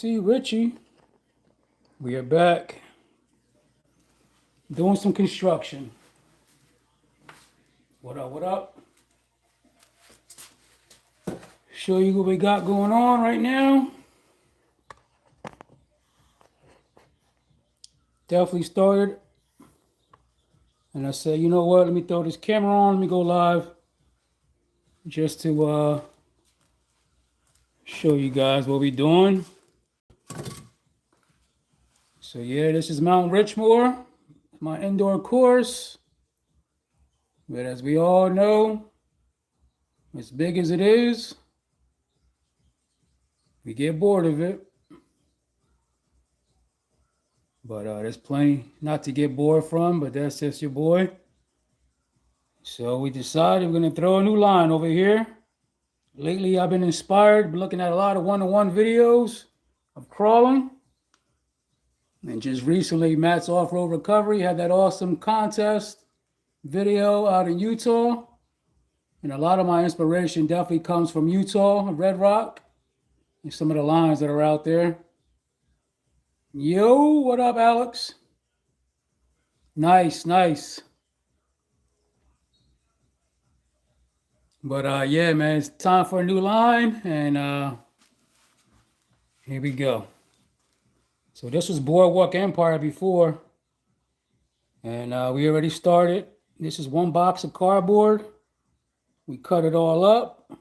See Richie, we are back doing some construction. What up, what up? Show you what we got going on right now. Definitely started. And I said, you know what, let me throw this camera on, let me go live. Just to show you guys what we're doing. So yeah, this is Mt.Richmore, my indoor course. But as we all know, as big as it is, we get bored of it. But there's plenty not to get bored from, but that's just your boy. So we decided we're going to throw a new line over here. Lately, I've been inspired, looking at a lot of one-on-one videos of crawling. And just recently, Matt's Off-Road Recovery had that awesome contest video out in Utah. And a lot of my inspiration definitely comes from Utah, Red Rock, and some of the lines that are out there. Yo, what up, Alex? Nice, nice. But yeah, man, it's time for a new line, and here we go. So this was Boardwalk Empire before, and we already started. This is one box of cardboard. We cut it all up,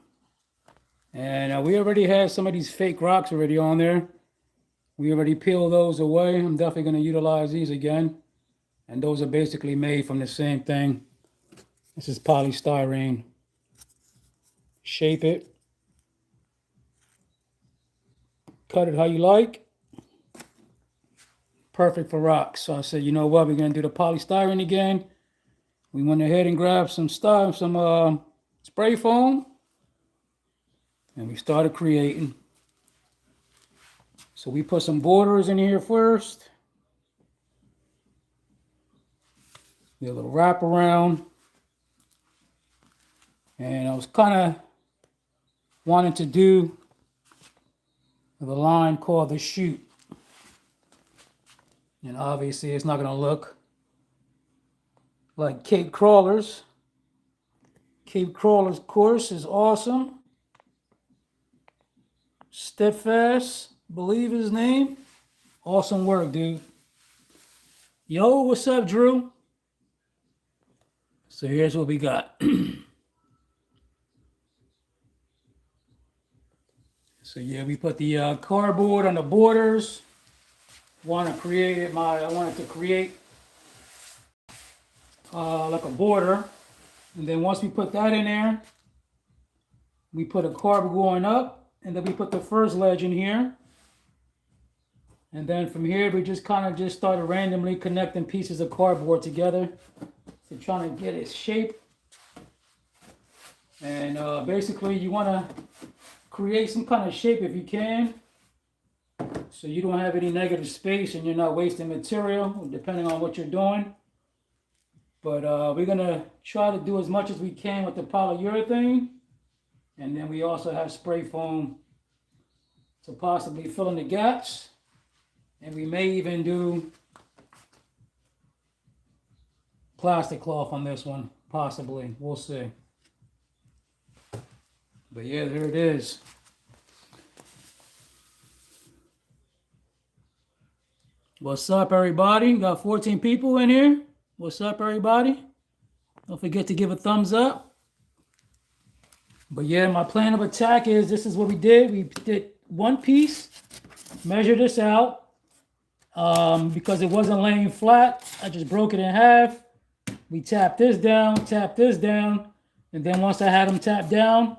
and we already had some of these fake rocks already on there. We already peeled those away. I'm definitely going to utilize these again, and those are basically made from the same thing. This is polystyrene. Shape it, cut it how you like. Perfect for rocks. So I said, you know what, we're gonna do the polystyrene again. We went ahead and grabbed some spray foam, and we started creating. So we put some borders in here first. Did a little wrap around, and I was kind of wanted to do the line called the chute. And obviously it's not going to look like Cape Crawlers. Cape Crawlers course is awesome. Steadfast, believe his name. Awesome work, dude. Yo, what's up, Drew? So here's what we got. So yeah, we put the cardboard on the borders. I wanted to create like a border, and then once we put that in there, we put a cardboard going up, and then we put the first ledge in here, and then from here we just started randomly connecting pieces of cardboard together to trying to get its shape. And basically you want to create some kind of shape if you can, so you don't have any negative space and you're not wasting material depending on what you're doing. But we're gonna try to do as much as we can with the polyurethane, and then we also have spray foam to possibly fill in the gaps, and we may even do plastic cloth on this one, possibly. We'll see. But yeah, there it is. What's up, everybody? Got 14 people in here. What's up, everybody? Don't forget to give a thumbs up. But yeah, my plan of attack is, this is what we did. We did one piece, measure this out. Because it wasn't laying flat, I just broke it in half. We tapped this down, and then once I had them tapped down,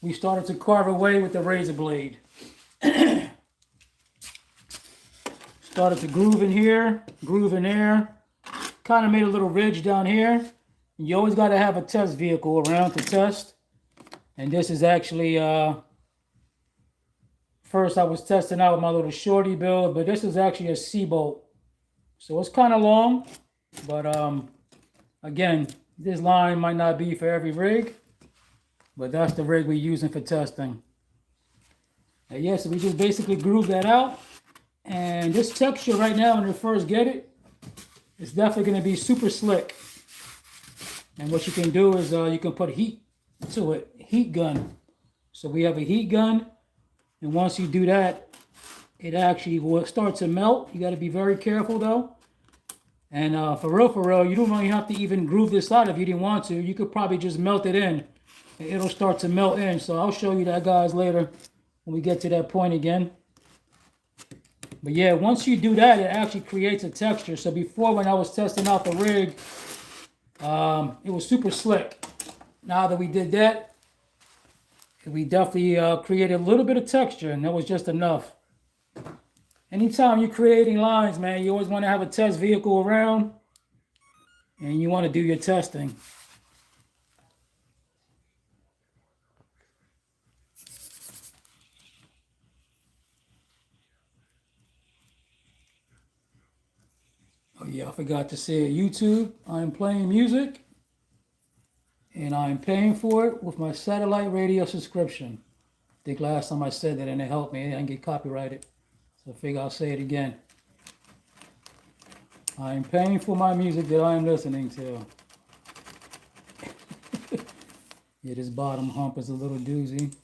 we started to carve away with the razor blade. Started to groove in here, groove in there. Kind of made a little ridge down here. You always got to have a test vehicle around to test. And this is actually, first I was testing out my little shorty build, but this is actually a C-bolt. So it's kind of long, but again, this line might not be for every rig, but that's the rig we're using for testing. And yeah, so we just basically groove that out. And this texture right now, when you first get it, it's definitely going to be super slick. And what you can do is you can put heat to it, heat gun. So we have a heat gun, and once you do that, it actually will start to melt. You got to be very careful though. And for real, you don't really have to even groove this out if you didn't want to. You could probably just melt it in, and it'll start to melt in. So I'll show you that, guys, later when we get to that point again. But yeah, once you do that, it actually creates a texture. So before, when I was testing out the rig, it was super slick. Now that we did that, we definitely created a little bit of texture, and that was just enough. Anytime you're creating lines, man, you always want to have a test vehicle around, and you want to do your testing. Oh yeah, I forgot to say YouTube. I'm playing music, and I'm paying for it with my satellite radio subscription. I think last time I said that and it helped me. I didn't get copyrighted. So I figure I'll say it again. I'm paying for my music that I'm listening to. Yeah, this bottom hump is a little doozy.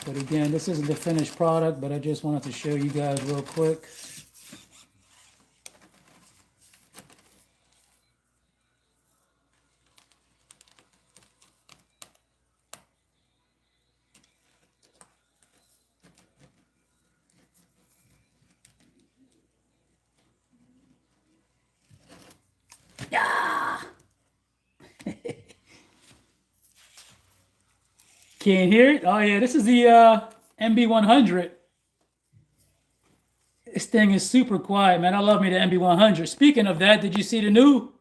But again, this isn't the finished product, but I just wanted to show you guys real quick. Can't hear it? Oh yeah, this is the MB100. This thing is super quiet, man. I love me the MB100. Speaking of that, did you see the new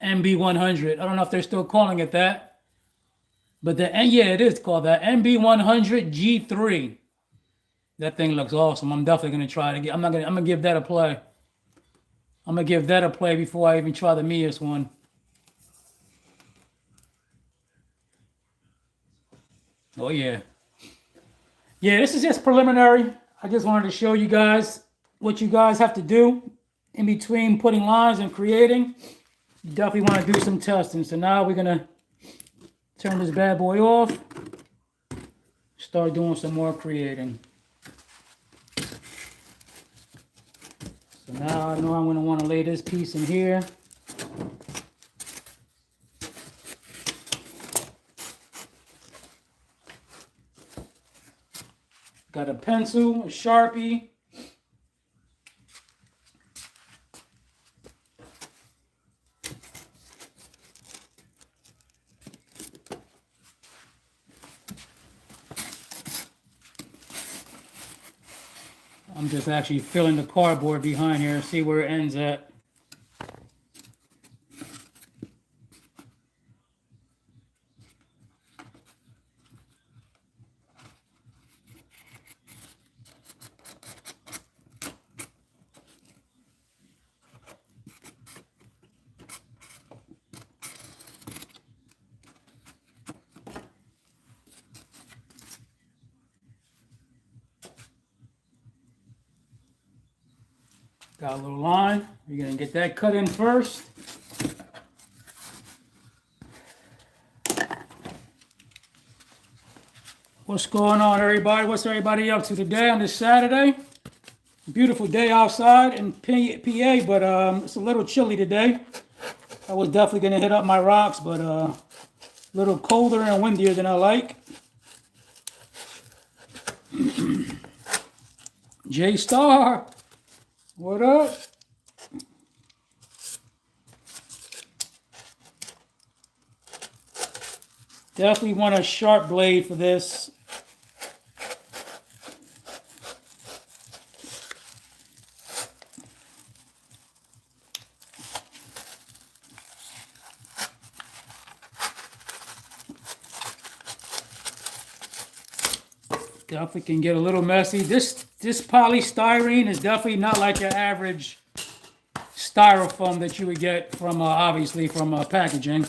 MB100? I don't know if they're still calling it that. But yeah, it is called that MB100 G3. That thing looks awesome. I'm definitely gonna try it again. I'm gonna give that a play. I'm gonna give that a play before I even try the Mias one. Oh yeah. Yeah, this is just preliminary. I just wanted to show you guys what you guys have to do in between putting lines and creating. You definitely want to do some testing. So now we're gonna turn this bad boy off. Start doing some more creating. So now I know I'm gonna want to lay this piece in here. Got a pencil, a Sharpie. I'm just actually filling the cardboard behind here, see where it ends at. Got a little line. We're going to get that cut in first. What's going on, everybody? What's everybody up to today on this Saturday? Beautiful day outside in PA, but it's a little chilly today. I was definitely going to hit up my rocks, but a little colder and windier than I like. J Star. What up? Definitely want a sharp blade for this. Definitely can get a little messy. This polystyrene is definitely not like your average styrofoam that you would get from obviously from packaging.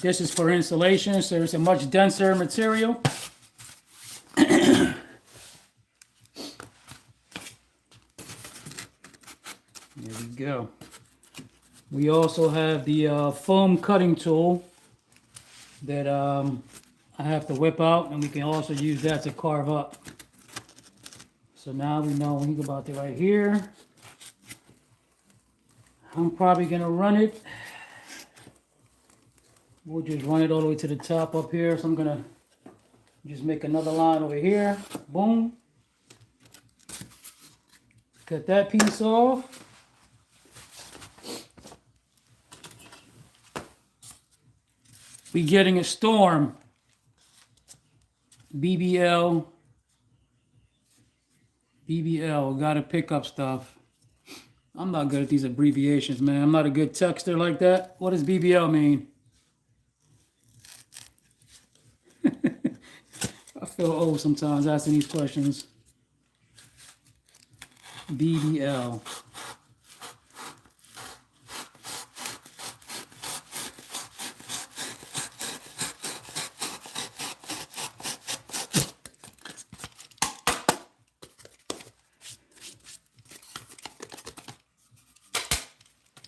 This is for insulation, so it's a much denser material. There we go. We also have the foam cutting tool that I have to whip out, and we can also use that to carve up. So now we know when you go about it right here. I'm probably gonna run it. We'll just run it all the way to the top up here. So I'm gonna just make another line over here. Boom. Cut that piece off. We getting a storm. BBL. BBL. Gotta pick up stuff. I'm not good at these abbreviations, man. I'm not a good texter like that. What does BBL mean? I feel old sometimes asking these questions. BBL.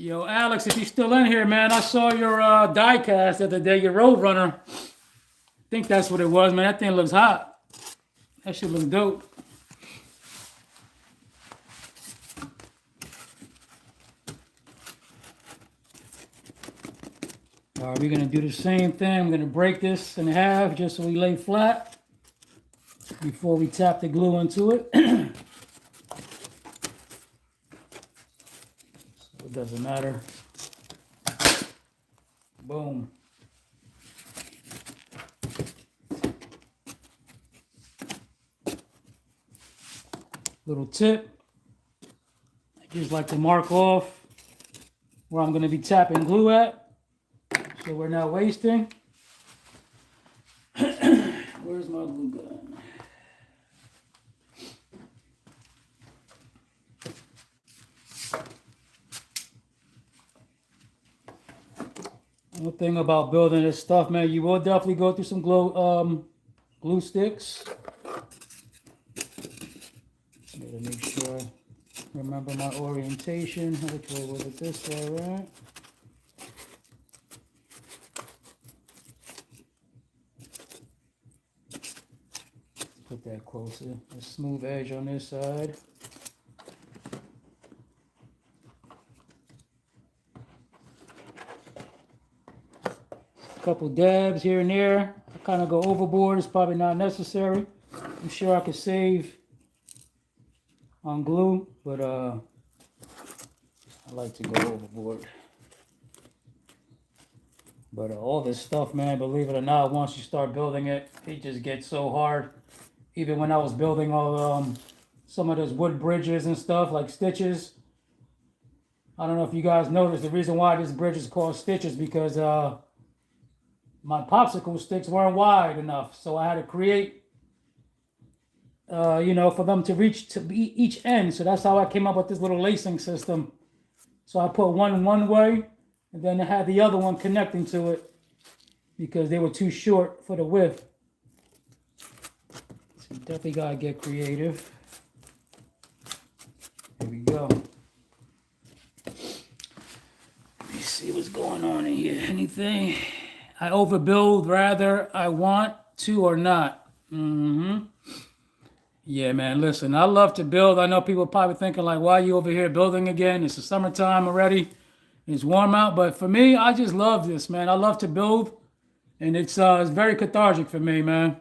Yo, Alex, if you're still in here, man, I saw your die cast the other day, your Roadrunner. I think that's what it was, man. That thing looks hot. That shit looks dope. All right, we're going to do the same thing. I'm going to break this in half just so we lay flat before we tap the glue into it. So it doesn't matter. Boom. Little tip. I just like to mark off where I'm going to be tapping glue at. So we're not wasting. Where's my glue gun? One thing about building this stuff, man, you will definitely go through some glue sticks. Gotta make sure I remember my orientation. Which way was it? This way, right? Put that closer. A smooth edge on this side. A couple dabs here and there. I kind of go overboard. It's probably not necessary. I'm sure I could save on glue, but I like to go overboard. But all this stuff, man, believe it or not, once you start building it, it just gets so hard. Even when I was building all some of those wood bridges and stuff, like stitches. I don't know if you guys noticed, the reason why this bridge is called stitches because my popsicle sticks weren't wide enough. So I had to create, for them to reach to each end. So that's how I came up with this little lacing system. So I put one way, and then I had the other one connecting to it because they were too short for the width. So you definitely gotta get creative. Here we go. Let me see what's going on in here. Anything? I overbuild rather I want to or not. Yeah, man, listen, I love to build. I know people are probably thinking like, why are you over here building again? It's the summertime already. It's warm out. But for me, I just love this, man. I love to build. And it's very cathartic for me, man.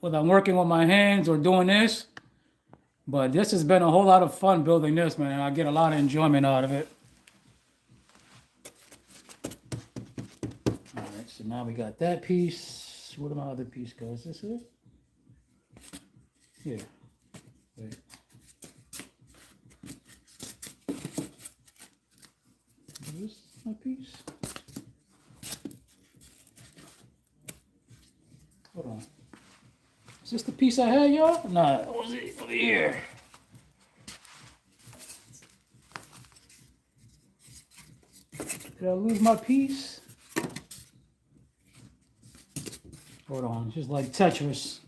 Whether I'm working with my hands or doing this. But this has been a whole lot of fun building this, man. I get a lot of enjoyment out of it. All right, so now we got that piece. Where did my other piece go? Is this it? Here. Wait. Is this my piece? Hold on. Is this the piece I had, y'all? Nah, what was it over here? Did I lose my piece? Hold on, it's just like Tetris.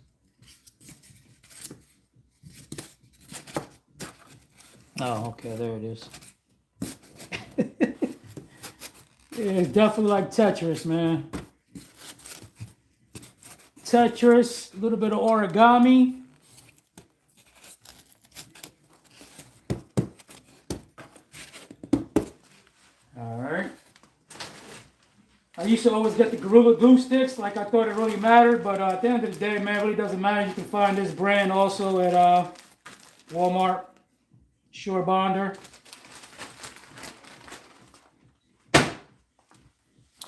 Oh, okay, there it is. It's definitely like Tetris, man. Tetris, a little bit of origami. All right. I used to always get the Gorilla Glue sticks, like I thought it really mattered, but at the end of the day, man, it really doesn't matter. You can find this brand also at Walmart, Sure Bonder.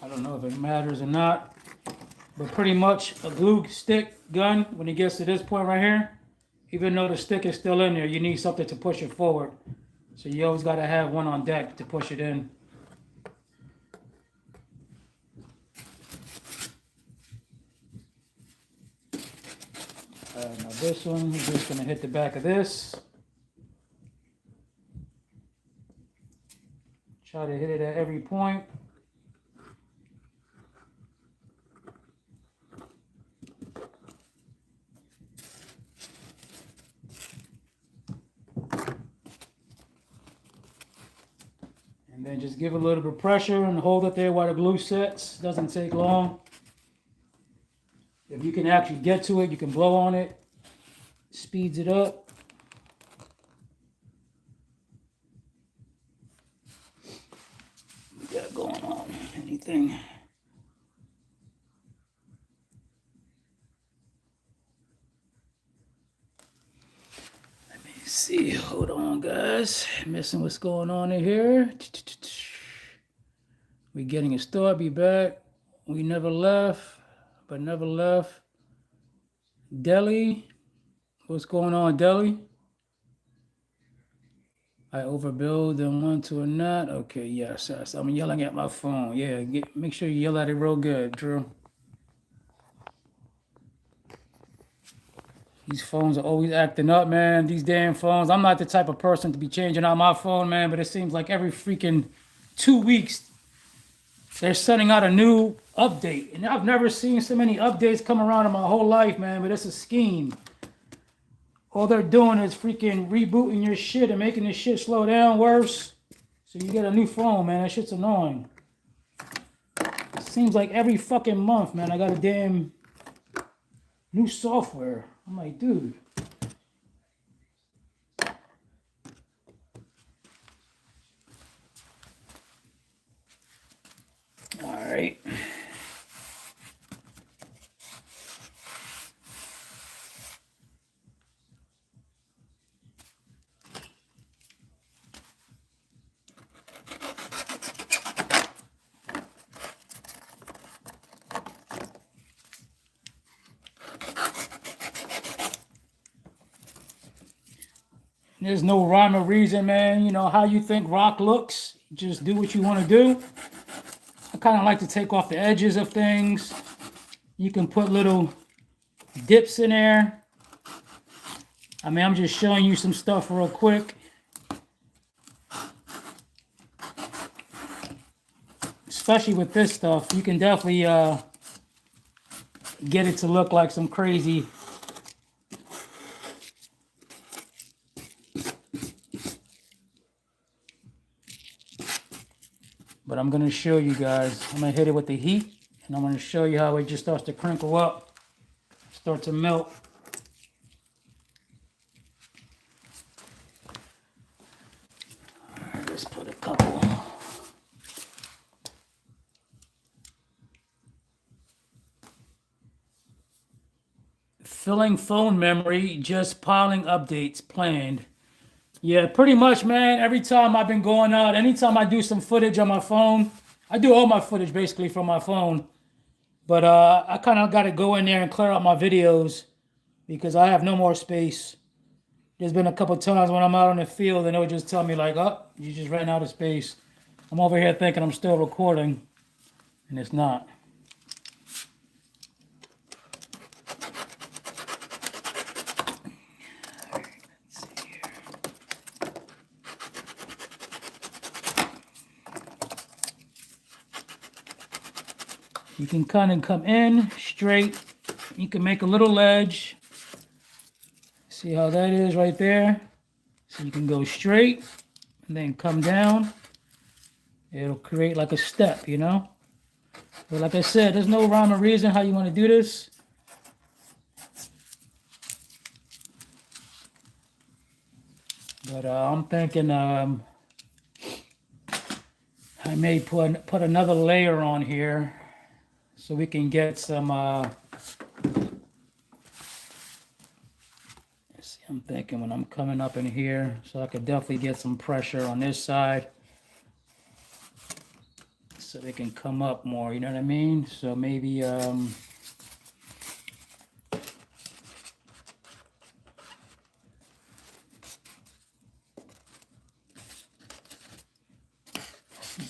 I don't know if it matters or not, but pretty much a glue stick gun, when it gets to this point right here, even though the stick is still in there, you need something to push it forward. So you always got to have one on deck to push it in. Now this one, we're just going to hit the back of this. Try to hit it at every point. And then just give it a little bit of pressure and hold it there while the glue sets. Doesn't take long. If you can actually get to it, you can blow on it. Speeds it up. What we got going on? Anything? Let me see. Hold on, guys. Missing what's going on in here. We getting a start. Be back. We never left, but never left. Delhi. What's going on, Delhi? I overbuild them one to a knot. Okay, yes. I'm yelling at my phone. Yeah, make sure you yell at it real good, Drew. These phones are always acting up, man. These damn phones. I'm not the type of person to be changing out my phone, man, but it seems like every freaking 2 weeks they're sending out a new update. And I've never seen so many updates come around in my whole life, man, but it's a scheme. All they're doing is freaking rebooting your shit and making this shit slow down worse. So you get a new phone, man. That shit's annoying. It seems like every fucking month, man, I got a damn new software. I'm like, dude. All right. There's no rhyme or reason, man. You know, how you think rock looks, just do what you want to do. I kind of like to take off the edges of things. You can put little dips in there. I mean, I'm just showing you some stuff real quick. Especially with this stuff, you can definitely get it to look like some crazy. But I'm going to show you guys. I'm going to hit it with the heat, and I'm going to show you how it just starts to crinkle up, start to melt. All right, let's put a couple. Filling phone memory, just piling updates planned. Yeah, pretty much, man. Every time I've been going out, anytime I do some footage on my phone, I do all my footage basically from my phone. But I kind of got to go in there and clear out my videos because I have no more space. There's been a couple times when I'm out in the field and they'll just tell me like, oh, you just ran out of space. I'm over here thinking I'm still recording, and it's not. You can kind of come in straight. You can make a little ledge. See how that is right there? So you can go straight and then come down. It'll create like a step, you know? But like I said, there's no rhyme or reason how you want to do this. But I'm thinking I may put another layer on here so we can get some let's see, I'm thinking when I'm coming up in here, so I could definitely get some pressure on this side so they can come up more, you know what I mean? So maybe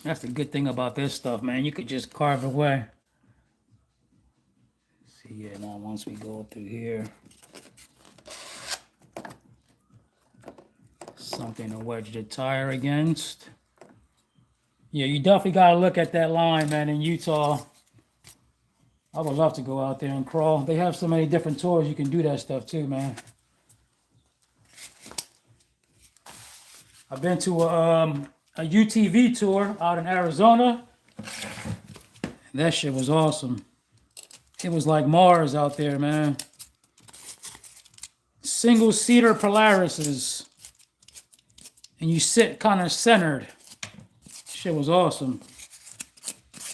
that's the good thing about this stuff, man. You could just carve away. See, yeah, now once we go through here, something to wedge the tire against. Yeah, you definitely got to look at that line, man, in Utah. I would love to go out there and crawl. They have so many different tours you can do that stuff too, man. I've been to a UTV tour out in Arizona. That shit was awesome. It was like Mars out there, man. Single seater Polarises. And you sit kind of centered. Shit was awesome.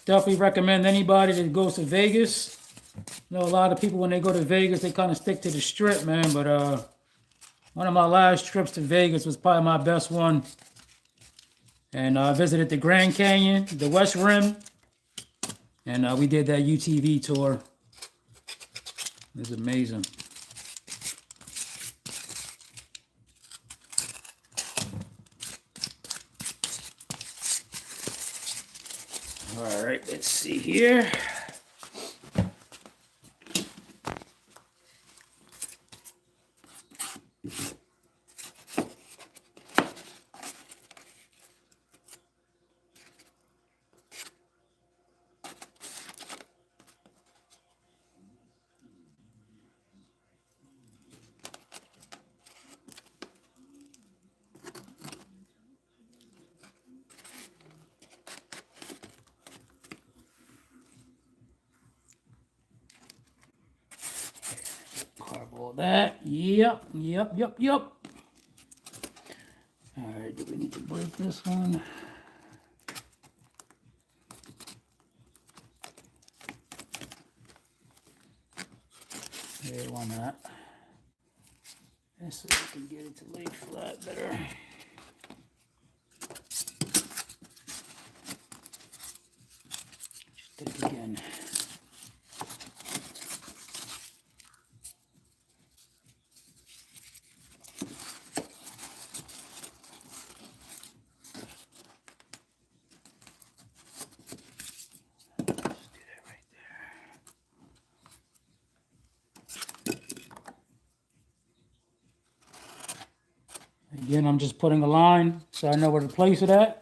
Definitely recommend anybody that goes to Vegas. I know a lot of people when they go to Vegas, they kind of stick to the strip, man. But one of my last trips to Vegas was probably my best one. And I visited the Grand Canyon, the West Rim. And we did that UTV tour. It was amazing. All right, let's see here. Carve all that. Yep. All right, do we need to break this one? Yeah, why not? This so we can get it to lay flat better. Just do it again. Again, I'm just putting a line so I know where to place it at.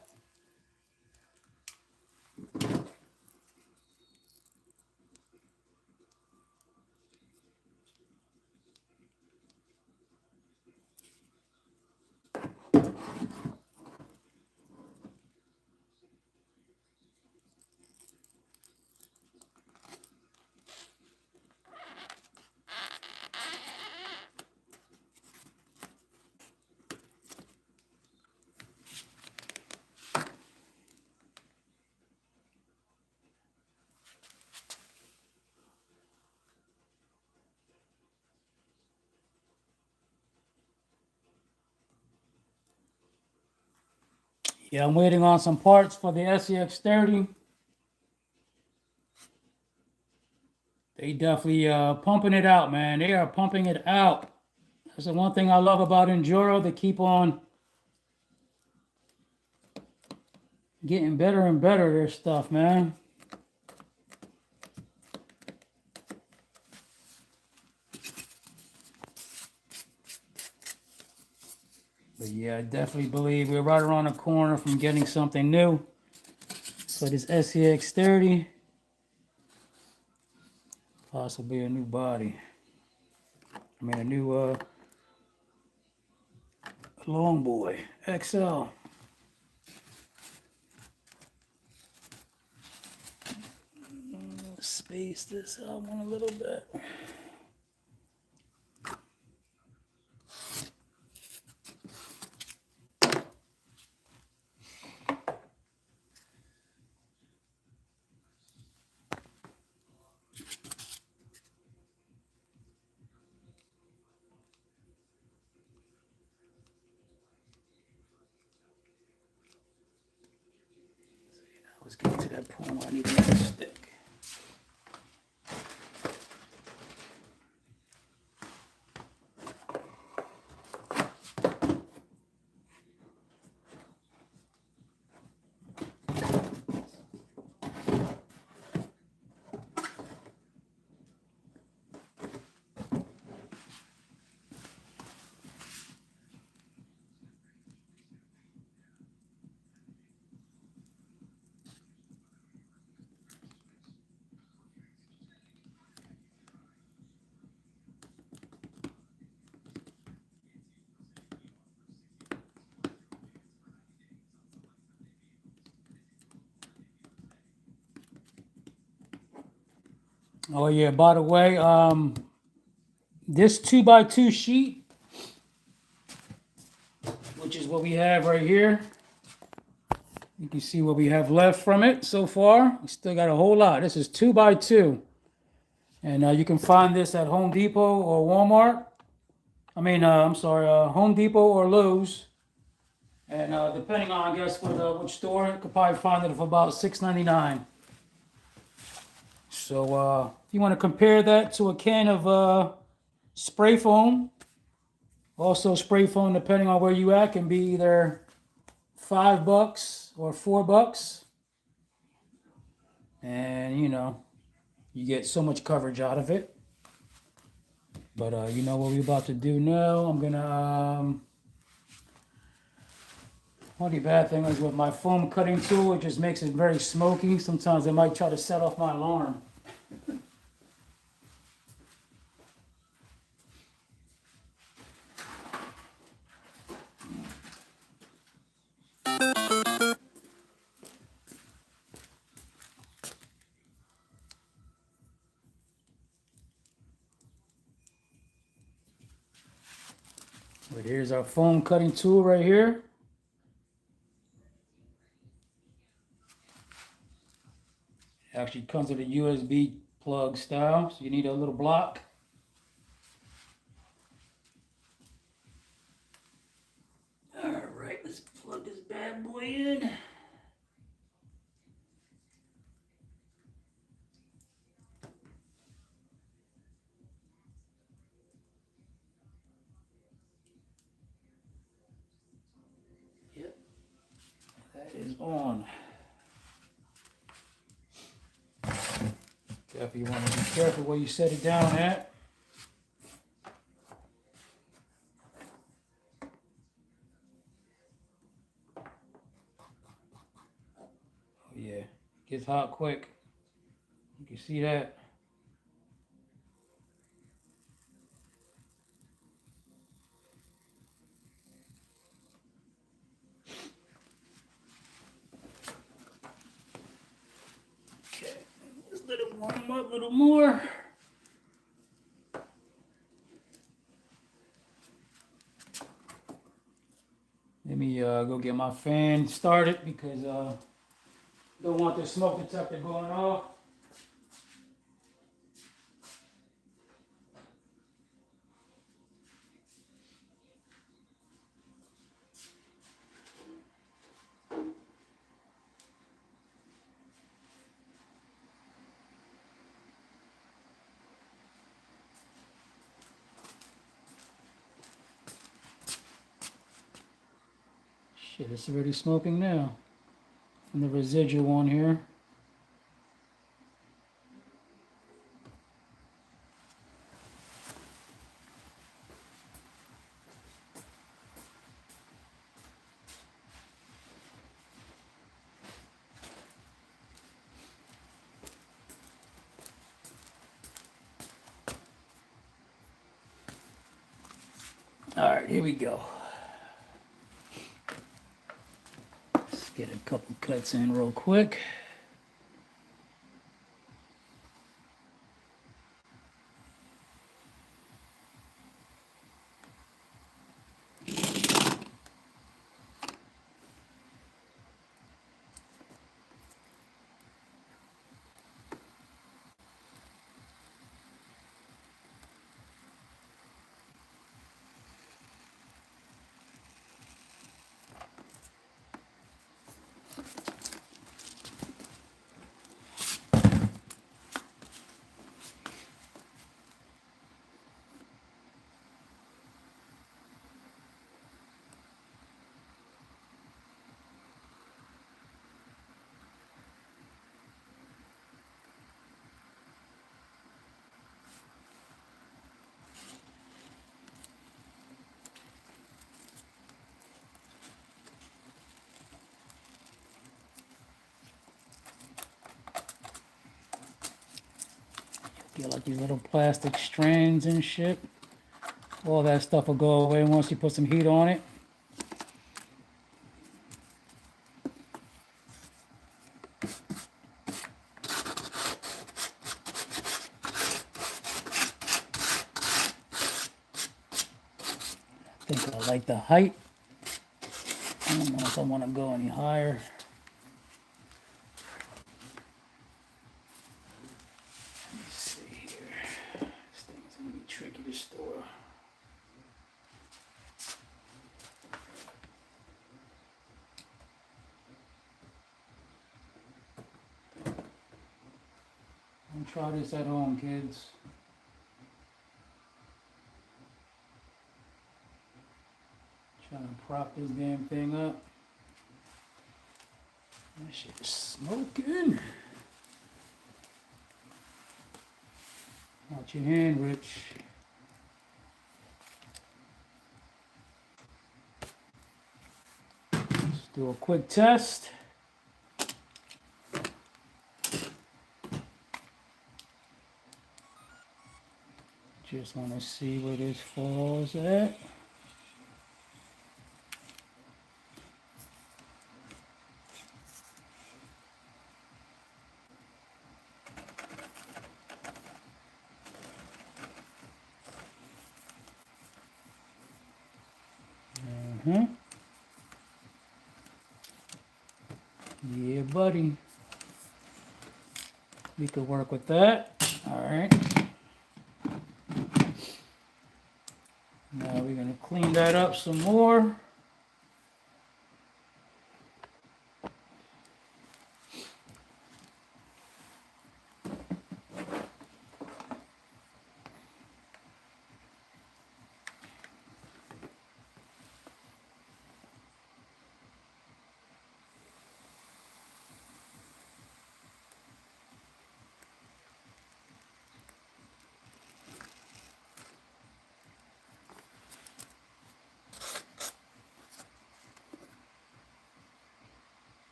Yeah, I'm waiting on some parts for the SEX30. They definitely pumping it out, man. They are pumping it out. That's the one thing I love about Enduro. They keep on getting better and better, their stuff, man. But yeah, I definitely believe we're right around the corner from getting something new. So this SEX30, possibly a new body. I mean, a new long boy, XL. space this out one a little bit. Let's get to that point where I need another stick. Oh yeah, by the way, this 2x2 sheet, which is what we have right here. You can see what we have left from it so far. We still got a whole lot. This is 2x2. And you can find this at Home Depot or Walmart. Home Depot or Lowe's. And depending on, I guess, which store, you could probably find it for about $6.99. So if you want to compare that to a can of spray foam, also spray foam, depending on where you at, can be either $5 or $4. And, you get so much coverage out of it. But you know what we're about to do now? I'm going to... only bad thing is with my foam cutting tool, it just makes it very smoky. Sometimes I might try to set off my alarm. But here's our foam cutting tool right here. It actually comes with a USB plug style, so you need a little block. All right, let's plug this bad boy in. Yep, that is on. You want to be careful where you set it down at. Oh yeah, it gets hot quick. You can see that. Okay, let's let it warm up a little more. Let me go get my fan started because don't want the smoke detector going off. Shit, it's already smoking now. And the residual on here. All right, here we go. Let's get a couple cuts in real quick. Get like these little plastic strands and shit. All that stuff will go away once you put some heat on it. I think I like the height. I don't know if I want to go any higher. Let's see here. This thing's gonna be tricky to store. Don't try this at home, kids. Trying to prop this damn thing up. That shit is smoking. Watch your hand, Rich. Let's do a quick test. Just want to see where this falls at. Yeah, buddy. We could work with that. All right. Now we're going to clean that up some more.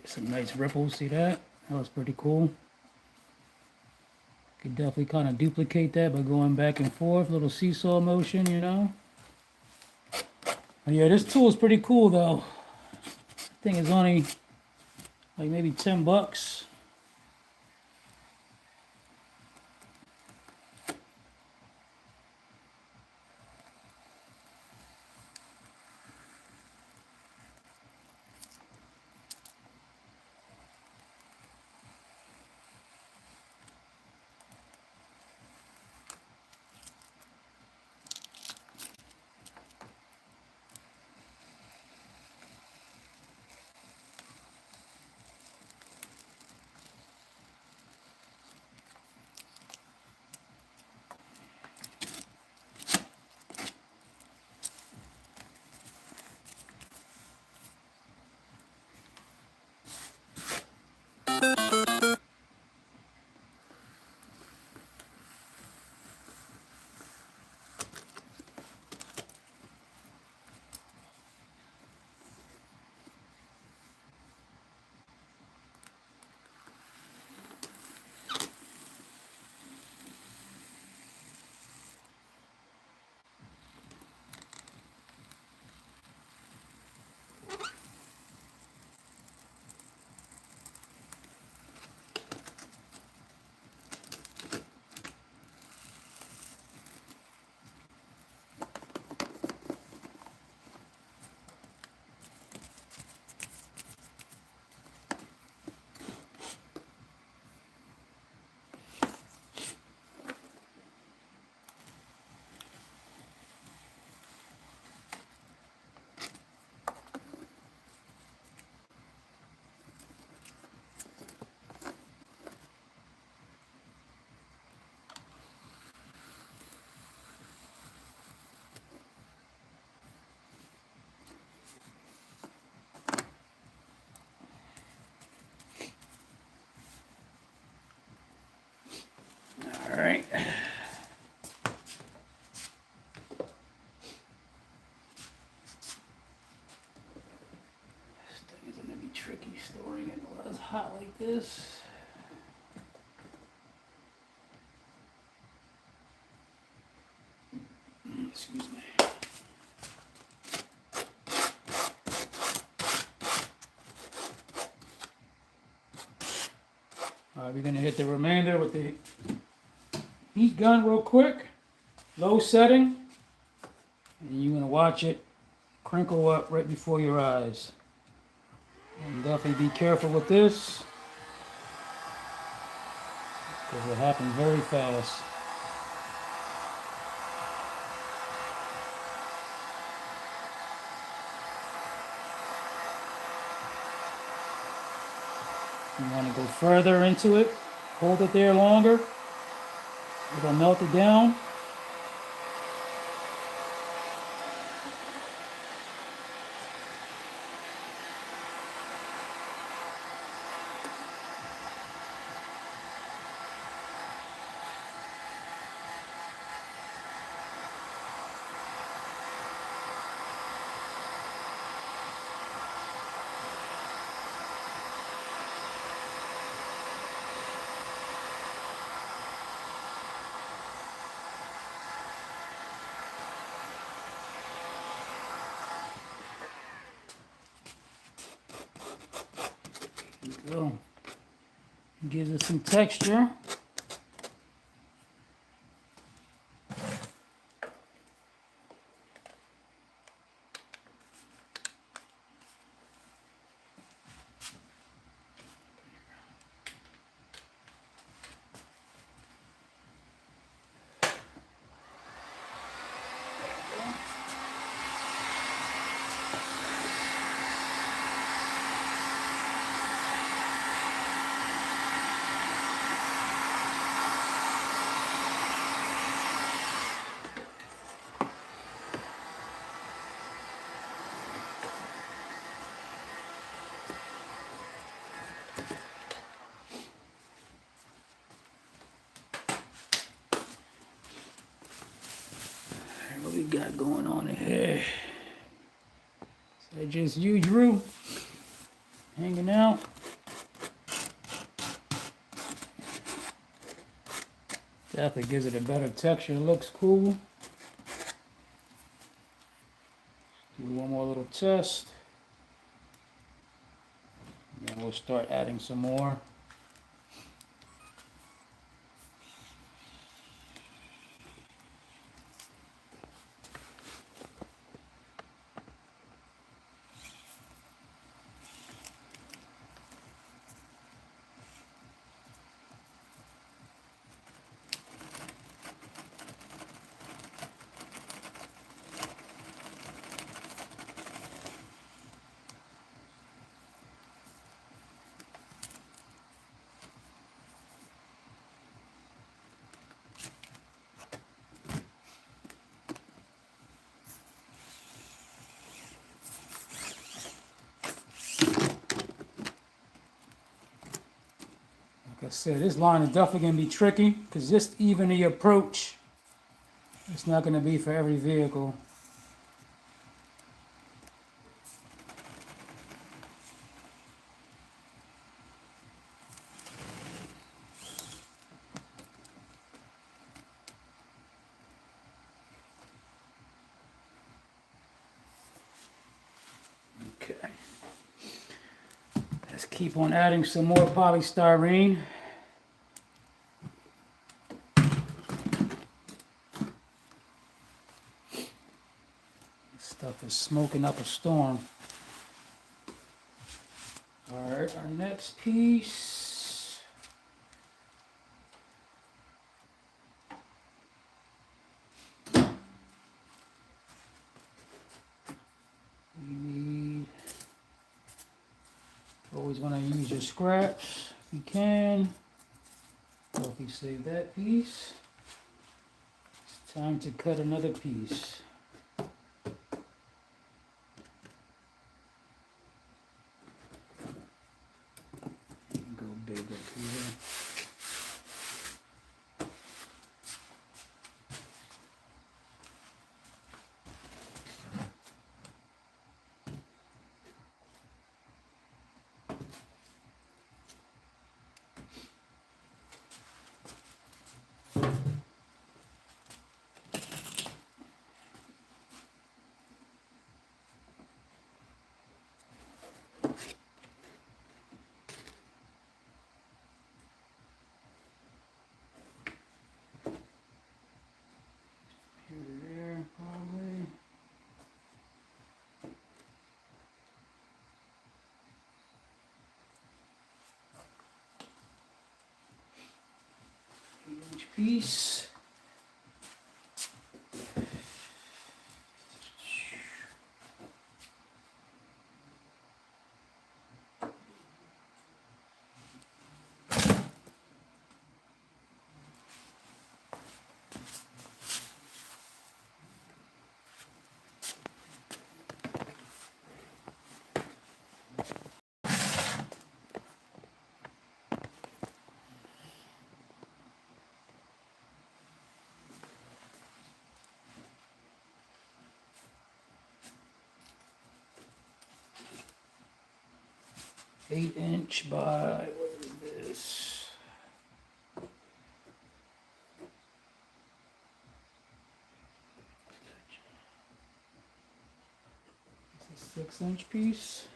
Some nice ripples, see that? That was pretty cool. Could definitely kind of duplicate that by going back and forth, little seesaw motion, you know? But yeah, this tool is pretty cool though. I think it's only like maybe 10 bucks. hot like this. Excuse me. All right, we're gonna hit the remainder with the heat gun real quick. Low setting. And you're gonna watch it crinkle up right before your eyes. And definitely be careful with this, because it happens very fast. You want to go further into it, hold it there longer, it'll melt it down. Go. Gives it some texture. What we got going on here? Is that just you, Drew? Hanging out? Definitely gives it a better texture. It looks cool. Do one more little test. And then we'll start adding some more. Like I said, this line is definitely going to be tricky, because just even the approach, it's not going to be for every vehicle. Okay. Let's keep on adding some more polystyrene. Stuff is smoking up a storm. All right, our next piece. We need, always want to use your scraps if you can. So if you save that piece, it's time to cut another piece. Go big up here. piece. Eight-inch by, what is this? It's a 6-inch piece.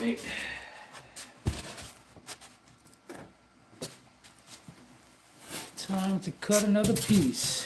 Right. Time to cut another piece.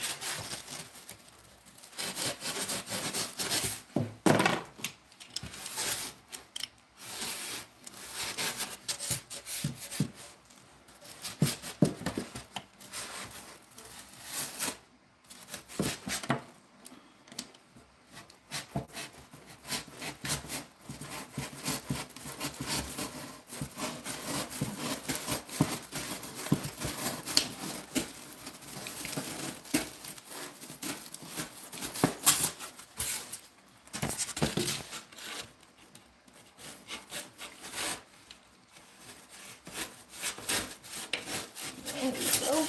There we go.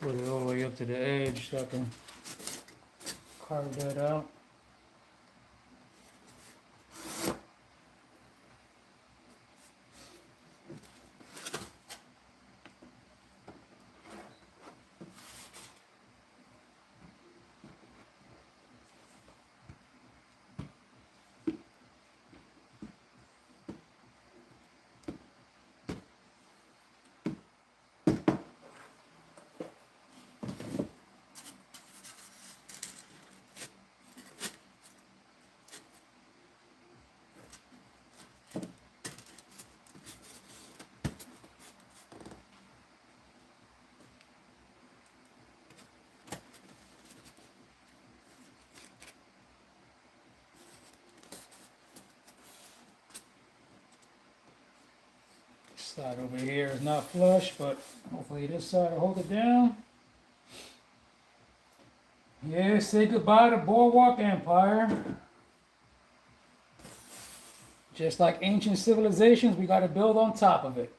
Put it all the way up to the edge so I can carve that out. Side over here is not flush, but hopefully this side will hold it down. Yeah, say goodbye to Boardwalk Empire. Just like ancient civilizations, we got to build on top of it.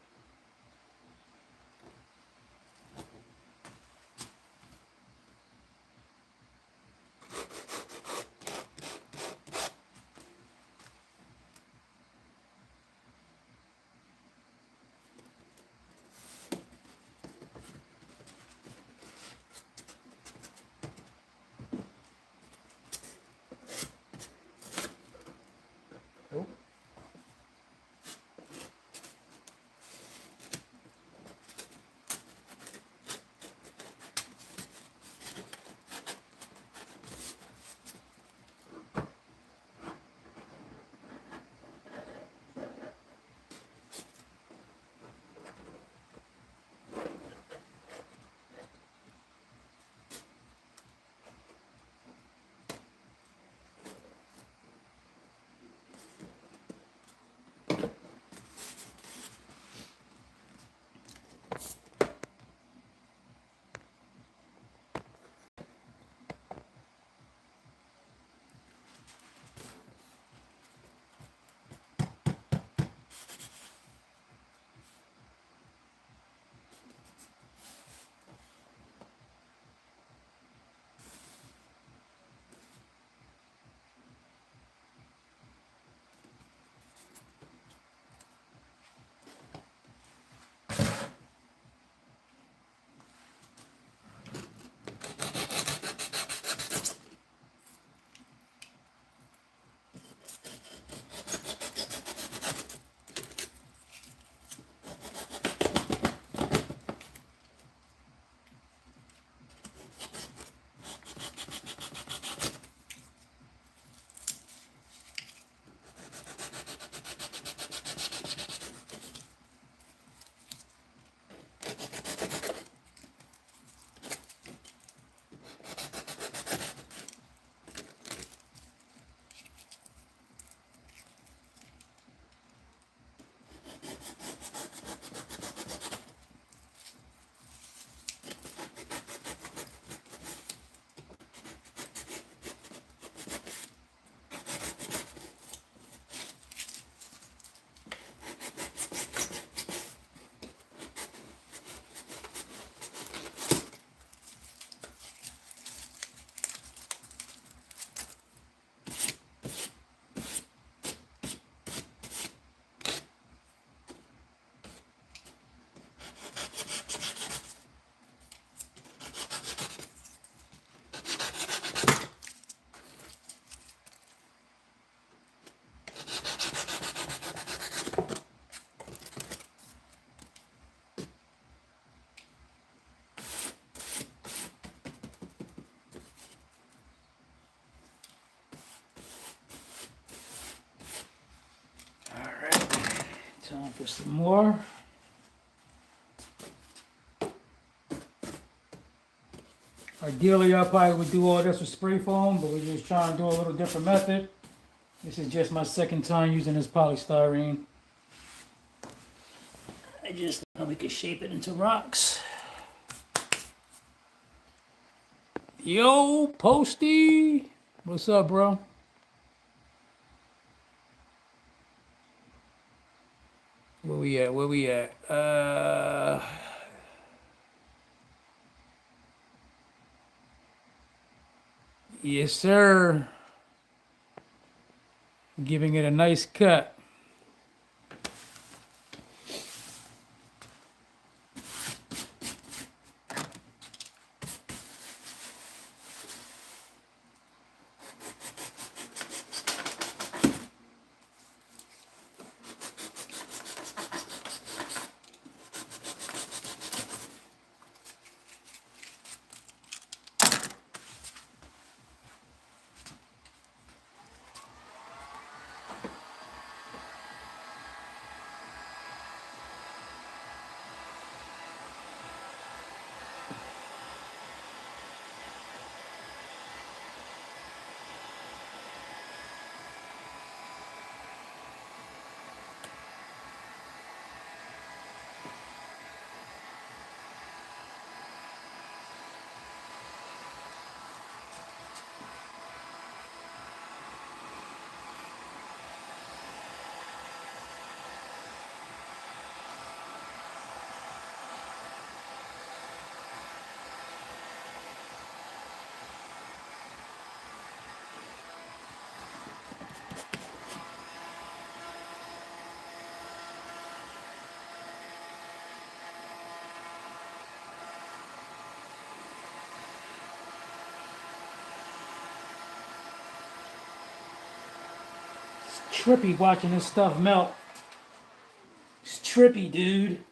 Time for some more. Ideally, I probably would do all this with spray foam, but we're just trying to do a little different method. This is just my second time using this polystyrene. I just thought we could shape it into rocks. Yo, Posty! What's up, bro? Where we at? Where we at? Yes, sir. Giving it a nice cut. Trippy watching this stuff melt. It's trippy, dude.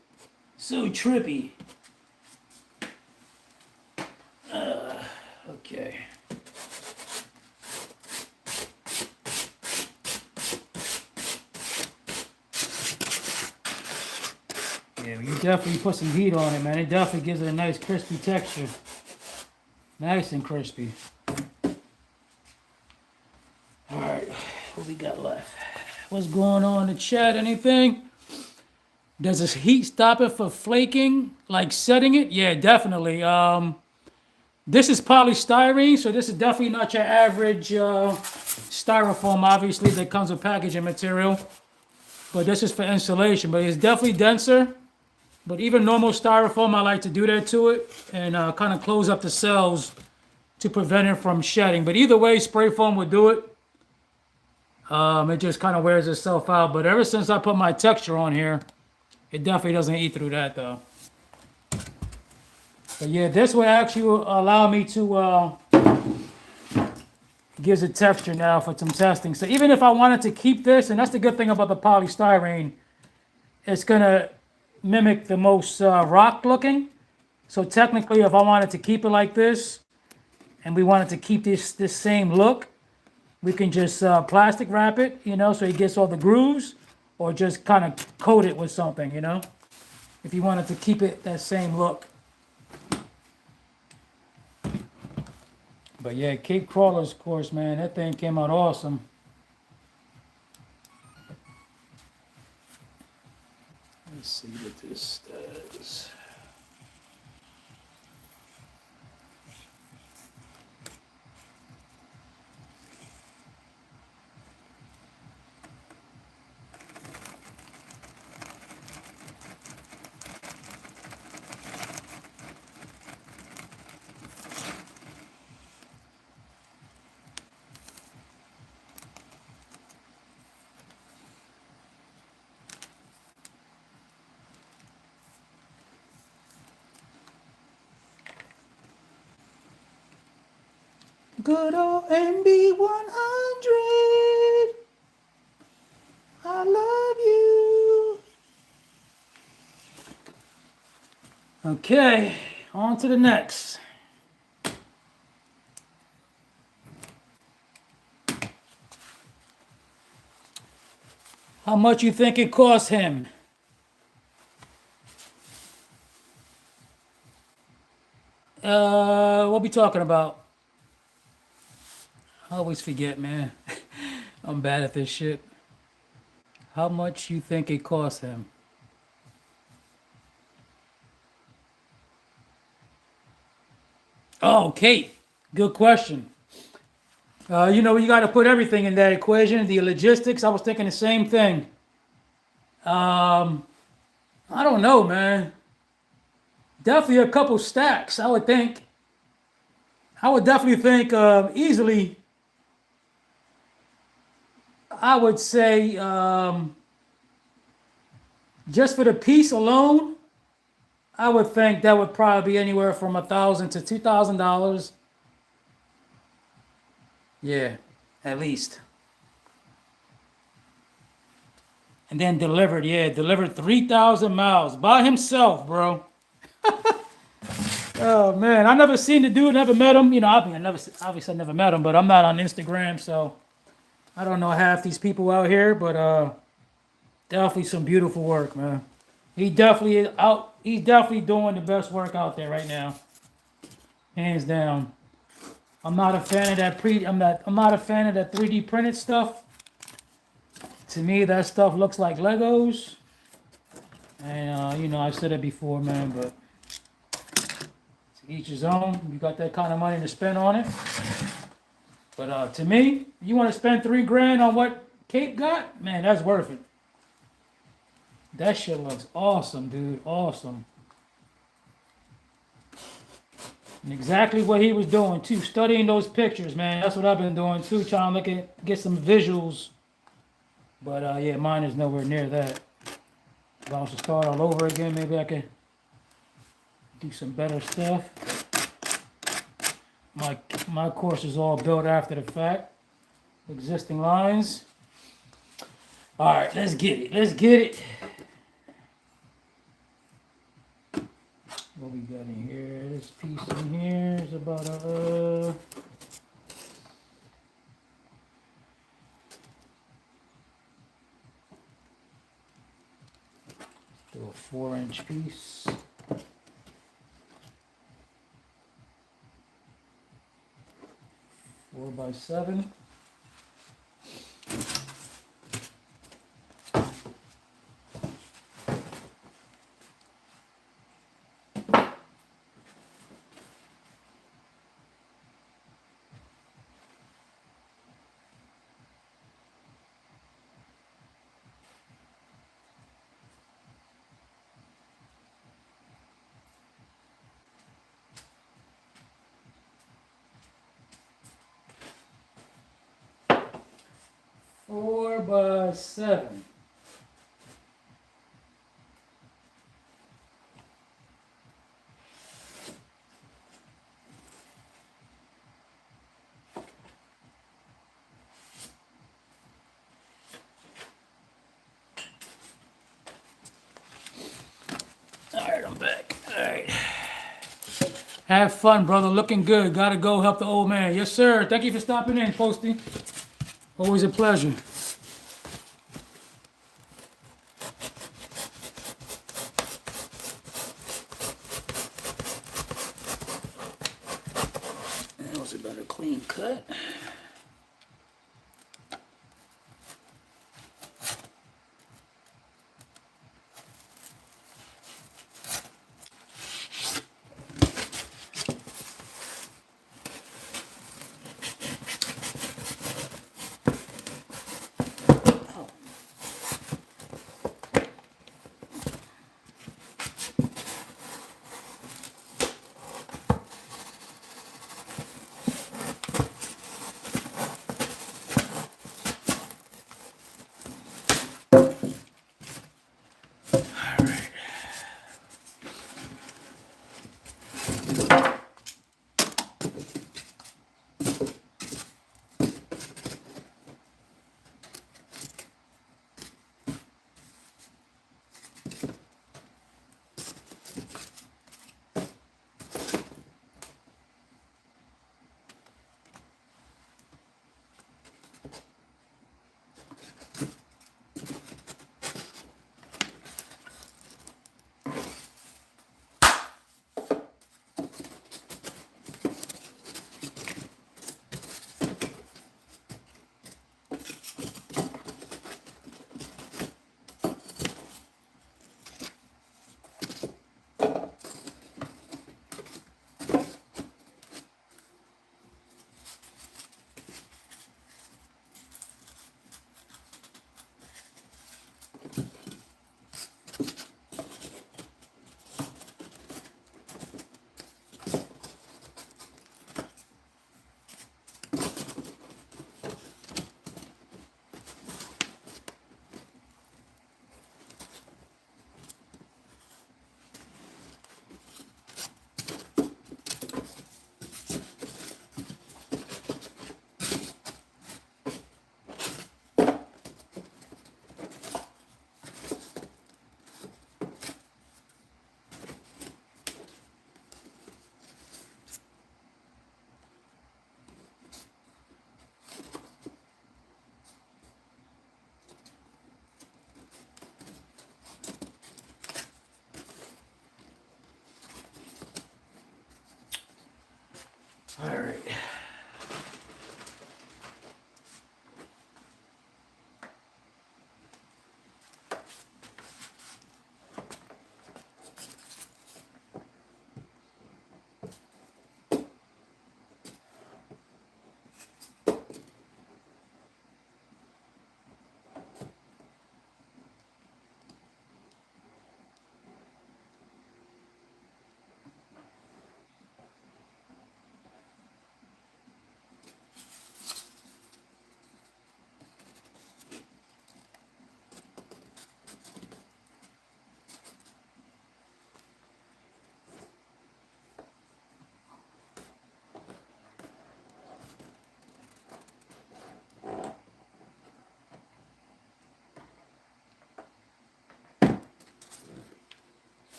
So trippy. Okay. Yeah, you definitely put some heat on it, man. It definitely gives it a nice crispy texture. Nice and crispy. All right, what we got left? What's going on in the chat? Anything? Does this heat stop it for flaking? Like setting it? Yeah, definitely. This is polystyrene, so this is definitely not your average styrofoam, obviously, that comes with packaging material. But this is for insulation, but it's definitely denser. But even normal styrofoam, I like to do that to it and kind of close up the cells to prevent it from shedding. But either way, spray foam would do it. It just kind of wears itself out. But ever since I put my texture on here, it definitely doesn't eat through that, though. But yeah, this will actually allow me to gives it texture now for some testing. So even if I wanted to keep this, and that's the good thing about the polystyrene, it's gonna mimic the most rock looking. So technically, if I wanted to keep it like this, and we wanted to keep this same look, we can just plastic wrap it, you know, so it gets all the grooves, or just kind of coat it with something, you know, if you wanted to keep it that same look. But yeah, Cape Crawler's course, man, that thing came out awesome. Let's see what this does. Good old MB 100. I love you. Okay, on to the next. How much you think it cost him? What we talking about? I always forget, man. I'm bad at this shit. How much you think it cost him? Oh, Kate. Good question. You got to put everything in that equation. The logistics. I was thinking the same thing. I don't know, man. Definitely a couple stacks, I would think. I would definitely think easily. I would say just for the piece alone, I would think that would probably be anywhere from $1,000 to $2,000. Yeah, at least. And then delivered, yeah, delivered 3,000 miles by himself, bro. Oh man, I never seen the dude, never met him. Obviously I never met him, but I'm not on Instagram, so I don't know half these people out here. But definitely some beautiful work, man. He definitely is out. He's definitely doing the best work out there right now, hands down. I'm not a fan of that I'm not a fan of that 3D printed stuff. To me, that stuff looks like Legos. And I've said it before, man, but to each his own. You got that kind of money to spend on it. But to me, you want to spend $3,000 on what Kate got? Man, that's worth it. That shit looks awesome, dude. Awesome. And exactly what he was doing too, studying those pictures, man. That's what I've been doing too, trying to get some visuals. But yeah, mine is nowhere near that. If I was to start all over again, maybe I could do some better stuff. My course is all built after the fact. Existing lines. All right, let's get it. Let's get it. What we got in here? This piece in here is about do a 4-inch piece. 4x7. Four by 7. All right, I'm back. All right. Have fun, brother. Looking good. Gotta go help the old man. Yes, sir. Thank you for stopping in, Posty. Always a pleasure. That was about a clean cut. All right.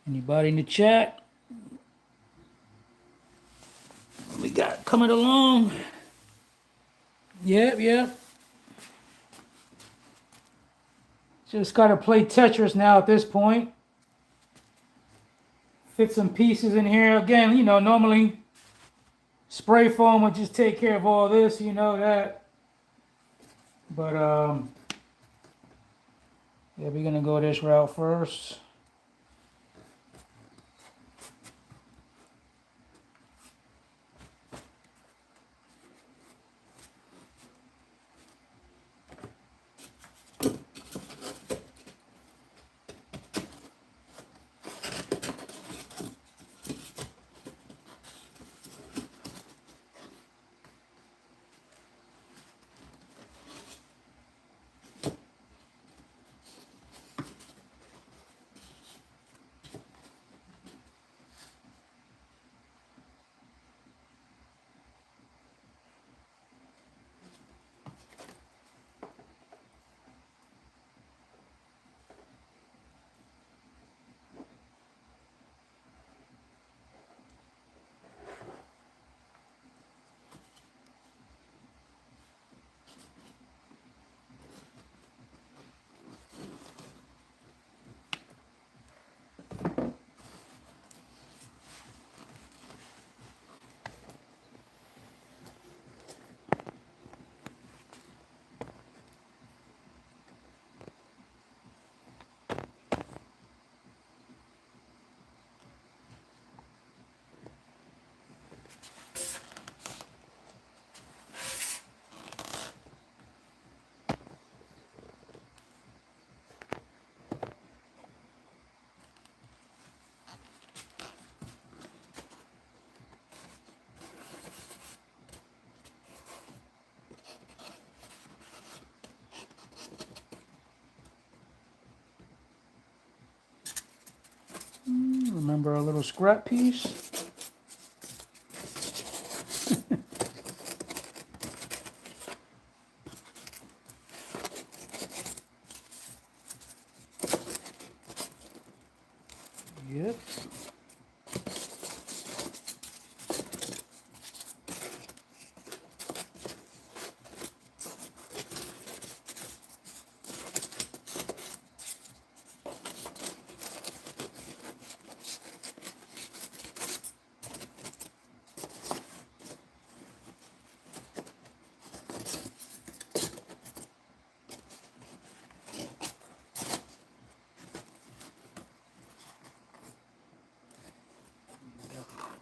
Anybody in the chat? We got coming along. Yep. Just gotta play Tetris now at this point. Fit some pieces in here. Again, you know, normally spray foam would just take care of all this, you know that. But yeah, we're gonna go this route first. Remember our little scrap piece? Yep.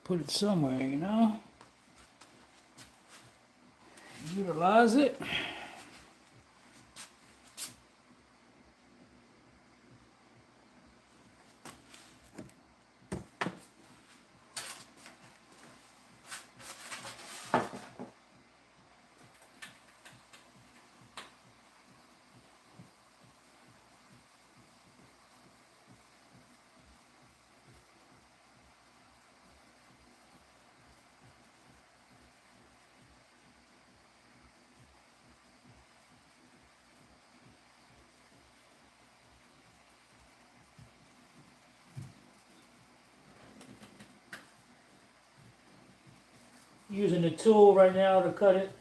Put it somewhere, you know? Utilize it. Using the tool right now to cut it.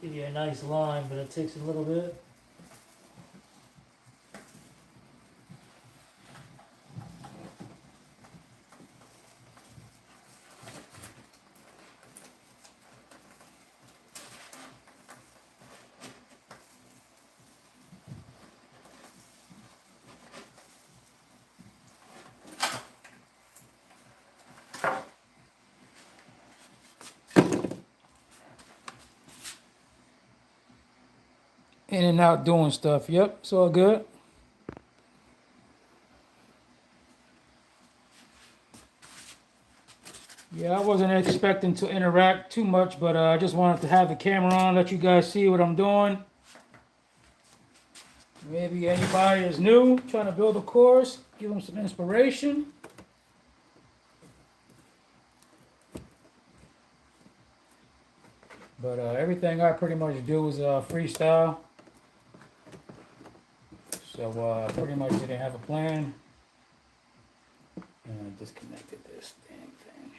Give you a nice line, but it takes a little bit. in and out doing stuff. Yep, it's all good. Yeah, I wasn't expecting to interact too much, but I just wanted to have the camera on, let you guys see what I'm doing. Maybe anybody is new, trying to build a course, give them some inspiration. But everything I pretty much do is freestyle. So pretty much didn't have a plan. And I disconnected this dang thing.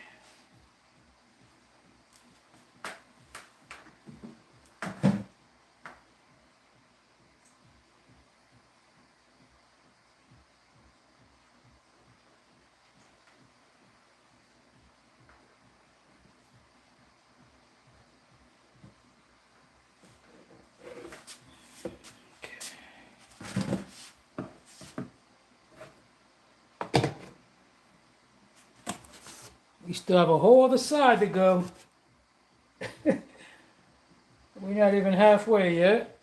We still have a whole other side to go. We're not even halfway yet.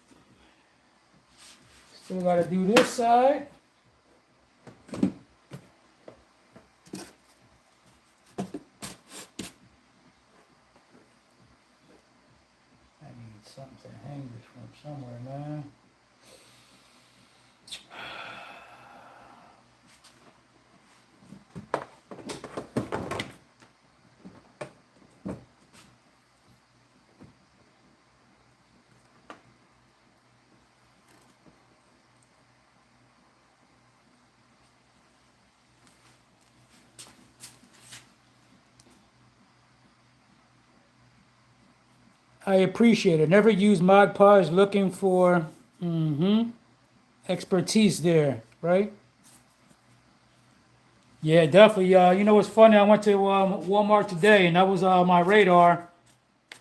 Still got to do this side. I need something to hang this from somewhere, man. I appreciate it. Never use Mod Podge looking for expertise there, right? Yeah, definitely. You know what's funny? I went to Walmart today, and that was on my radar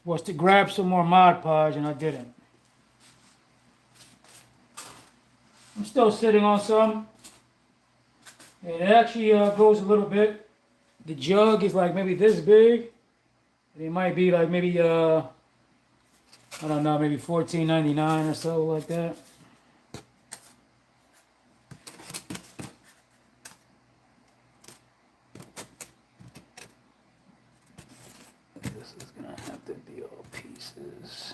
was to grab some more Mod Podge, and I didn't. I'm still sitting on some. And it actually goes a little bit. The jug is like maybe this big. It might be like maybe I don't know, maybe $14.99 or so like that. This is gonna have to be all pieces.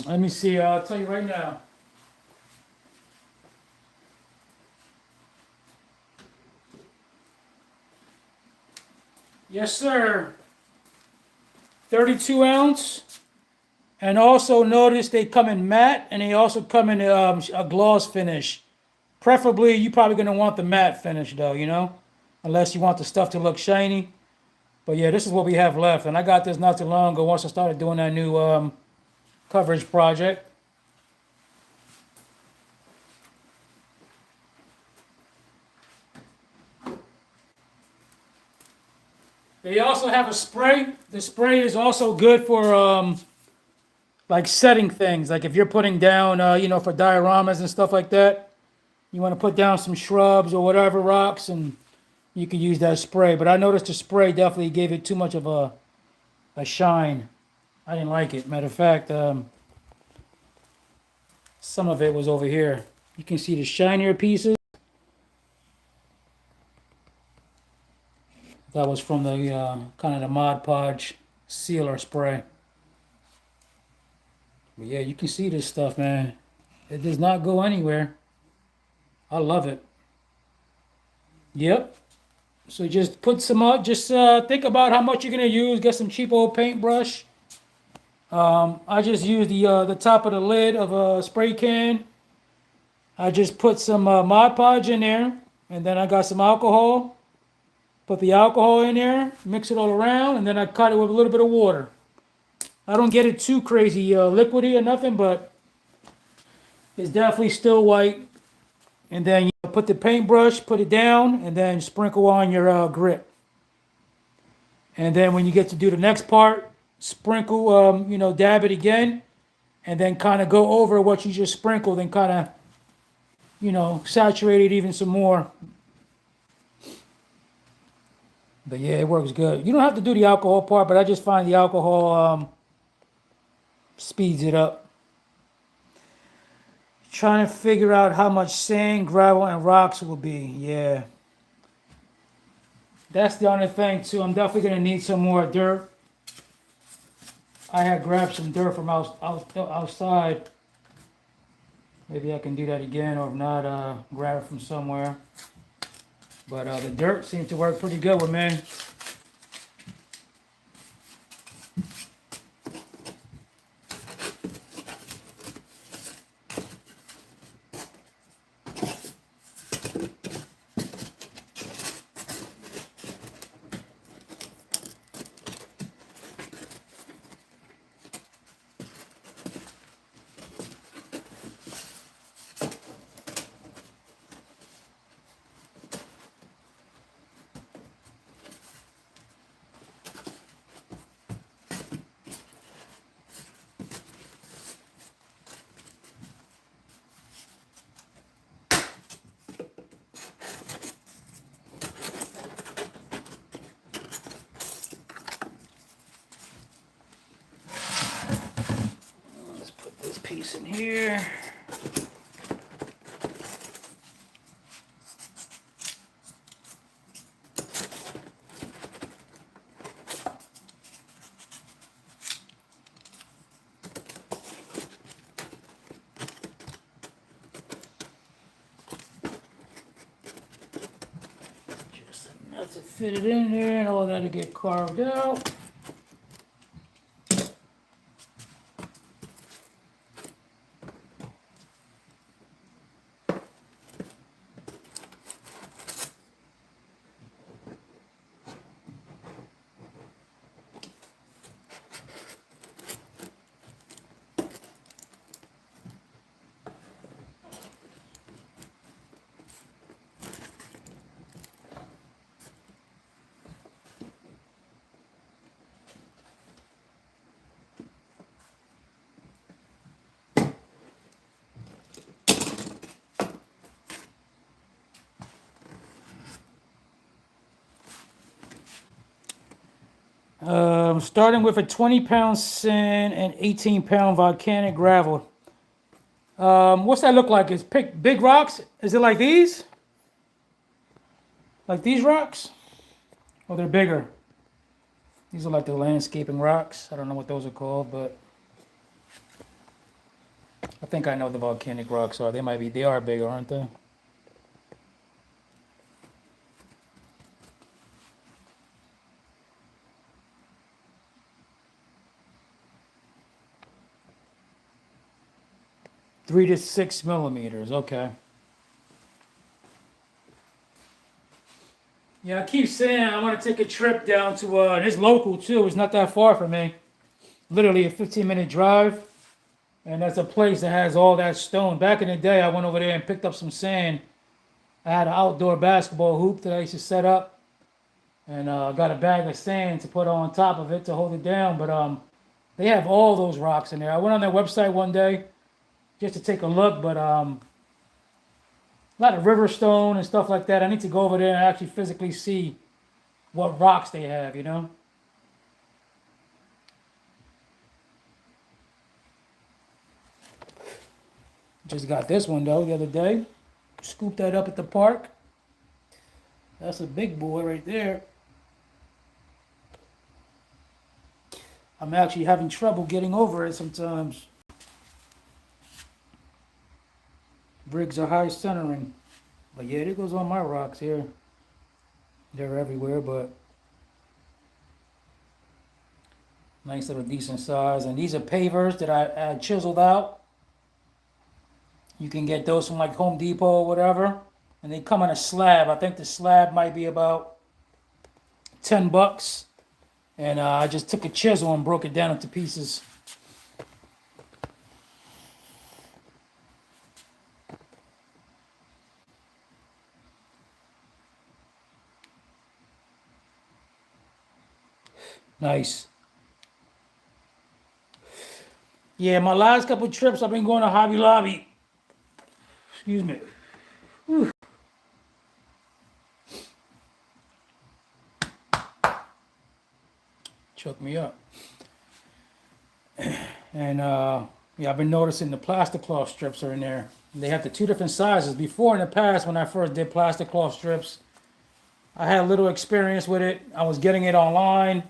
Let me see. I'll tell you right now. Yes, sir. 32 ounce. And also notice they come in matte and they also come in a gloss finish. Preferably, you're probably going to want the matte finish though, you know? Unless you want the stuff to look shiny. But yeah, this is what we have left. And I got this not too long ago once I started doing that new coverage project. They also have a spray. The spray is also good for like setting things. Like if you're putting down, you know, for dioramas and stuff like that, you want to put down some shrubs or whatever rocks, and you can use that spray. But I noticed the spray definitely gave it too much of a shine. I didn't like it. Matter of fact, some of it was over here. You can see the shinier pieces. That was from the kind of the Mod Podge sealer spray. But yeah, you can see this stuff, man. It does not go anywhere. I love it. Yep. So just put some up. Just think about how much you're gonna use. Get some cheap old paintbrush. I just use the top of the lid of a spray can. I just put some Mod Podge in there, and then I got some alcohol. Put the alcohol in there, mix it all around, and then I cut it with a little bit of water. I don't get it too crazy liquidy or nothing, but it's definitely still white. And then you put the paintbrush, put it down, and then sprinkle on your grit. And then when you get to do the next part, sprinkle, you know, dab it again, and then kind of go over what you just sprinkled and kind of, you know, saturate it even some more. But yeah, it works good. You don't have to do the alcohol part, but I just find the alcohol speeds it up. Trying to figure out how much sand, gravel, and rocks will be. Yeah. That's the only thing too. I'm definitely gonna need some more dirt. I had grabbed some dirt from outside. Maybe I can do that again, or if not, grab it from somewhere. But the dirt seems to work pretty good with me. Let's put this piece in here. Just enough to fit it in there, and all that to get carved out. Starting with a 20-pound sand and 18-pound volcanic gravel. What's that look like? Is pick big rocks? Is it like these? Like these rocks? Or they're bigger? These are like the landscaping rocks. I don't know what those are called, but I think I know what the volcanic rocks are. They are bigger, aren't they? Three to 6 millimeters. Okay. Yeah, I keep saying I want to take a trip down to, and it's local too. It's not that far from me. Literally a 15-minute drive. And that's a place that has all that stone. Back in the day, I went over there and picked up some sand. I had an outdoor basketball hoop that I used to set up. And got a bag of sand to put on top of it to hold it down. But they have all those rocks in there. I went on their website one day just to take a look, but a lot of river stone and stuff like that. I need to go over there and actually physically see what rocks they have, you know? Just got this one though the other day. Scooped that up at the park. That's a big boy right there. I'm actually having trouble getting over it sometimes. Bricks are high centering. But yeah, there goes all my rocks here. They're everywhere, but nice little decent size. And these are pavers that I chiseled out. You can get those from like Home Depot or whatever. And they come on a slab. I think the slab might be about $10. And I just took a chisel and broke it down into pieces. Nice. Yeah, my last couple trips, I've been going to Hobby Lobby. Excuse me. Whew. Choke me up. And yeah, I've been noticing the plastic cloth strips are in there. They have the two different sizes. Before in the past, when I first did plastic cloth strips, I had a little experience with it. I was getting it online,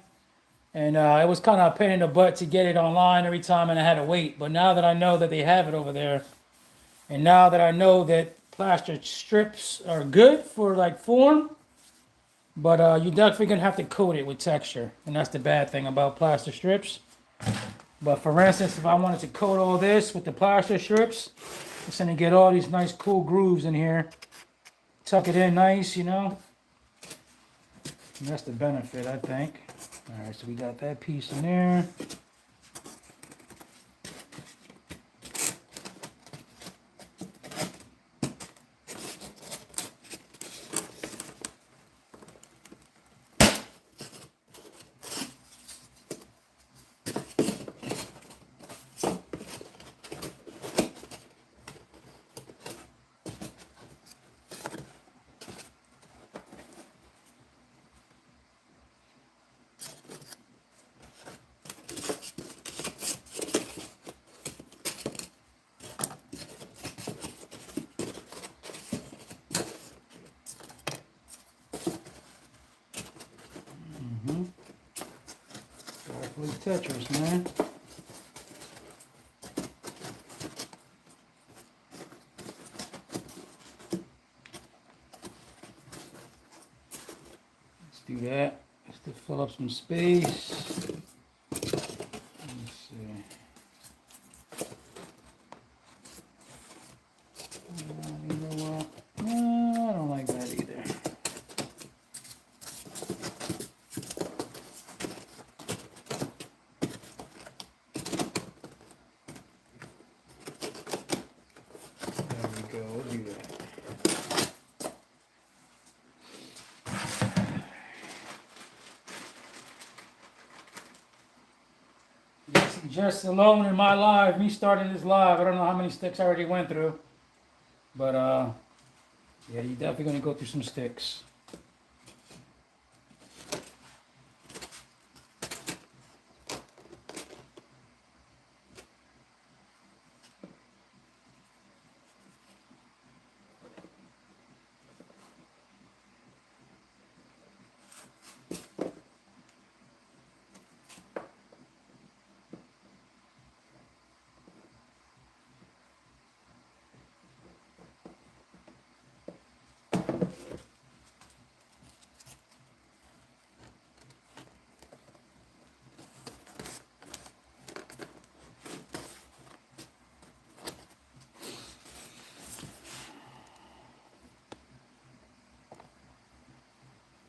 and it was kind of a pain in the butt to get it online every time, and I had to wait. But now that I know that they have it over there, and now that I know that plastic strips are good for like form, but you're definitely gonna have to coat it with texture, and that's the bad thing about plastic strips. But for instance, if I wanted to coat all this with the plastic strips, it's gonna get all these nice cool grooves in here. Tuck it in nice, you know. And that's the benefit, I think. All right, so we got that piece in there. Tetris, man. Let's do that. Just to fill up some space. Let's see. You know what? No, I don't like that either. Just alone in my live, me starting this live, I don't know how many sticks I already went through. But yeah, you're definitely gonna go through some sticks.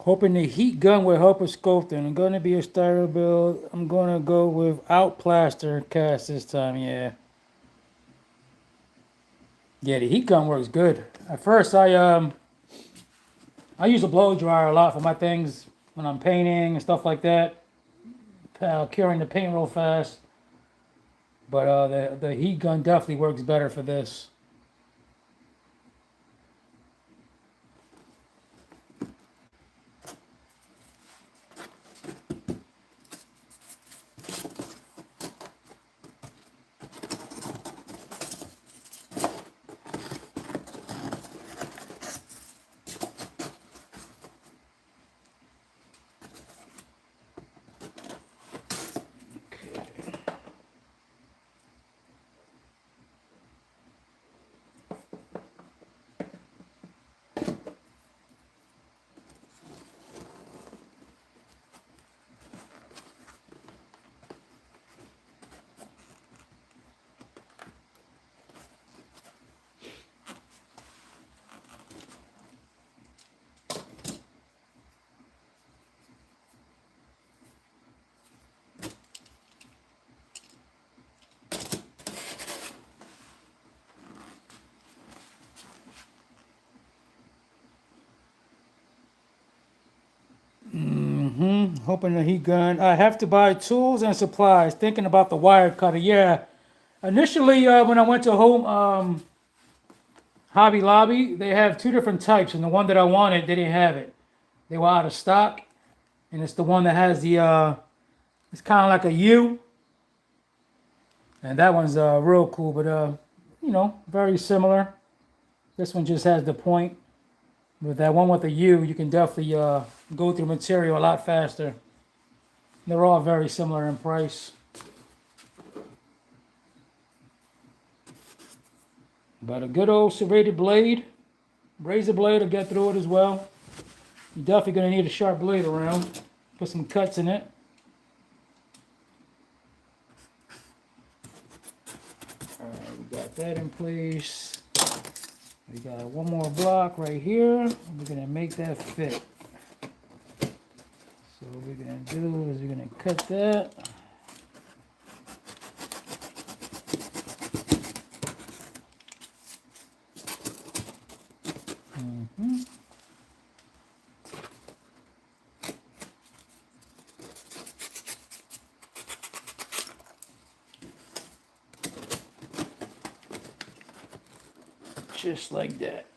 Hoping the heat gun will help with sculpting. I'm going to be a styro build. I'm going to go without plaster cast this time, yeah. Yeah, the heat gun works good. At first, I use a blow dryer a lot for my things when I'm painting and stuff like that. Curing the paint real fast. But the heat gun definitely works better for this. Hoping the heat gun. I have to buy tools and supplies. Thinking about the wire cutter. Yeah. Initially, when I went to home Hobby Lobby, they have two different types, and the one that I wanted, they didn't have it. They were out of stock, and it's the one that has the It's kind of like a U, and that one's real cool, but you know, very similar. This one just has the point. With that one with the U, you can definitely go through material a lot faster. They're all very similar in price. But a good old serrated blade, razor blade will get through it as well. You're definitely going to need a sharp blade around. Put some cuts in it. Alright, we got that in place. We got one more block right here. We're going to make that fit. So what we're going to do is we're going to cut that. Just like that.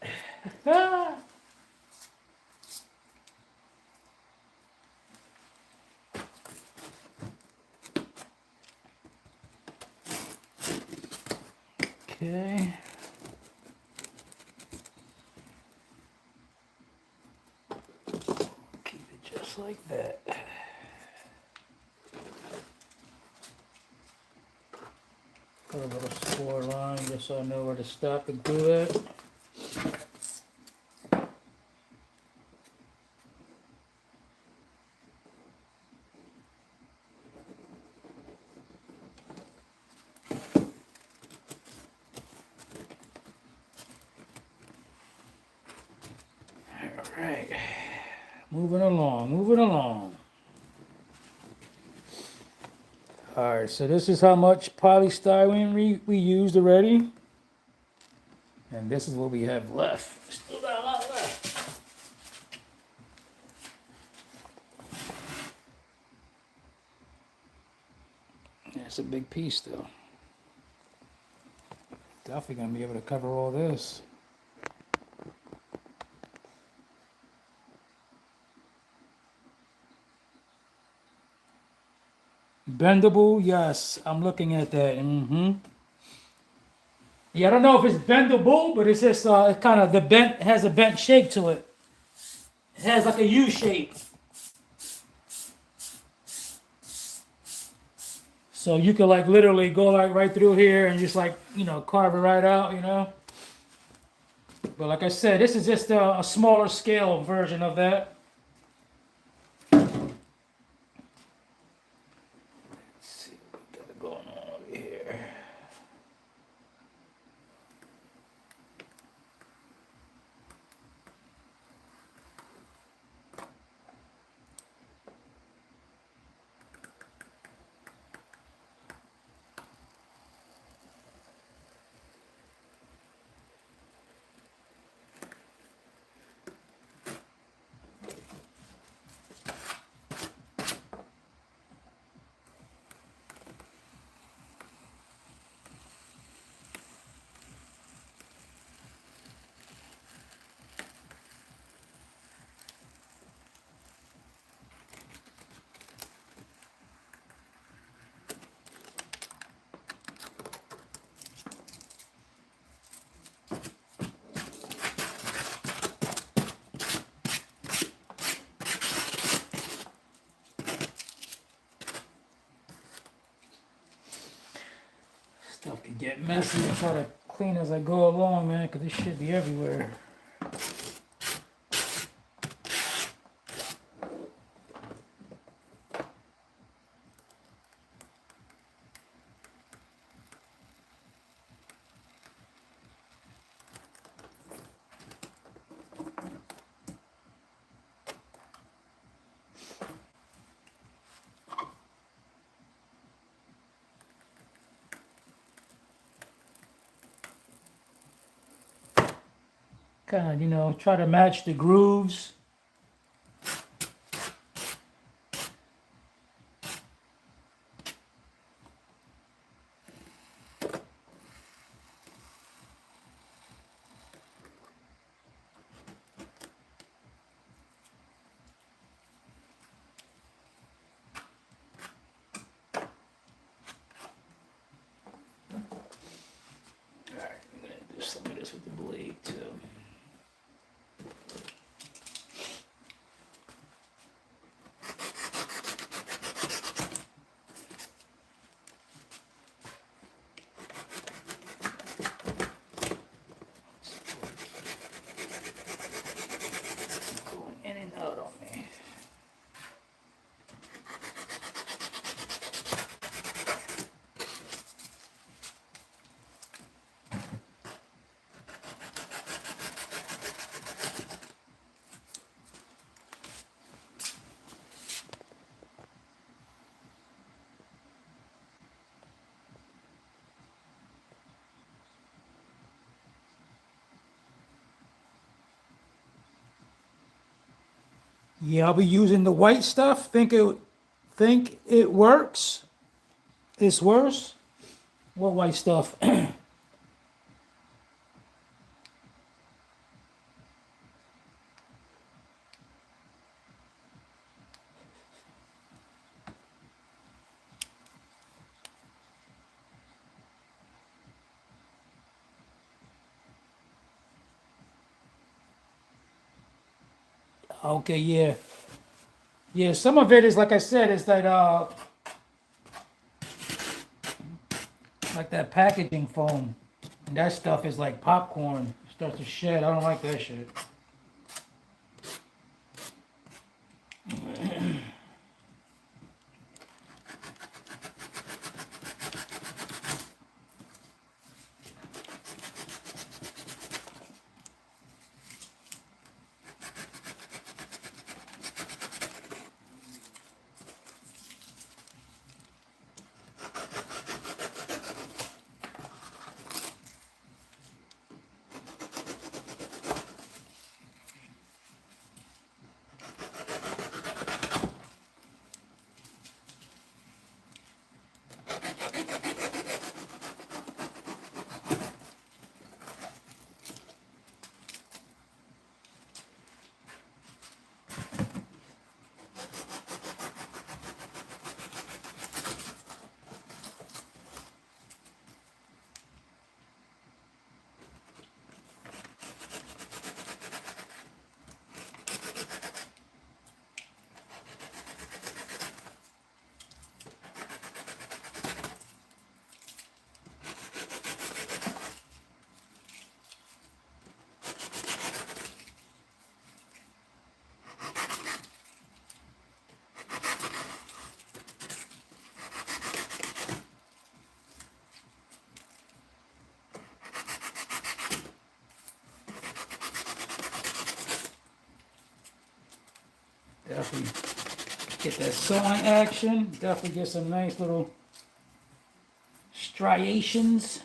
Okay. Keep it just like that. Put a little score line just so I know where to stop and do it. Alright. Moving along, moving along. Alright, so this is how much polystyrene we used already. And this is what we have left. Still got a lot left. That's a big piece though. Definitely gonna be able to cover all this. Bendable, yes, I'm looking at that. Yeah, I don't know if it's bendable, but it's just it kind of it has a bent shape to it. It has like a U shape. So you could like literally go like right through here and just like, you know, carve it right out, you know. But like I said, this is just a smaller scale version of that. Let's see what we got going on over here. Stuff can get messy. I try to clean as I go along, man, because this should be everywhere. Kind of, you know, try to match the grooves. Yeah, I'll be using the white stuff. Think it works. It's worse. What white stuff? Okay, yeah. Yeah, some of it is like I said, it's that like that packaging foam. And that stuff is like popcorn. It starts to shed. I don't like that shit. Definitely get that sewing action. Definitely get some nice little striations.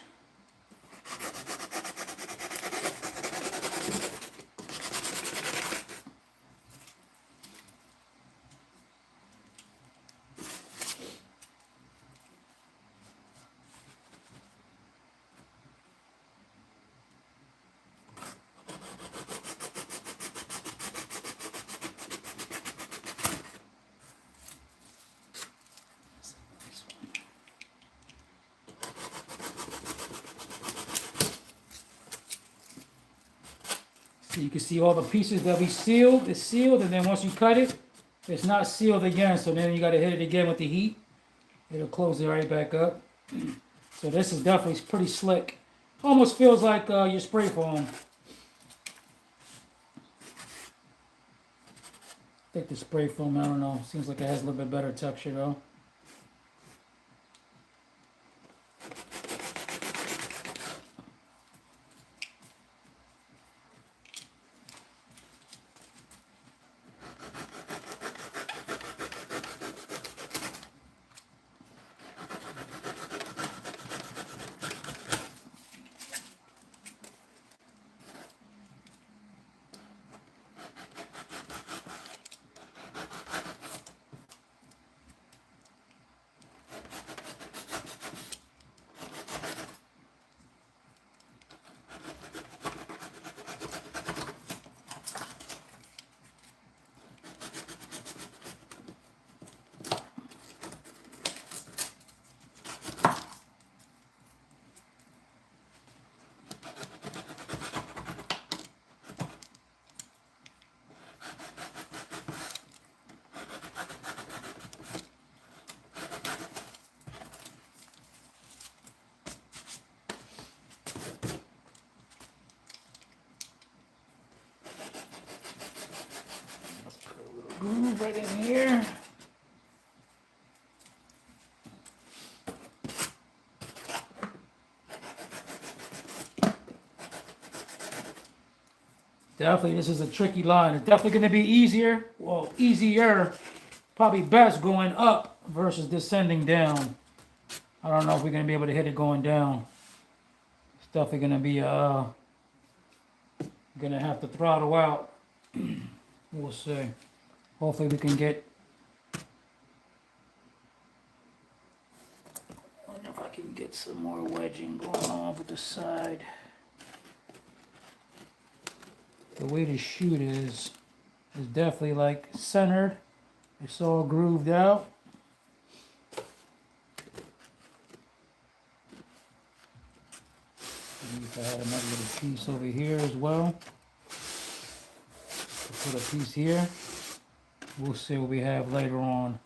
So you can see all the pieces that we sealed. It's sealed, and then once you cut it, it's not sealed again. So then you got to hit it again with the heat. It'll close it right back up. So this is definitely pretty slick. Almost feels like your spray foam. I think the spray foam, I don't know. Seems like it has a little bit better texture though. Groove right in here. Definitely, this is a tricky line. It's definitely going to be easier. Well, easier. Probably best going up versus descending down. I don't know if we're going to be able to hit it going down. It's definitely going to be, going to have to throttle out. We'll see. Hopefully we can get, I wonder if I can get some more wedging going on with the side. The way to shoot is definitely like centered. It's all grooved out. Maybe if I had another little piece over here as well. Put a piece here. We'll see what we have later on.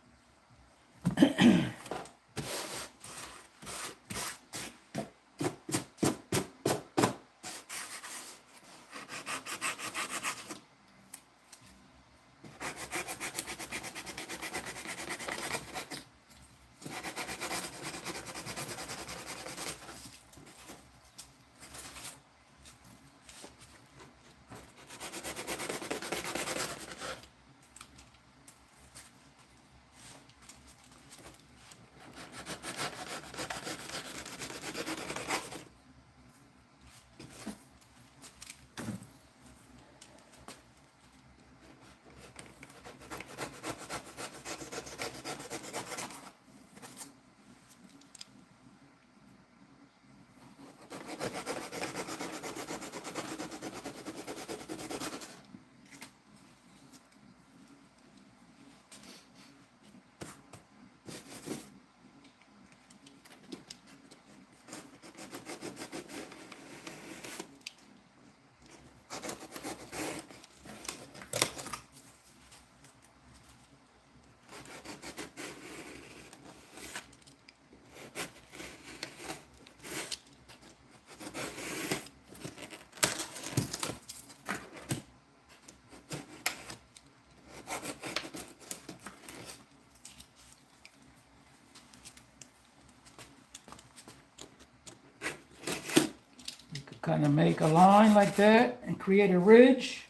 Kind of make a line like that and create a ridge.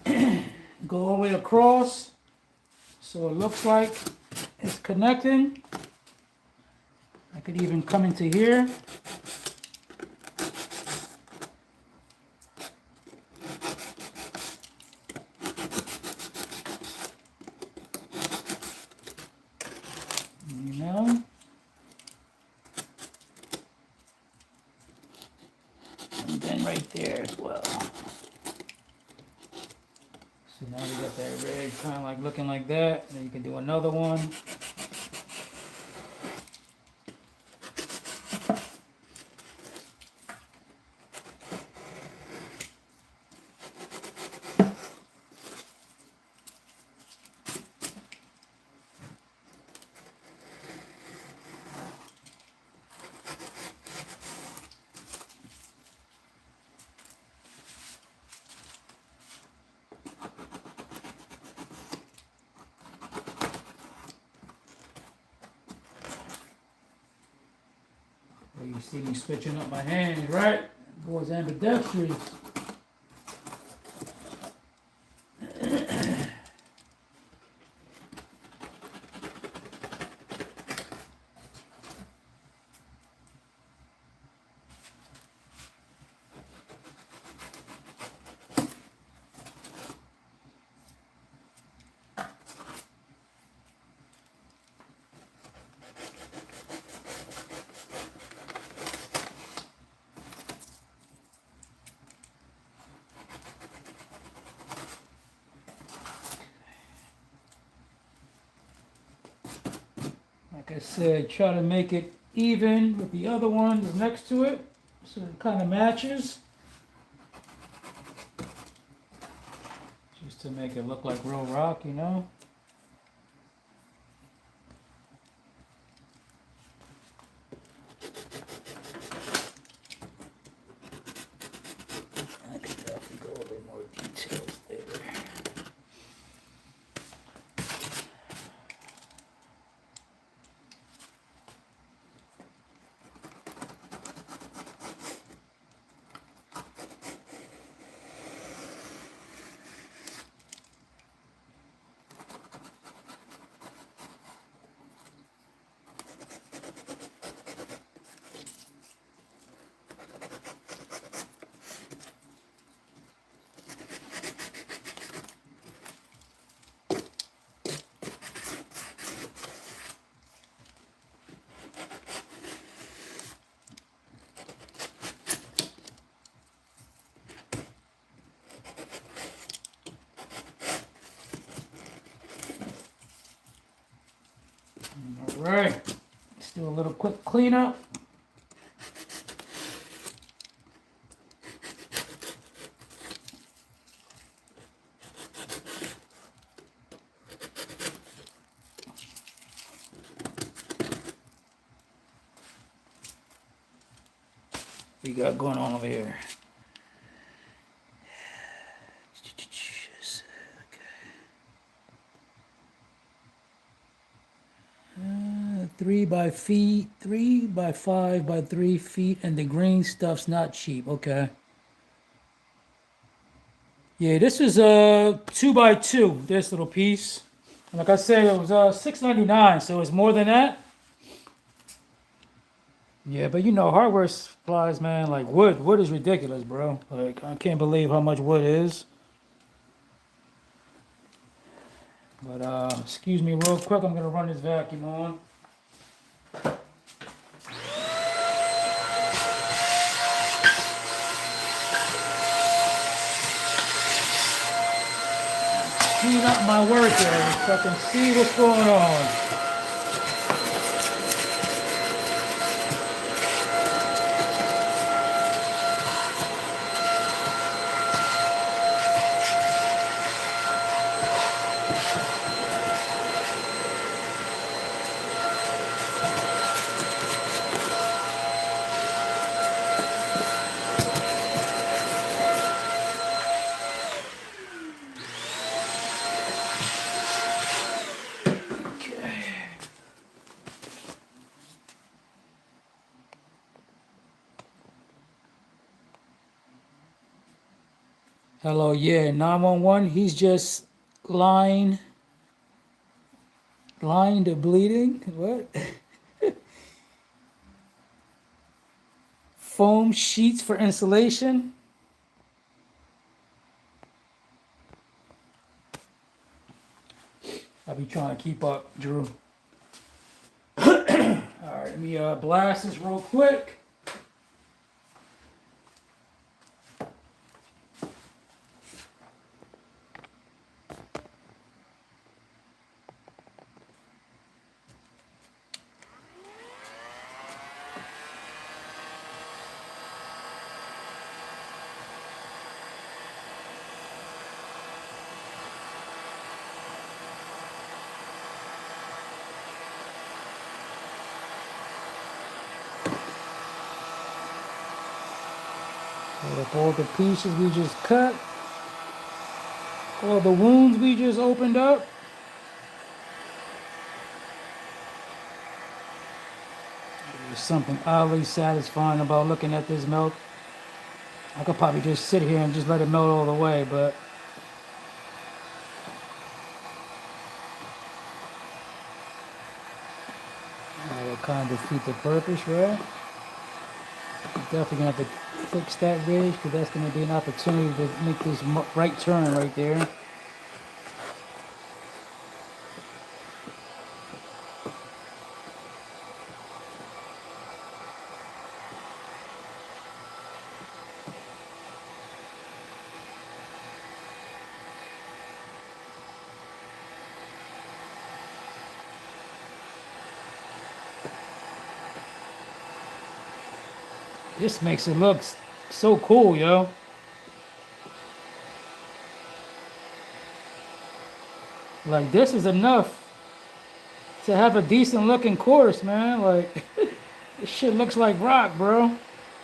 Go all the way across so it looks like it's connecting. I could even come into here. You know? And then right there as well. So now we got that ridge kind of like looking like that. Then you can do another one. You see me switching up my hands, right? Boy's ambidextrous. Like I said, try to make it even with the other one that's next to it, so it kind of matches. Just to make it look like real rock, you know? I could definitely go a little more details there. right, let's do a little quick cleanup. We got going on over here. 3 by 5 by 3 feet, and the green stuff's not cheap. Okay. Yeah, this is a 2 by 2. This little piece. And like I said, it was $6.99, so it's more than that. Yeah, but you know, hardware supplies, man, like wood is ridiculous, bro. Like, I can't believe how much wood is. But excuse me real quick, I'm gonna run this vacuum on. Clean up my work area so I can see what's going on. Hello, yeah, 911. He's just lying to bleeding. What? Foam sheets for insulation. I'll be trying to keep up, Drew. All right, let me blast this real quick. With all the pieces we just cut, all the wounds we just opened up. There's something oddly satisfying about looking at this melt. I could probably just sit here and just let it melt all the way, but that would kind of defeat the purpose, right? Definitely gonna have to fix that ridge because that's gonna be an opportunity to make this right turn right there. This makes it look so cool, yo. Like, this is enough to have a decent looking course, man. Like, this shit looks like rock, bro.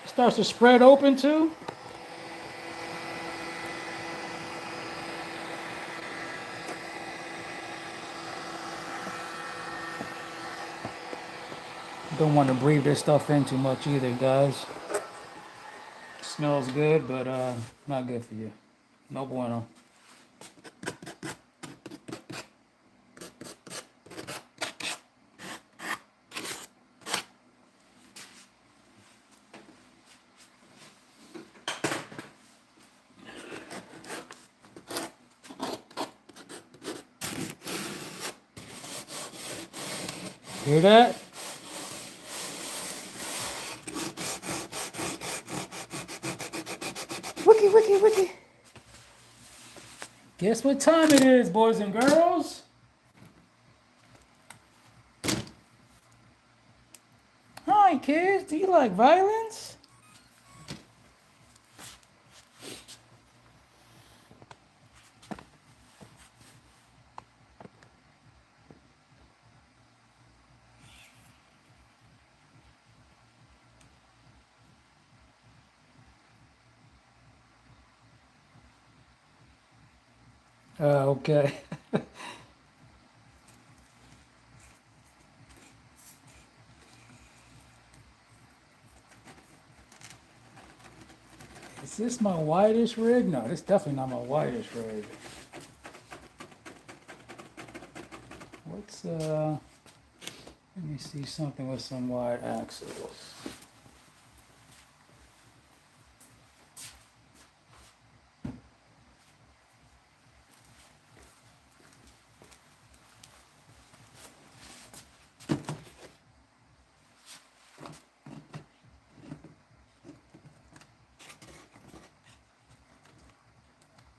It starts to spread open too. Don't want to breathe this stuff in too much either, guys. Smells good, but not good for you. No bueno. Hear that? Wiki. Guess what time it is, boys and girls? point, kids? Do you like violence? Okay. Is this my widest rig? No, this definitely not my widest rig. What's, let me see something with some wide axles.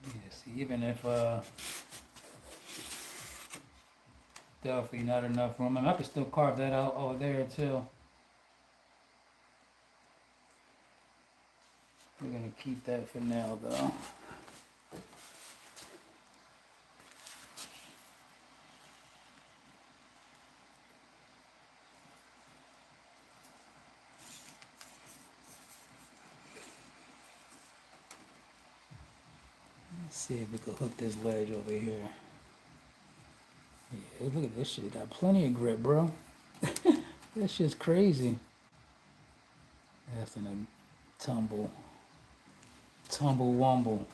Yes, even if, definitely not enough room. I mean, I could still carve that out over there too. We're gonna keep that for now though. Let's see if we can hook this ledge over here. Yeah, look at this shit. Got plenty of grip, bro. That shit's crazy. That's in a tumble wumble.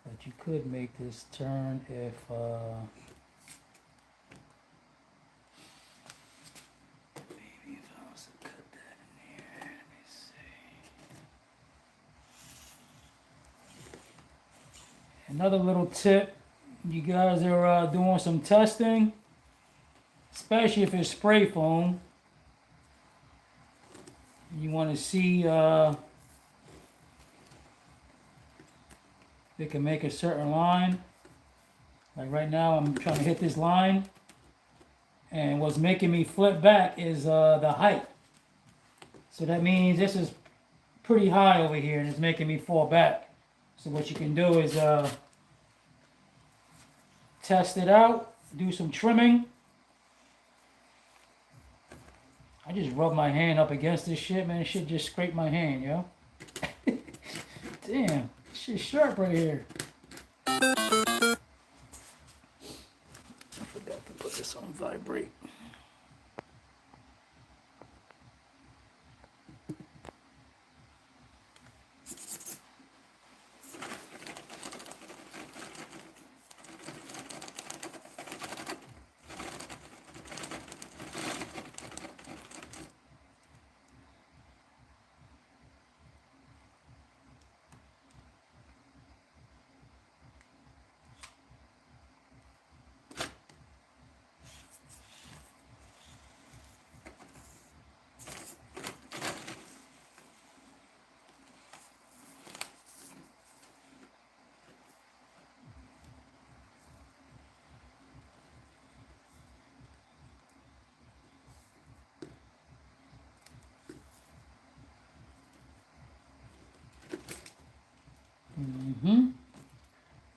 But you could make this turn if maybe if I was to cut that in here. Let me see. Another little tip, you guys are doing some testing, especially if it's spray foam. You want to see if it can make a certain line. Like right now, I'm trying to hit this line, and what's making me flip back is the height. So that means this is pretty high over here, and it's making me fall back. So what you can do is test it out, do some trimming. I just rub my hand up against this shit, man. This shit just scrape my hand, yo. Damn, this shit's sharp right here. I forgot to put this on vibrate.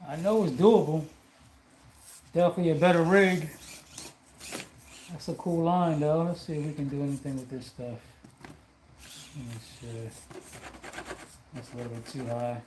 I know it's doable. Definitely a better rig. That's a cool line though. Let's see if we can do anything with this stuff. Let me see. That's a little bit too high.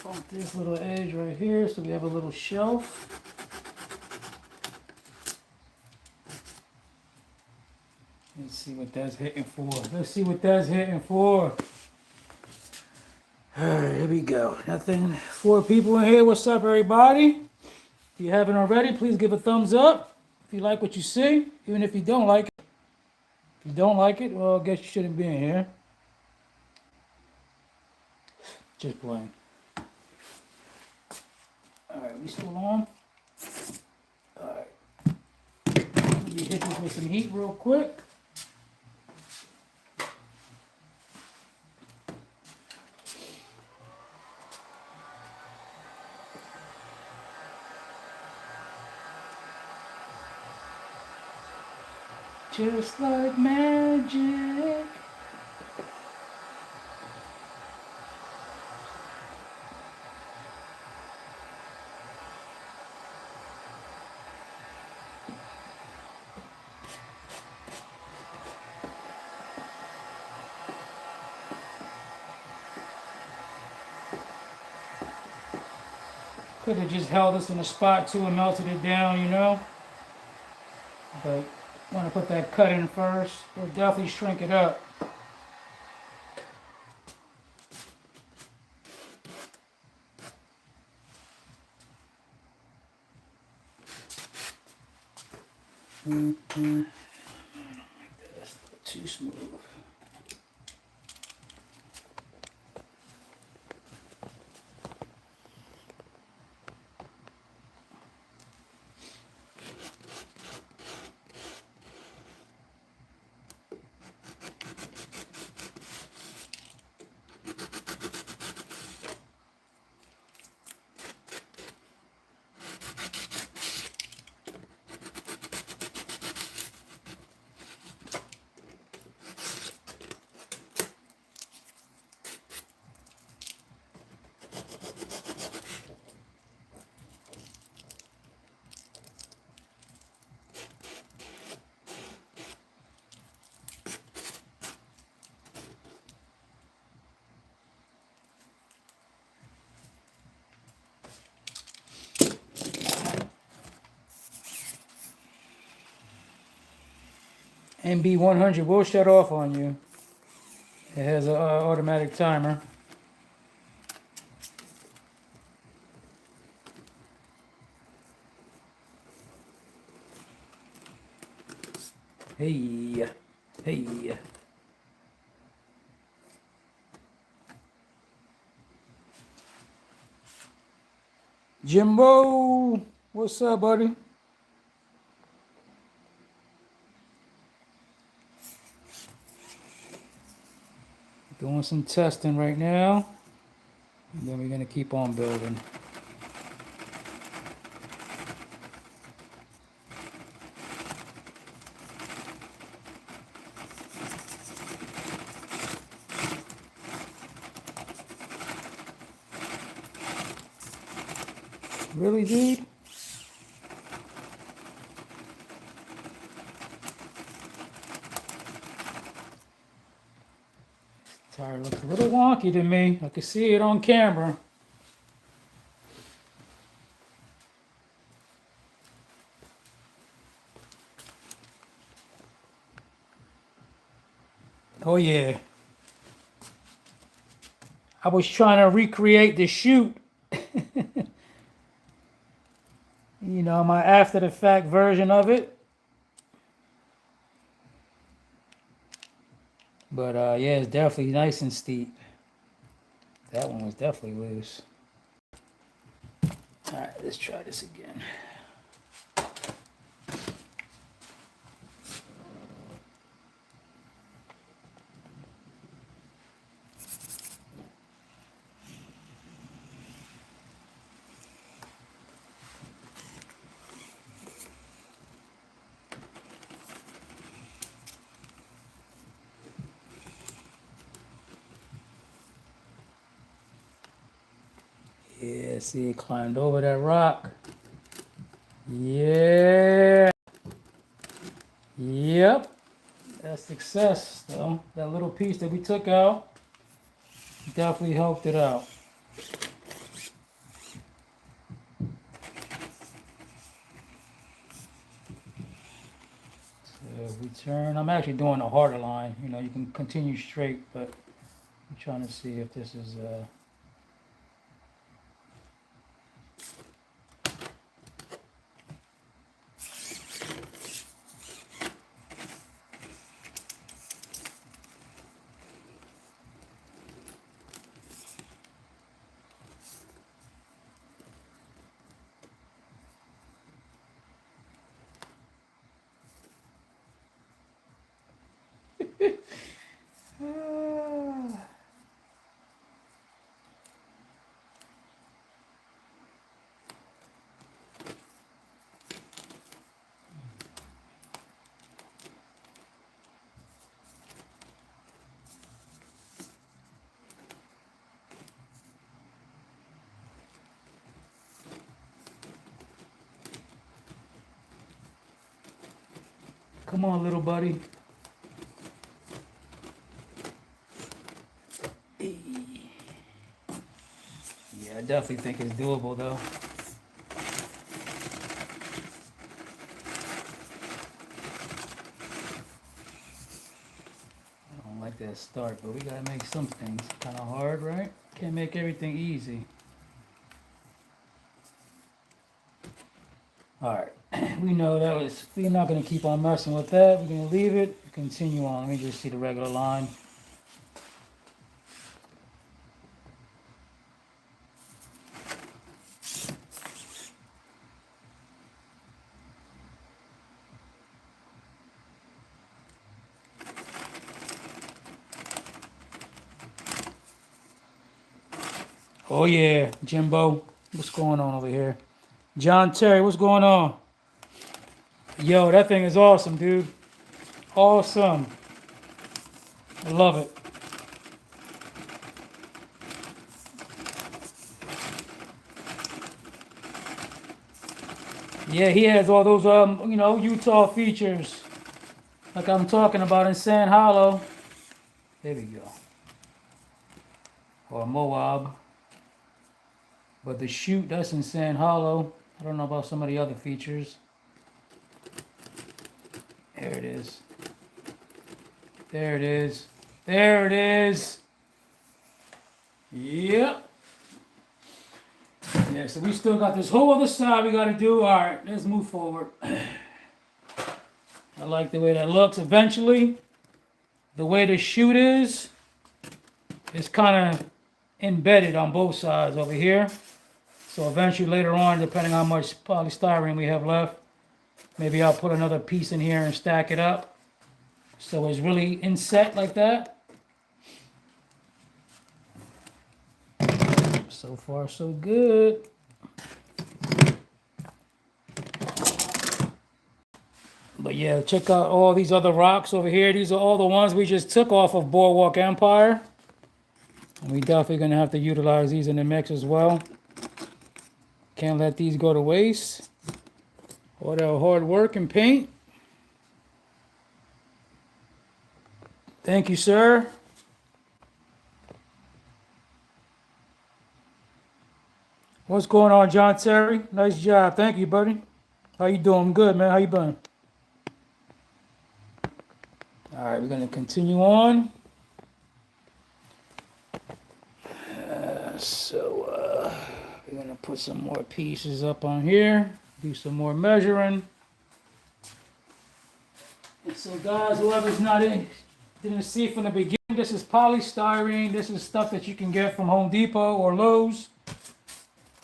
bump this little edge right here so we have a little shelf. Let's see what that's hitting for. Let's see what that's hitting for. Alright, here we go. Nothing. 4 people in here. What's up, everybody? If you haven't already, please give a thumbs up if you like what you see, even if you don't like it. If you don't like it, well, I guess you shouldn't be in here. Just playing. Alright, we still on? Alright. Let me hit this with some heat real quick. Just like magic. Could have just held this in a spot too and melted it down, you know? But want to put that cut in first. We'll definitely shrink it up. That's too smooth. MB100 will shut off on you. It has an automatic timer. Hey, hey. Jimbo, what's up, buddy? Doing some testing right now, and then we're gonna keep on building. Really, dude? Tire looks a little wonky to me. I can see it on camera. Oh yeah. I was trying to recreate the chute. You know, my after the fact version of it. But yeah, it's definitely nice and steep. That one was definitely loose. All right, let's try this again. Yeah, see, it climbed over that rock. Yeah. Yep. That's success, though. That little piece that we took out definitely helped it out. So if we turn, I'm actually doing a harder line. You know, you can continue straight, but I'm trying to see if this is come on, little buddy. Yeah, I definitely think it's doable though. I don't like that start, but we gotta make some things kind of hard, right? Can't make everything easy. All right, we know that was, we're not gonna keep on messing with that. We're gonna leave it, continue on. Let me just see the regular line. Oh yeah, Jimbo, what's going on over here? John Terry, what's going on? Yo, that thing is awesome, dude. Awesome. I love it. Yeah, he has all those you know, Utah features like I'm talking about in Sand Hollow. There we go. Or Moab. But the chute, that's in Sand Hollow. I don't know about some of the other features. There it is. There it is. There it is. Yep. Yeah, so we still got this whole other side we got to do. All right, let's move forward. I like the way that looks. Eventually, the way the chute is, it's kind of embedded on both sides over here. So eventually later on, depending on how much polystyrene we have left, maybe I'll put another piece in here and stack it up. So it's really inset like that. So far, so good. But yeah, check out all these other rocks over here. These are all the ones we just took off of Boardwalk Empire. And we definitely gonna have to utilize these in the mix as well. Can't let these go to waste. All that hard work and paint. Thank you, sir. What's going on, John Terry? Nice job. Thank you, buddy. How you doing? Good, man. How you been? All right, we're gonna continue on. We're gonna put some more pieces up on here. Do some more measuring. And so, guys, whoever's not in, didn't see from the beginning, this is polystyrene. This is stuff that you can get from Home Depot or Lowe's.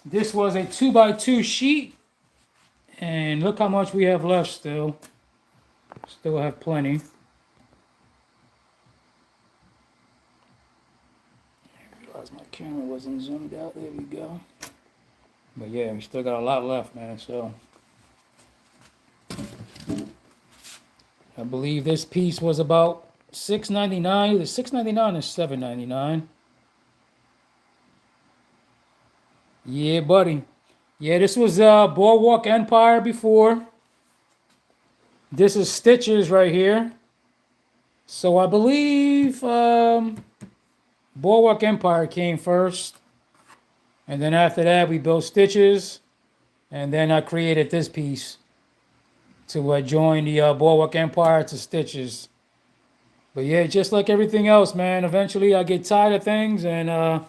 This was a 2x2 sheet, and look how much we have left still. Still have plenty. I realized my camera wasn't zoomed out. There we go. But yeah, we still got a lot left, man. So I believe this piece was about $6.99. Either $6.99 or $7.99. Yeah, buddy. Yeah, this was Boardwalk Empire before. This is Stitches right here. So I believe Boardwalk Empire came first. And then after that, we built stitches. And then I created this piece to join the Boardwalk Empire to stitches. But yeah, just like everything else, man, eventually I get tired of things and I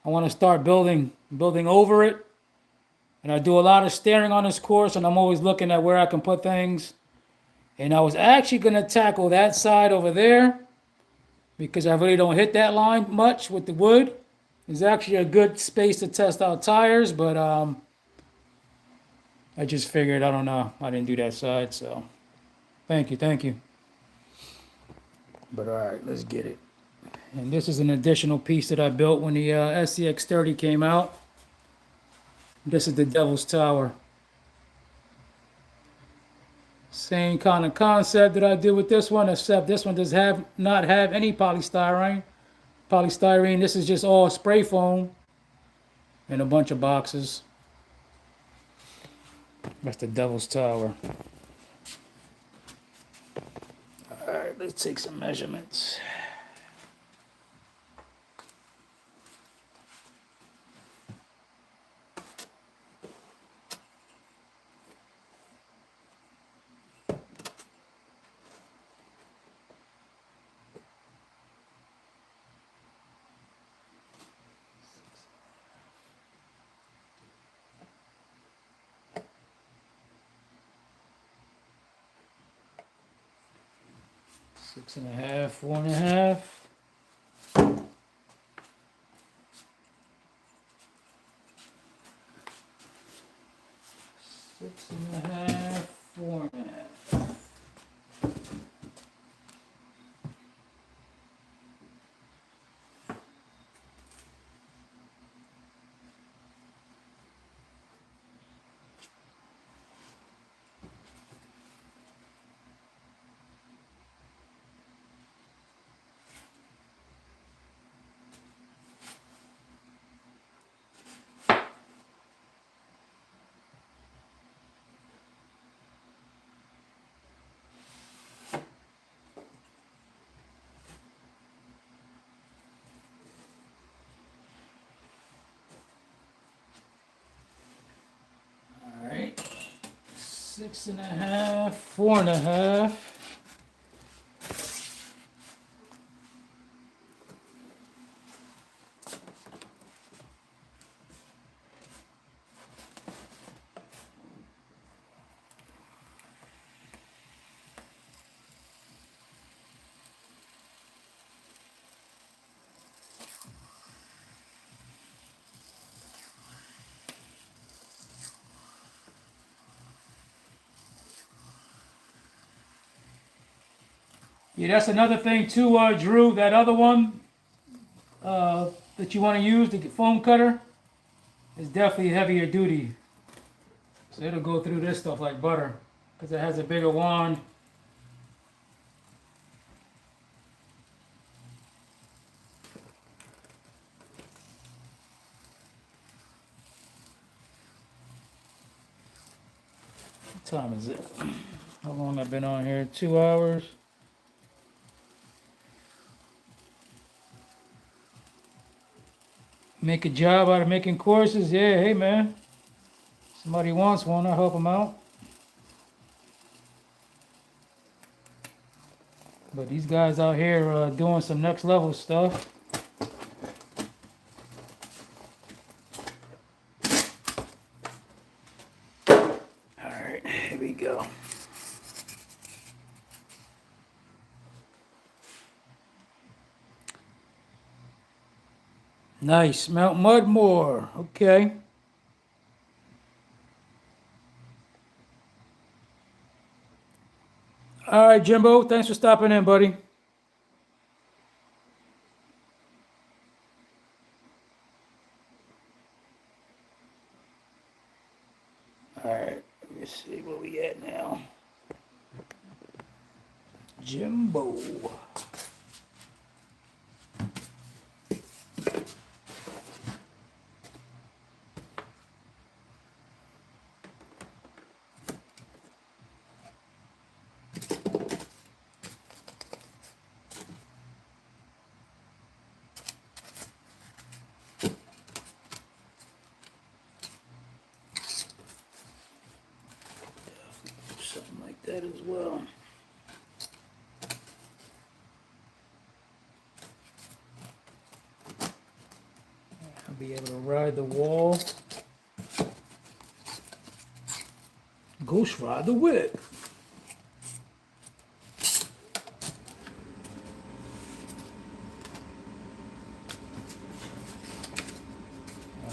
want to start building over it. And I do a lot of staring on this course and I'm always looking at where I can put things. And I was actually going to tackle that side over there because I really don't hit that line much with the wood. It's actually a good space to test out tires, but I just figured, I don't know, I didn't do that side, so thank you. But all right, let's get it. And this is an additional piece that I built when the SCX30 came out. This is the Devil's Tower. Same kind of concept that I did with this one, except this one does not have any polystyrene. This is just all spray foam and a bunch of boxes. That's the Devil's Tower. All right, let's take some measurements. Six and a half, 4.5. Six and a half, 4.5. All right, 6.5, 4.5. Yeah, that's another thing too, Drew. That other one that you want to use, the foam cutter, is definitely heavier duty. So it'll go through this stuff like butter because it has a bigger wand. What time is it? How long I've been on here? 2 hours. Make a job out of making courses. Yeah, hey man. Somebody wants one, I'll help them out. But these guys out here doing some next level stuff. All right, here we go. Nice, Mt.Richmore. Okay. All right, Jimbo. Thanks for stopping in, buddy. All right. Let's see where we at now. Jimbo. well. I'll be able to ride the wall. Ghost ride the whip.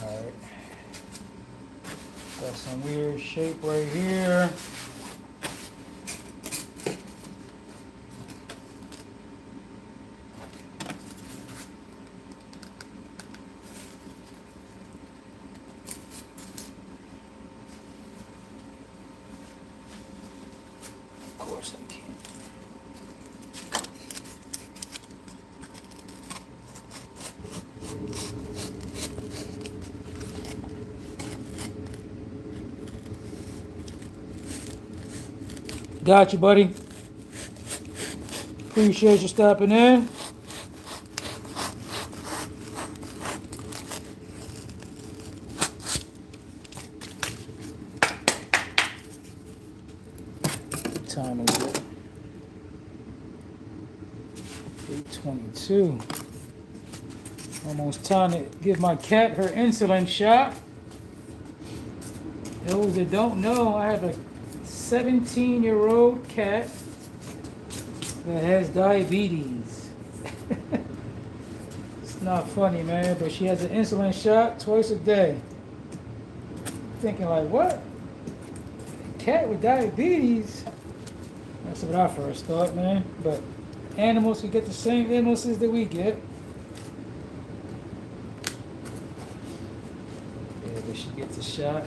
Alright. Got some weird shape right here. Of course I can. Got you, buddy. Appreciate you stopping in. What time is it? 8:22. Almost time to give my cat her insulin shot. Those that don't know, I have a 17-year-old cat that has diabetes. It's not funny, man, but she has an insulin shot twice a day. Thinking like, what? A cat with diabetes? That's what I first thought, man. But animals can get the same illnesses that we get. Yeah, but she gets a shot.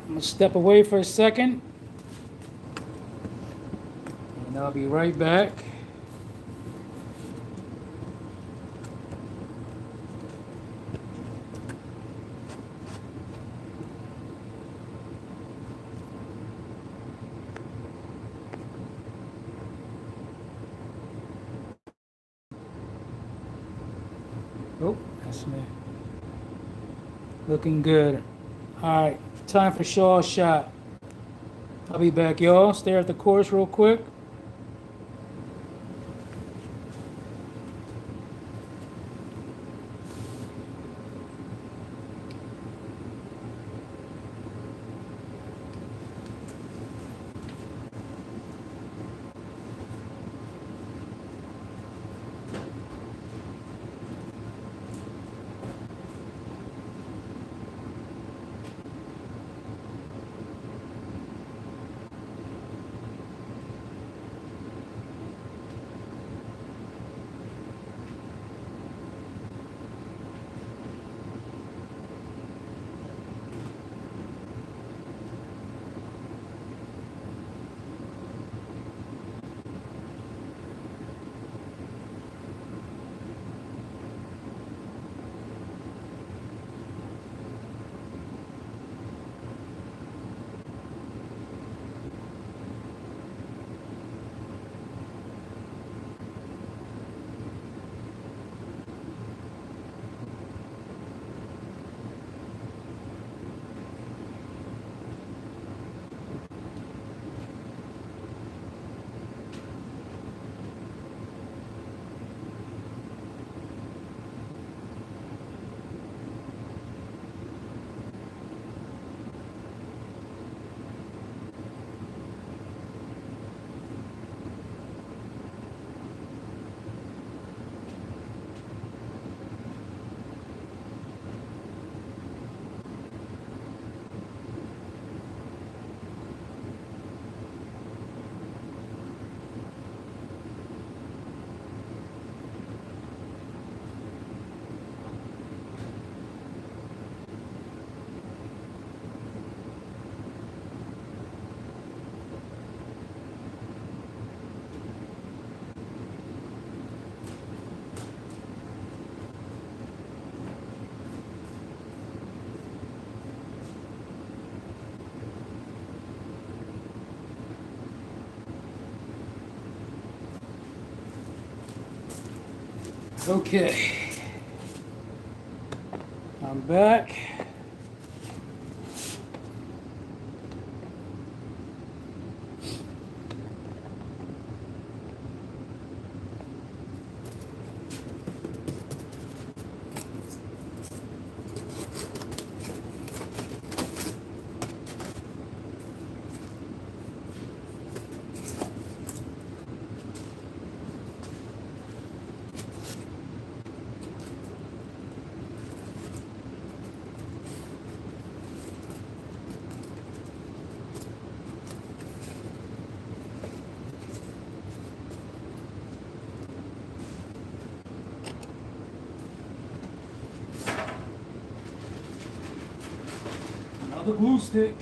I'm gonna step away for a second, and I'll be right back. Oh, that's me. Looking good. All right, time for Shaw's shot. I'll be back, y'all. Stare at the course real quick. Okay, I'm back. Another glue stick.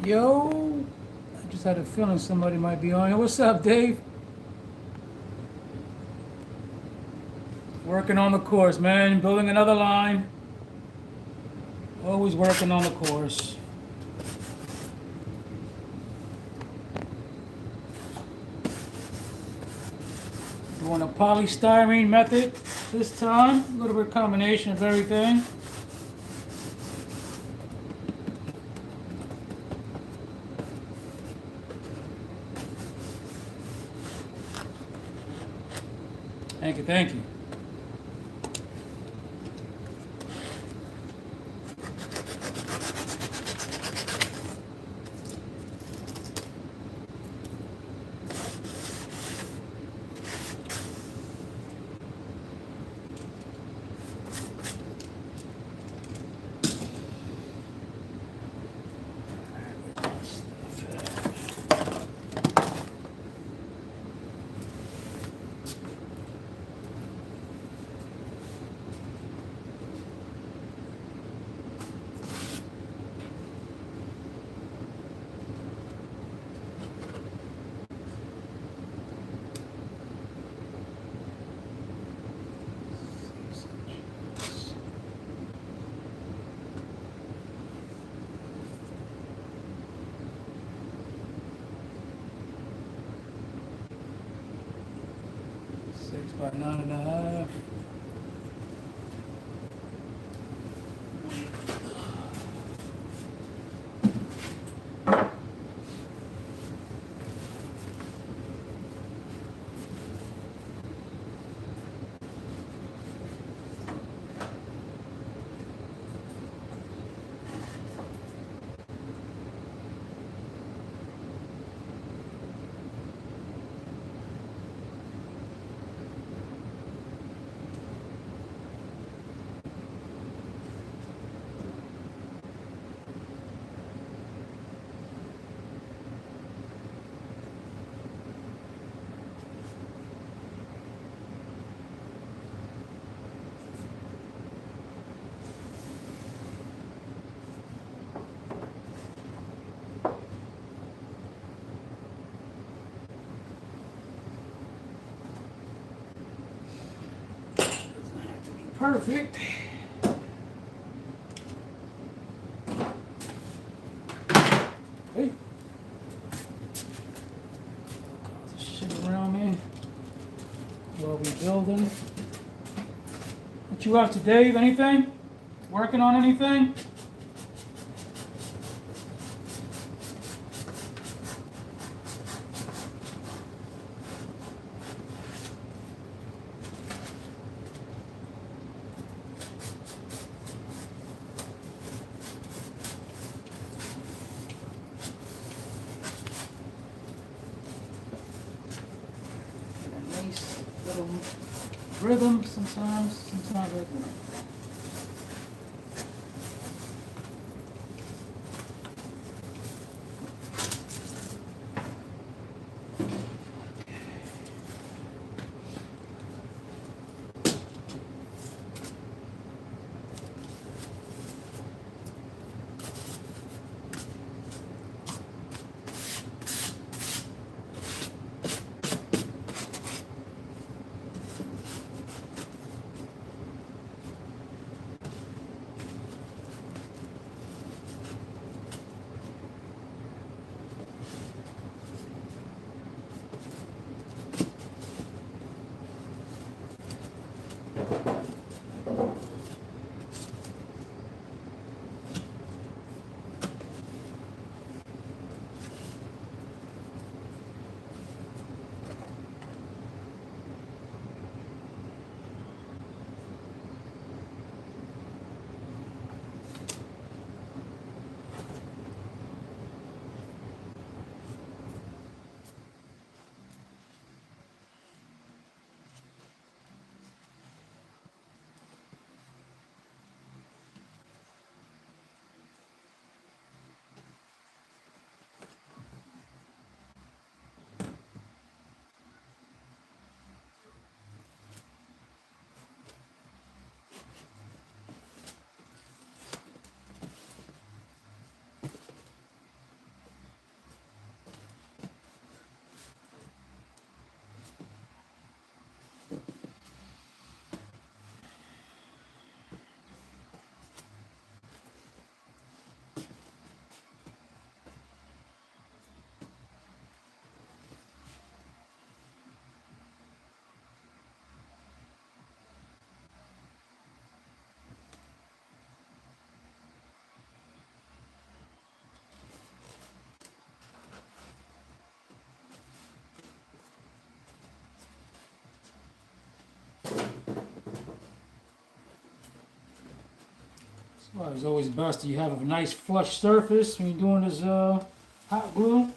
Yo, I just had a feeling somebody might be on here. What's up, Dave? Working on the course, man. Building another line. Always working on the course. Doing a polystyrene method this time. A little bit of combination of everything. Thank you, thank you. About 9.5. Perfect. Hey. while we building. What you up to, Dave? Anything? Working on anything? A nice little rhythm sometimes I like it. Well, it's always best that you have a nice flush surface when you're doing this hot glue.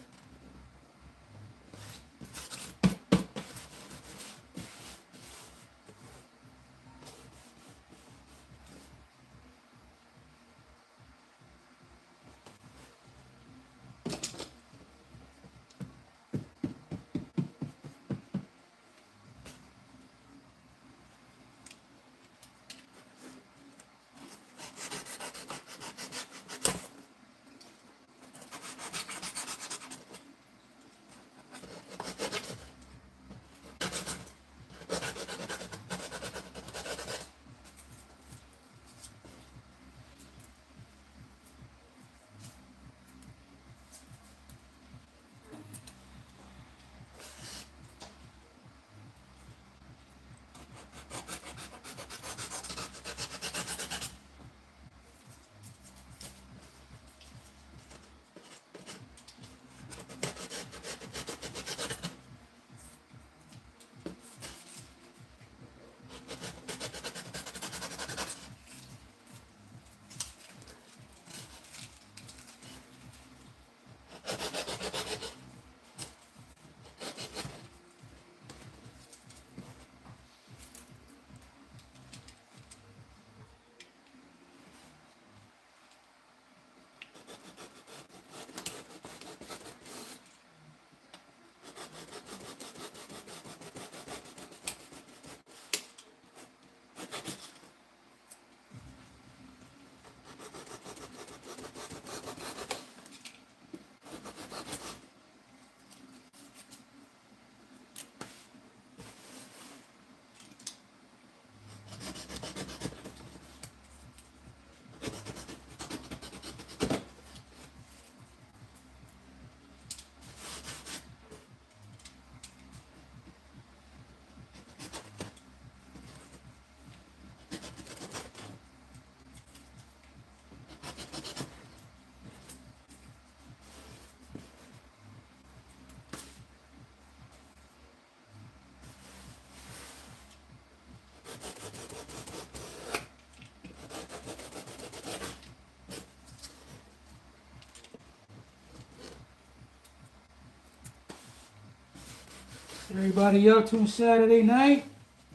Everybody up to Saturday night?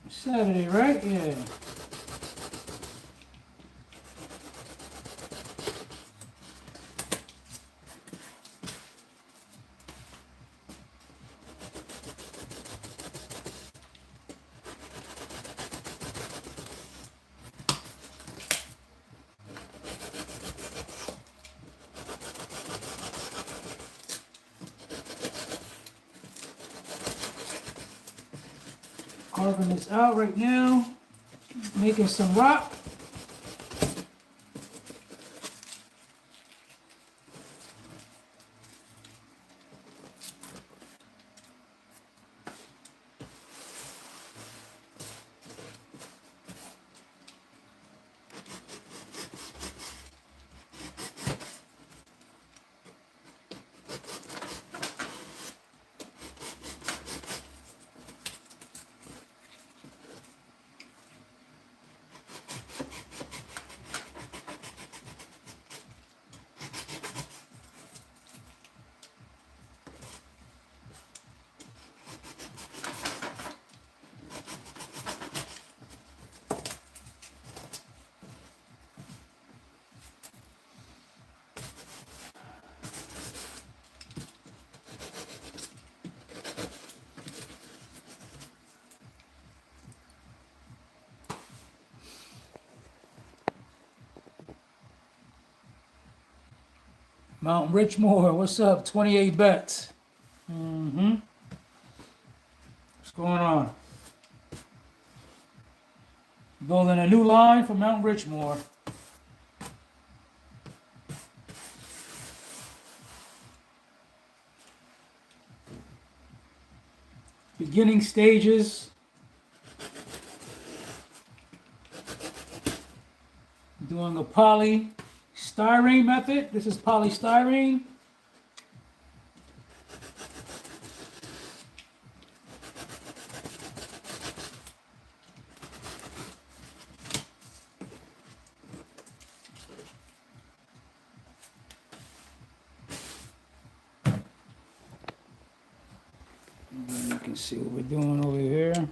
Saturday, right? Yeah. Carving this out right now. Making some rock. Mt.Richmore, what's up? 28 bets. What's going on? Building a new line for Mt.Richmore. Beginning stages. Doing a polystyrene method. This is polystyrene. And you can see what we're doing over here.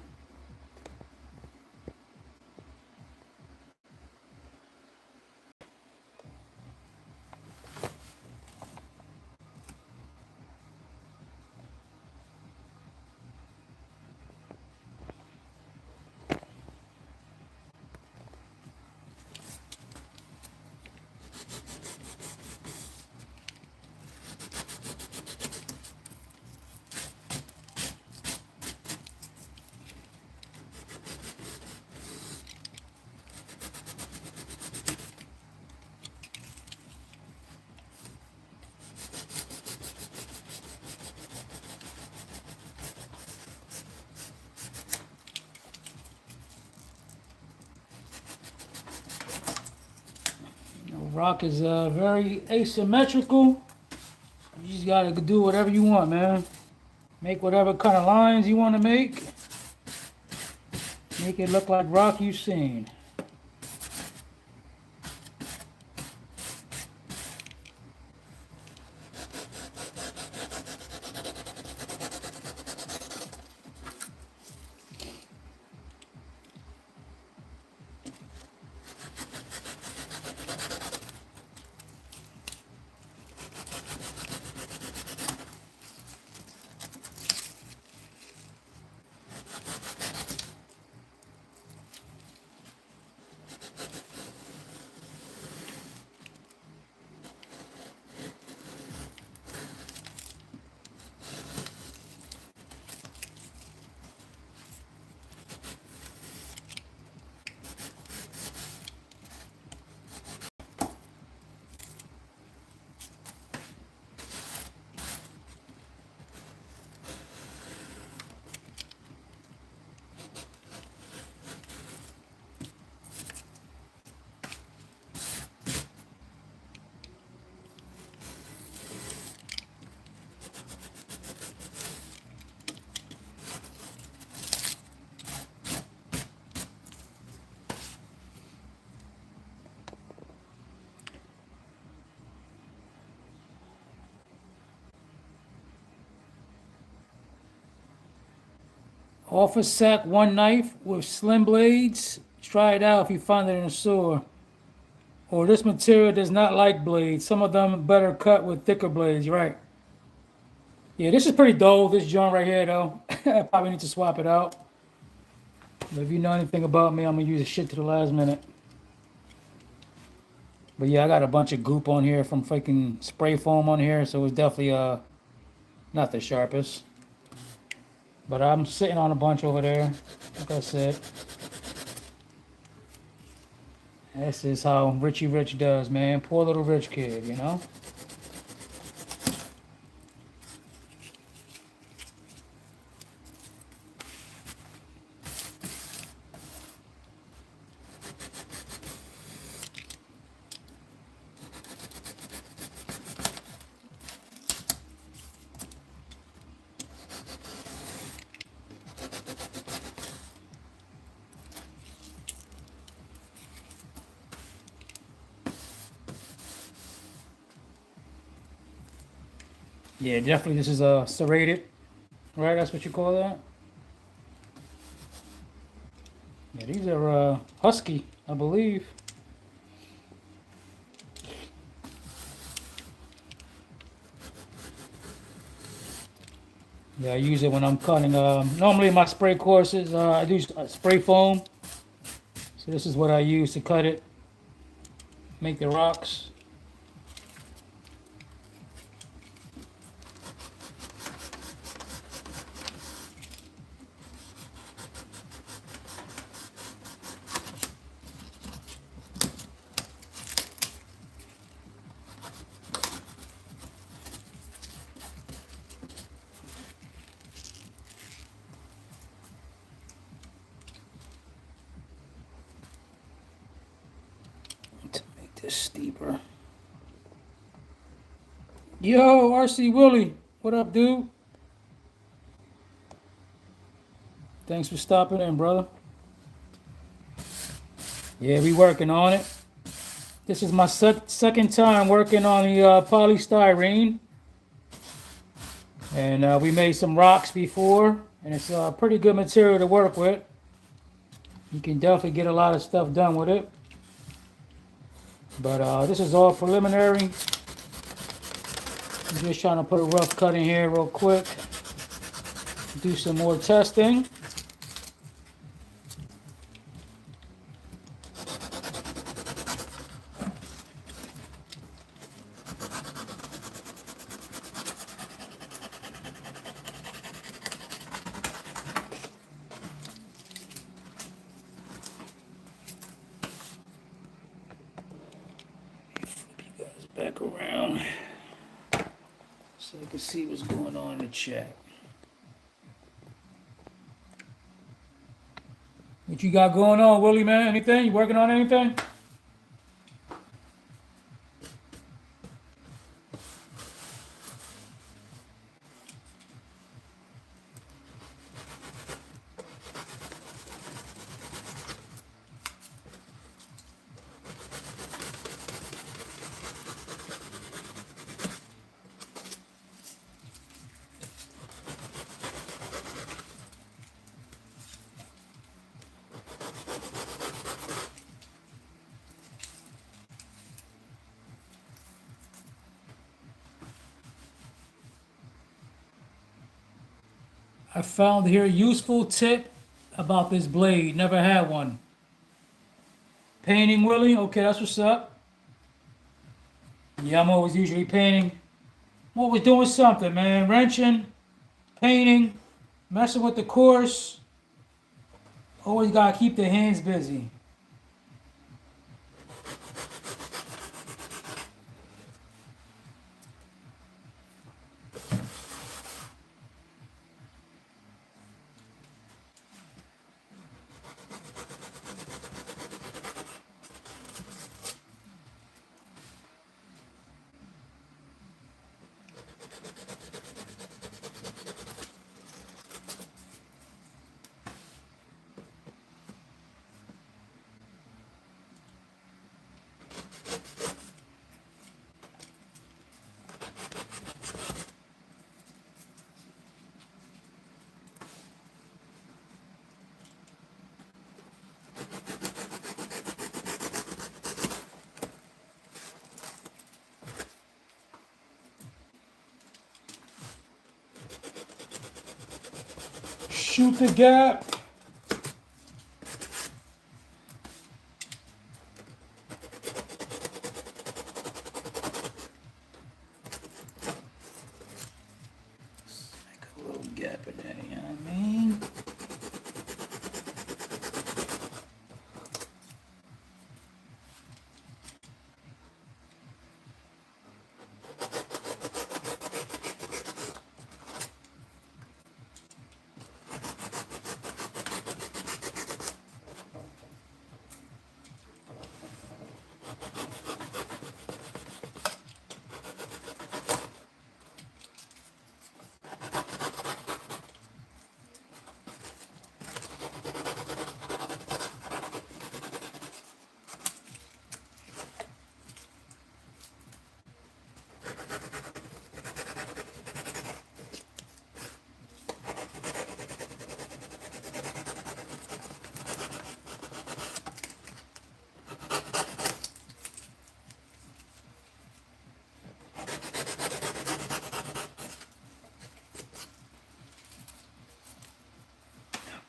Rock is very asymmetrical. You just gotta do whatever you want, man. Make whatever kind of lines you want to make. Make it look like rock you've seen. Office sack, one knife with slim blades. Try it out if you find it in a store. Or this material does not like blades. Some of them better cut with thicker blades. You're right. Yeah, this is pretty dull, this joint right here, though. I probably need to swap it out. But if you know anything about me, I'm going to use the shit to the last minute. But yeah, I got a bunch of goop on here from freaking spray foam on here, so it's definitely not the sharpest. But I'm sitting on a bunch over there, like I said. This is how Richie Rich does, man. Poor little rich kid, you know? Yeah, definitely this is serrated, right? That's what you call that? Yeah, these are husky, I believe. Yeah, I use it when I'm cutting. Normally my spray courses, I do spray foam. So this is what I use to cut it, make the rocks. To make this steeper. Yo, RC Willie, what up, dude? Thanks for stopping in, brother. Yeah, we working on it. This is my second time working on the polystyrene. And we made some rocks before, and it's a pretty good material to work with. You can definitely get a lot of stuff done with it. But this is all preliminary. I'm just trying to put a rough cut in here real quick. Do some more testing. Flip you guys back around so you can see what's going on in the chat. What you got going on, Willie, man? Anything? You working on anything? I found here a useful tip about this blade. Never had one. Painting, Willie? Okay, that's what's up. Yeah, I'm always usually painting. I'm always doing something, man. Wrenching, painting, messing with the course. Always gotta keep the hands busy. shoot the gap. Make a little gap in there, you know what I mean?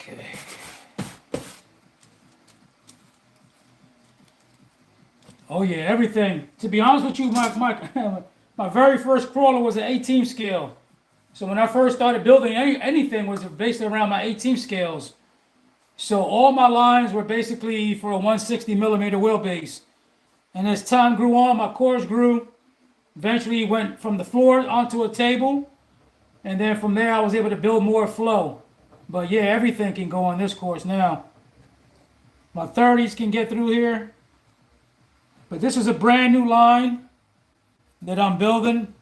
Okay. Oh yeah, everything. To be honest with you, my very first crawler was an 18 scale. So when I first started building anything was based around my 18 scales. So all my lines were basically for a 160 millimeter wheelbase. And as time grew on, my cores grew. Eventually went from the floor onto a table. And then from there I was able to build more flow. But yeah, everything can go on this course now. My 30s can get through here. But this is a brand new line that I'm building.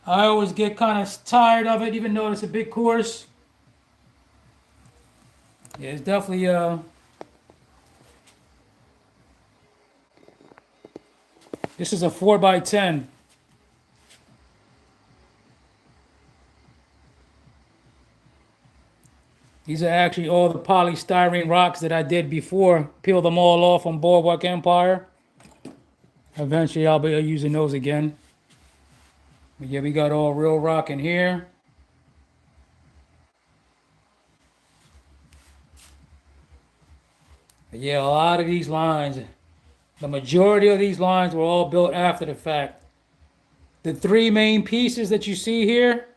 I always get kind of tired of it, even though it's a big course. Yeah, it's definitely this is a 4x10. These are actually all the polystyrene rocks that I did before. Peel them all off on Boardwalk Empire. Eventually I'll be using those again. But yeah, we got all real rock in here. But yeah, a lot of these lines, the majority of these lines were all built after the fact. The three main pieces that you see here,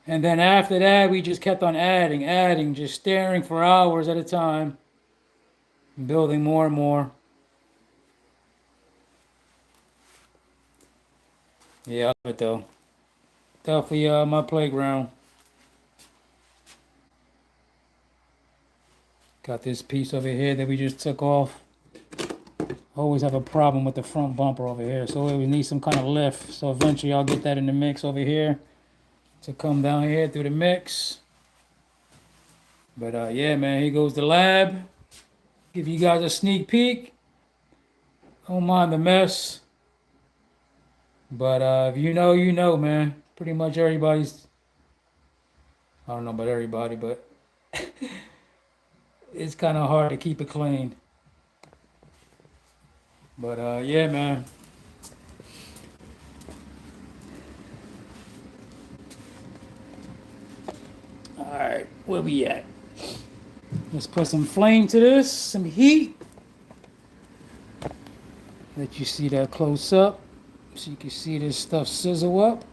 and then after that, we just kept on adding, just staring for hours at a time, building more and more. Yeah, I love it though. Definitely my playground. Got this piece over here that we just took off. Always have a problem with the front bumper over here, so we need some kind of lift. So eventually I'll get that in the mix over here to come down here through the mix. But yeah, man, here goes the lab. Give you guys a sneak peek. Don't mind the mess. But if you know, you know, man. Pretty much everybody's, I don't know about everybody, but it's kind of hard to keep it clean. But yeah, man. All right, where we at? Let's put some flame to this, some heat. Let you see that close up, so you can see this stuff sizzle up.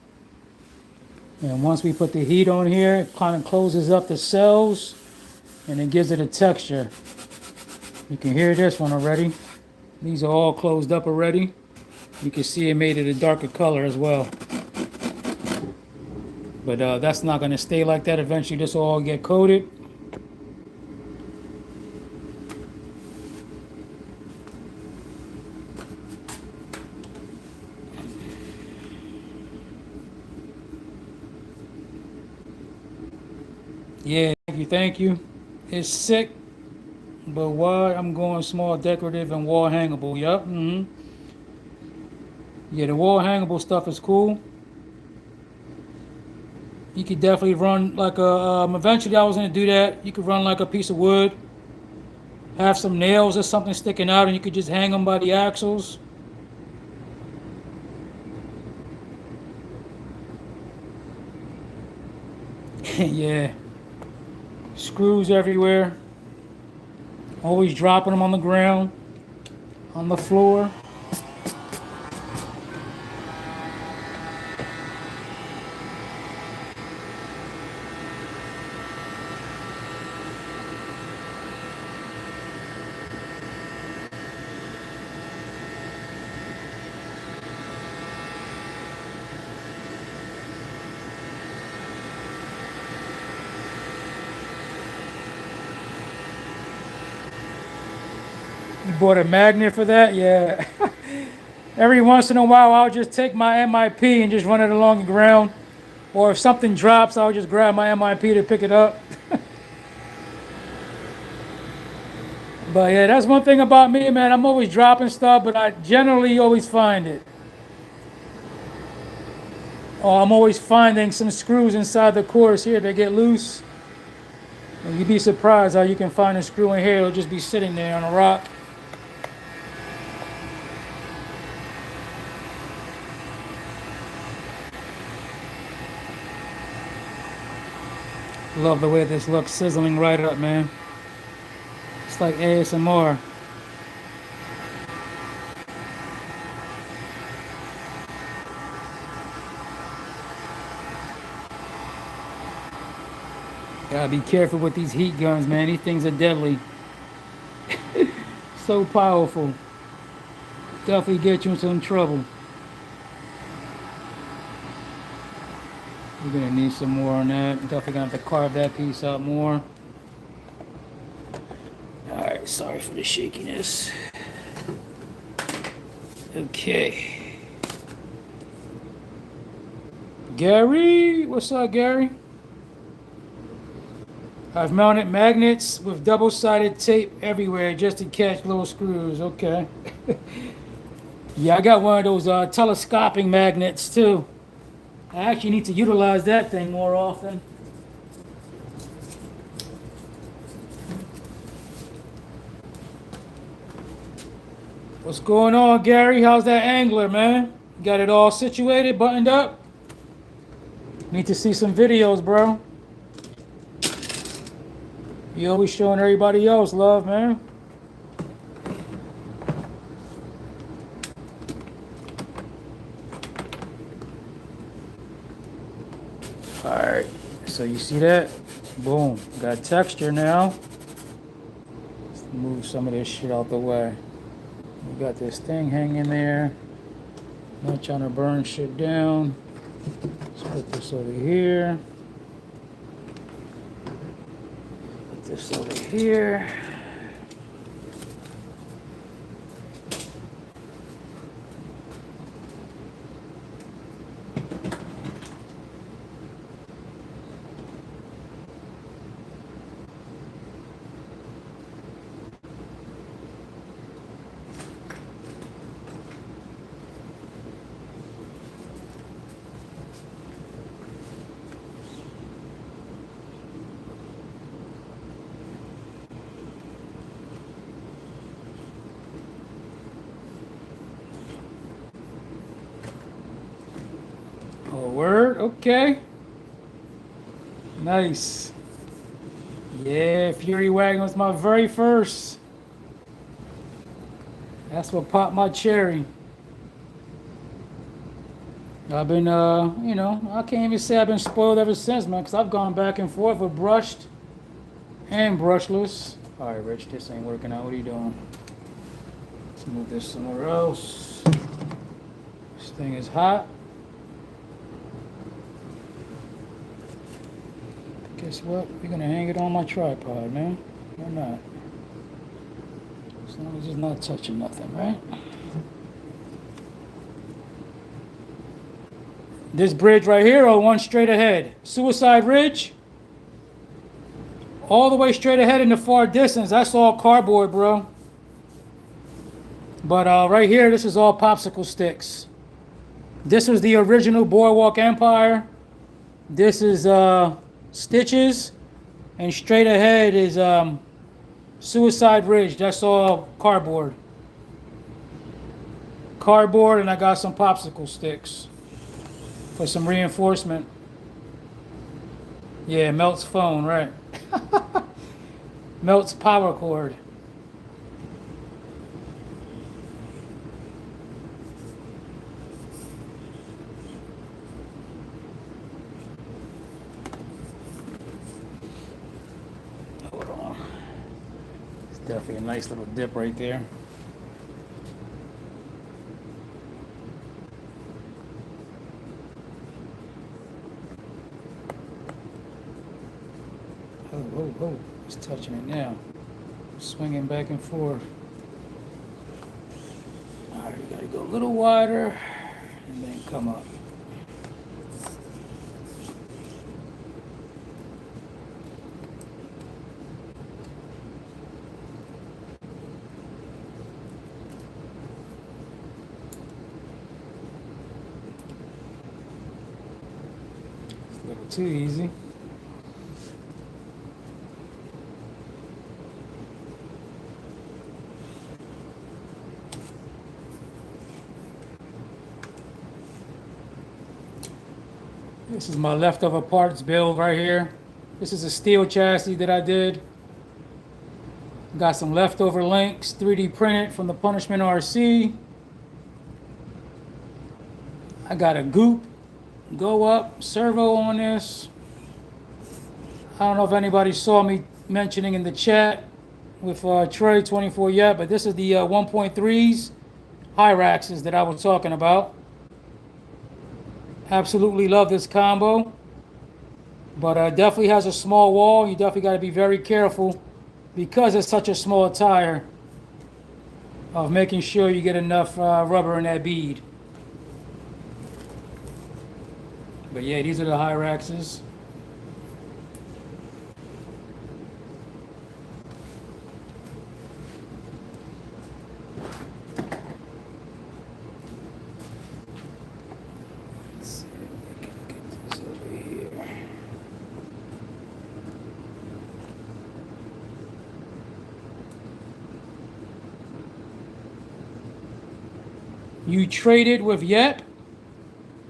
And once we put the heat on here, it kind of closes up the cells, and it gives it a texture. You can hear this one already. These are all closed up already. You can see it made it a darker color as well. But that's not going to stay like that. Eventually this will all get coated. Yeah, thank you. It's sick, but why I'm going small decorative and wall hangable. Yup. Yeah, the wall hangable stuff is cool. You could definitely run like a, eventually I was gonna do that. You could run like a piece of wood, have some nails or something sticking out, and you could just hang them by the axles. Yeah, screws everywhere. Always dropping them on the ground, on the floor. You bought a magnet for that? Yeah. Every once in a while, I'll just take my MIP and just run it along the ground. Or if something drops, I'll just grab my MIP to pick it up. But yeah, that's one thing about me, man. I'm always dropping stuff, but I generally always find it. Or I'm always finding some screws inside the course here that get loose. And you'd be surprised how you can find a screw in here. It'll just be sitting there on a rock. Love the way this looks sizzling right up, man. It's like ASMR. Gotta be careful with these heat guns, man. These things are deadly. So powerful. Definitely get you in some trouble. We're gonna need some more on that. Definitely gonna have to carve that piece out more. Alright, sorry for the shakiness. Okay. Gary, what's up, Gary? I've mounted magnets with double-sided tape everywhere just to catch little screws. Okay. Yeah, I got one of those telescoping magnets too. I actually need to utilize that thing more often. What's going on, Gary? How's that angler, man? Got it all situated, buttoned up? Need to see some videos, bro. You always showing everybody else love, man. Alright, so you see that? Boom, got texture now. Let's move some of this shit out the way. We got this thing hanging there. Not trying to burn shit down. Let's put this over here. Put this over here. Oh, word? Okay. Nice. Yeah, Fury Wagon was my very first. That's what popped my cherry. I've been, I can't even say I've been spoiled ever since, man, because I've gone back and forth with brushed and brushless. All right, Rich, this ain't working out. What are you doing? Let's move this somewhere else. This thing is hot. Guess what? We're gonna hang it on my tripod, man. Or not. As long as it's not touching nothing, right? This bridge right here or one straight ahead? Suicide Ridge? All the way straight ahead in the far distance. That's all cardboard, bro. But right here, this is all popsicle sticks. This was the original Boardwalk Empire. This is Stitches. And straight ahead is Suicide Ridge. That's all cardboard. Cardboard, and I got some popsicle sticks for some reinforcement. Yeah, melts phone, right. Melts power cord. Hold on. It's definitely a nice little dip right there. Oh, oh, oh. It's touching it now. Swinging back and forth. All right, you gotta go a little wider and then come up. It's a little too easy. This is my leftover parts build right here. This is a steel chassis that I did. Got some leftover links, 3D printed from the Punishment RC. I got a goop, go up, servo on this. I don't know if anybody saw me mentioning in the chat with Trey24 yet, but this is the 1.3s Hyraxes that I was talking about. Absolutely love this combo, but definitely has a small wall. You definitely got to be very careful because it's such a small tire of making sure you get enough rubber in that bead. But yeah, these are the Hyraxes. Let's see if we can get this over here. You traded with Yep?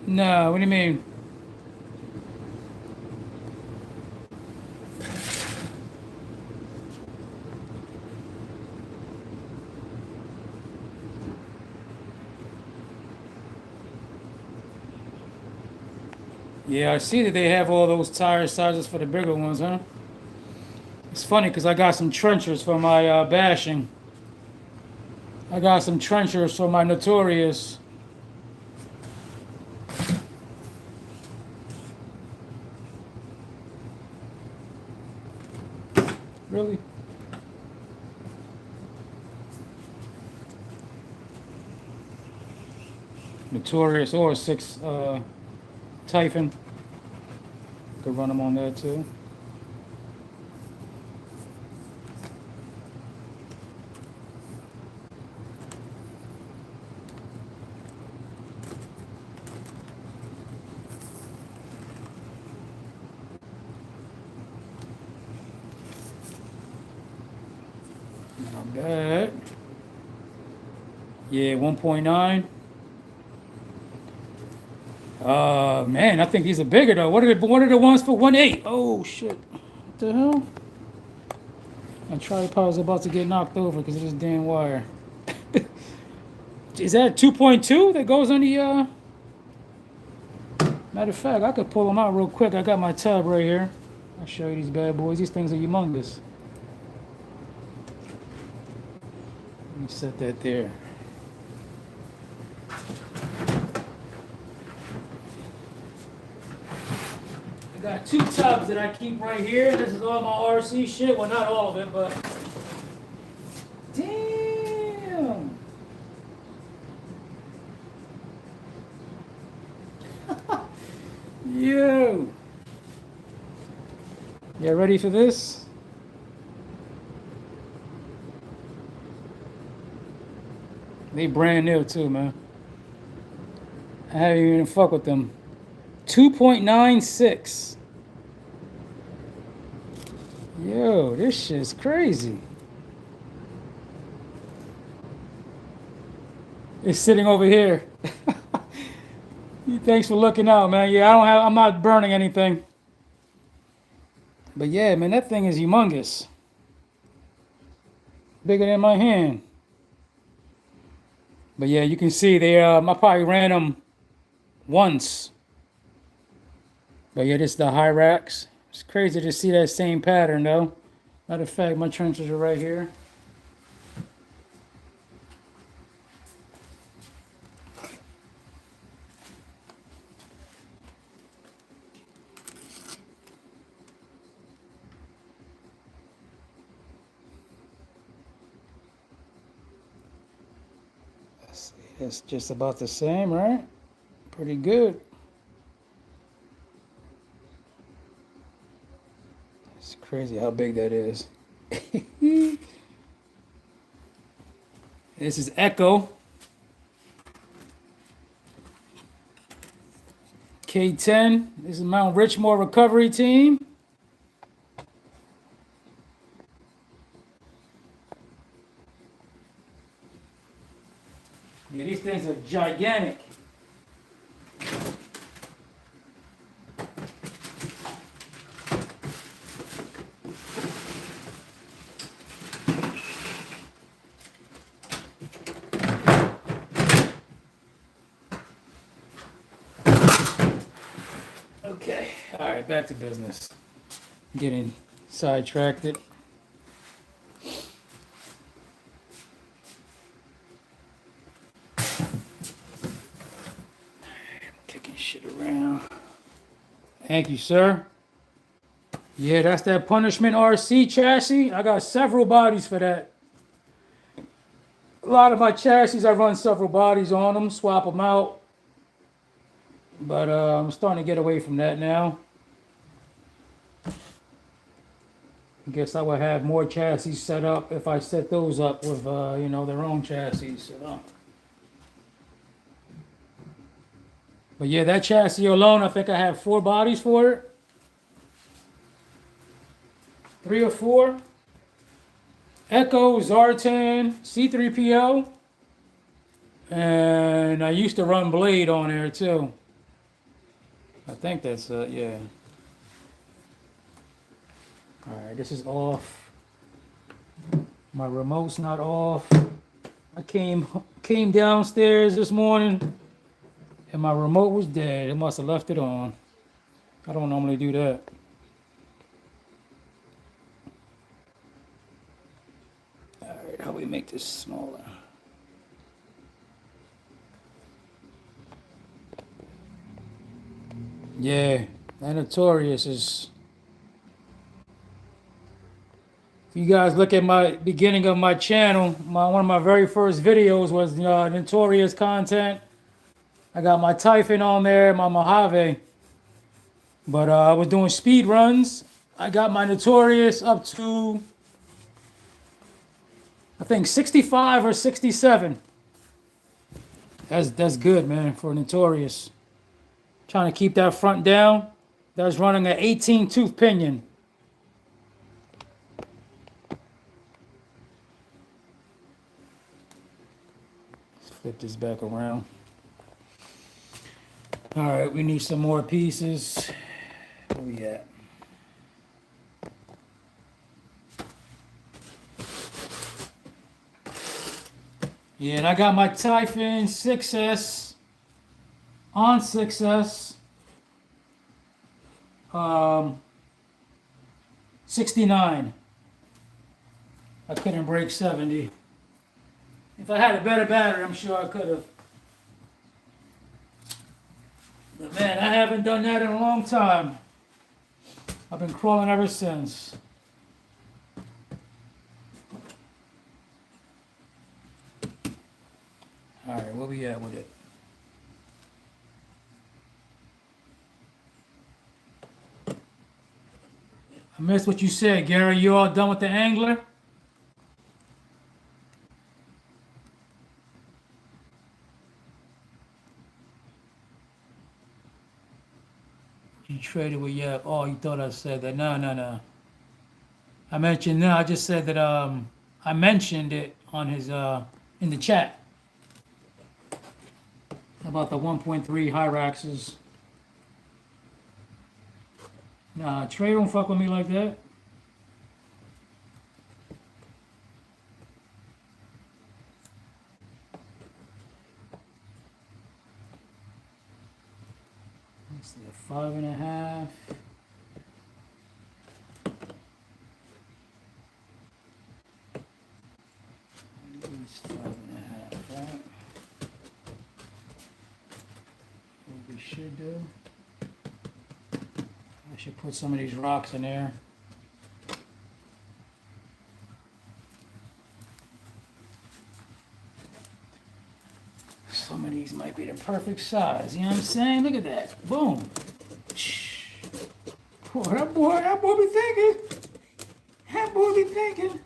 No, what do you mean? Yeah, I see that they have all those tire sizes for the bigger ones, huh? It's funny because I got some trenchers for my bashing. I got some trenchers for my Notorious. Really? Notorious or 6 Typhon. Could run them on there too. Not bad. Yeah, 1.9. Man, I think these are bigger though. What are the ones for 1.8? Oh shit. What the hell? My tripod was about to get knocked over because of this damn wire. Is that 2.2 that goes on the matter of fact, I could pull them out real quick. I got my tab right here. I'll show you these bad boys. These things are humongous. Let me set that there. I got 2 tubs that I keep right here. This is all my RC shit. Well, not all of it, but damn. Yo. You ready for this? They brand new too, man. I haven't even fuck with them. 2.96. Yo, this shit's crazy. It's sitting over here. Thanks for looking out, man. Yeah, I'm not burning anything. But yeah, man, that thing is humongous. Bigger than my hand. But yeah, you can see they I probably ran them once. But yeah, this is the high racks. It's crazy to see that same pattern though. Matter of fact, my trenches are right here. Let's see, it's just about the same, right? Pretty good. It's crazy how big that is. This is Echo K10. This is Mt.Richmore recovery team. Yeah, these things are gigantic. Okay, all right, back to business. Getting sidetracked. Kicking shit around. Thank you, sir. Yeah, that's that Punishment RC chassis. I got several bodies for that. A lot of my chassis, I run several bodies on them, swap them out. But I'm starting to get away from that now. I guess I would have more chassis set up if I set those up with, you know, their own chassis. So. But yeah, that chassis alone, I think I have 4 bodies for it. 3 or 4. Echo, Zartan, C3PO. And I used to run Blade on there too. I think that's yeah. All right, this is off. My remote's not off. I came downstairs this morning and my remote was dead. It must have left it on. I don't normally do that. All right, how do we make this smaller? Yeah, that Notorious is. If you guys look at my beginning of my channel, one of my very first videos was Notorious content. I got my Typhon on there, my Mojave. But I was doing speed runs. I got my Notorious up to, I think 65 or 67. That's good, man, for Notorious. Trying to keep that front down. That's running an 18 tooth pinion. Let's flip this back around. All right, we need some more pieces. Where we at? Yeah, and I got my Typhon 6S on 6S. 69. I couldn't break 70. If I had a better battery, I'm sure I could have. But man, I haven't done that in a long time. I've been crawling ever since. All right, where we at with it? I missed what you said, Gary. You all done with the angler? You traded with yeah. Oh, you thought I said that? No. I mentioned no. I just said that I mentioned it on his in the chat about the 1.3 Hyraxes. Nah, Trey don't fuck with me like that. Let's see, 5.5. It's 5.5, right? What we should do. I should put some of these rocks in there. Some of these might be the perfect size. You know what I'm saying? Look at that. Boom. Boy, that boy be thinking. That boy be thinking.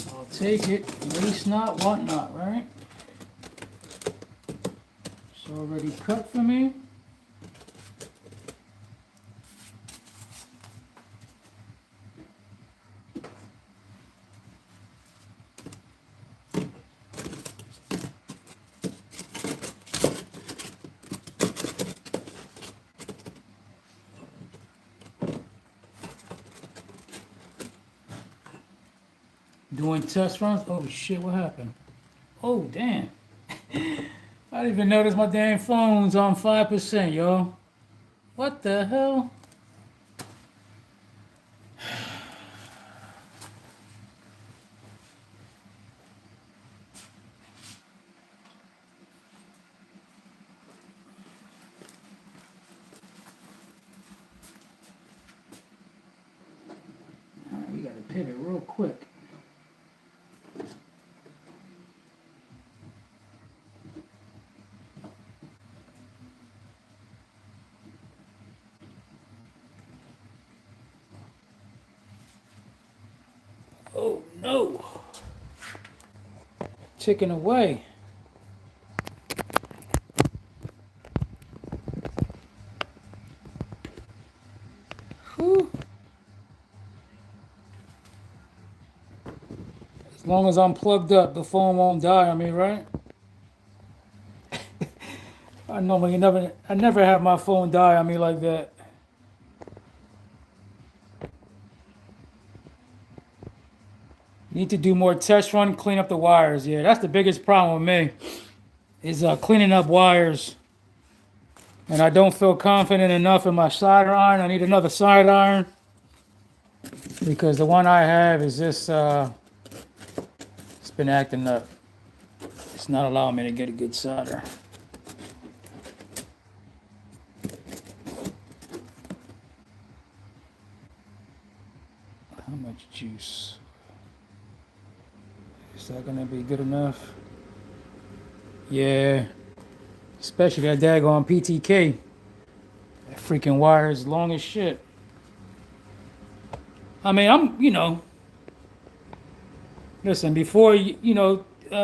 I'll take it. Waste not, want not, right? It's already cut for me. Doing test runs. Oh shit, what happened? Oh damn. I didn't even notice my damn phone's on 5%, yo. What the hell? Alright, we gotta pivot real quick. Oh no. Ticking away. Whew. As long as I'm plugged up, the phone won't die on me, right? I never have my phone die on me like that. Need to do more test run, clean up the wires. Yeah, that's the biggest problem with me, is cleaning up wires. And I don't feel confident enough in my solder iron. I need another solder iron, because the one I have is just, it's been acting up. It's not allowing me to get a good solder. How much juice? Is that gonna be good enough? Yeah. Especially that daggone PTK. That freaking wire is long as shit. I mean, listen, before,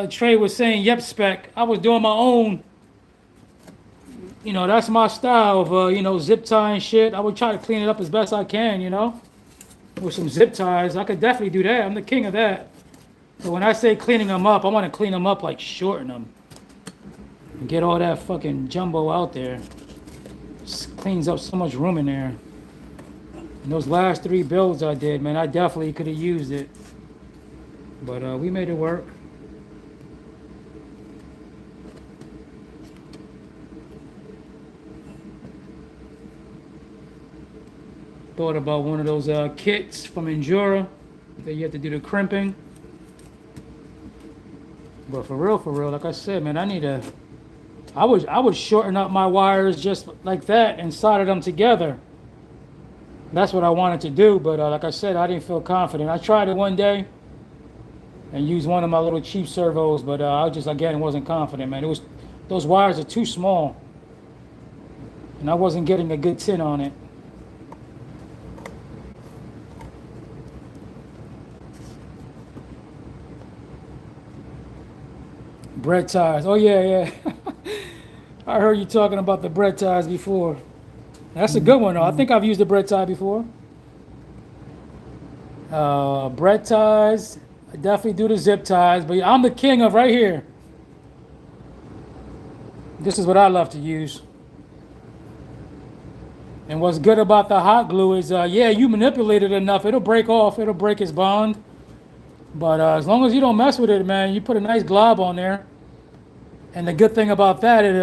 Trey was saying yep spec, I was doing my own, that's my style of, zip tie and shit. I would try to clean it up as best I can, with some zip ties. I could definitely do that. I'm the king of that. But when I say cleaning them up, I want to clean them up like shorten them. And get all that fucking jumbo out there. Just cleans up so much room in there. And those last 3 builds I did, man, I definitely could have used it. But we made it work. Thought about one of those kits from Endura that you have to do the crimping. But for real, like I said, man, I would shorten up my wires just like that and solder them together. That's what I wanted to do, but like I said, I didn't feel confident. I tried it one day and used one of my little cheap servos, but I just, again, wasn't confident, man. Those wires are too small. and I wasn't getting a good tint on it. Bread ties. Oh yeah, yeah. I heard you talking about the bread ties before. That's a good one though. I think I've used the bread tie before. Bread ties. I definitely do the zip ties, but I'm the king of right here. This is what I love to use. And what's good about the hot glue is, yeah, you manipulate it enough, it'll break off, it'll break its bond. But as long as you don't mess with it, man, you put a nice glob on there. And the good thing about that is,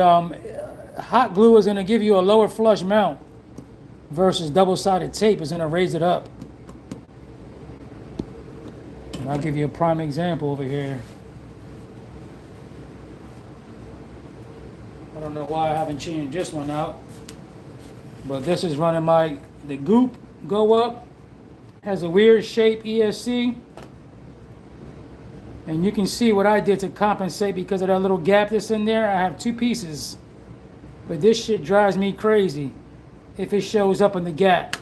hot glue is going to give you a lower flush mount versus double-sided tape is going to raise it up. And I'll give you a prime example over here. I don't know why I haven't changed this one out, but this is running the goop go up, has a weird shape ESC, and you can see what I did to compensate because of that little gap that's in there. I have two pieces, but this shit drives me crazy if it shows up in the gap.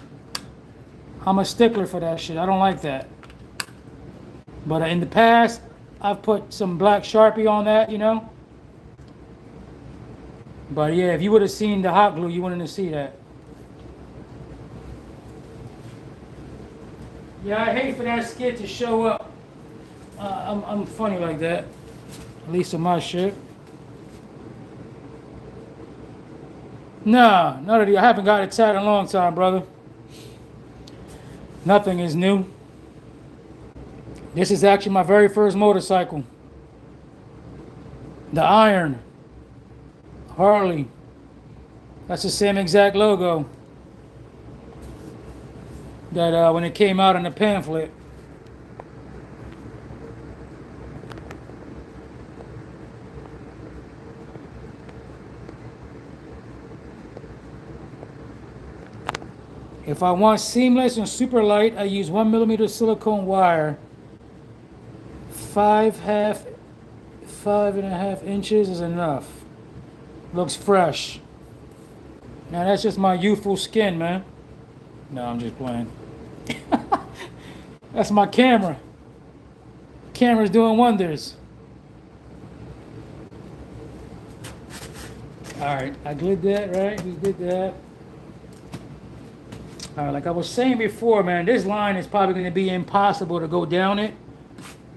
I'm a stickler for that shit. I don't like that. But in the past, I've put some black Sharpie on that, you know. But yeah, if you would have seen the hot glue, you wouldn't have seen that. Yeah, I hate for that skid to show up. I'm funny like that. At least in my shit. Nah, none of the. I haven't got it tied in a long time, brother. Nothing is new. This is actually my very first motorcycle. The Iron. Harley. That's the same exact logo that when it came out in the pamphlet. If I want seamless and super light, I use 1mm silicone wire. 5.5 inches is enough. Looks fresh. Now that's just my youthful skin, man. No, I'm just playing. That's my camera. Camera's doing wonders. Alright, I did that, right? We did that. Alright, like I was saying before, man, this line is probably going to be impossible to go down it.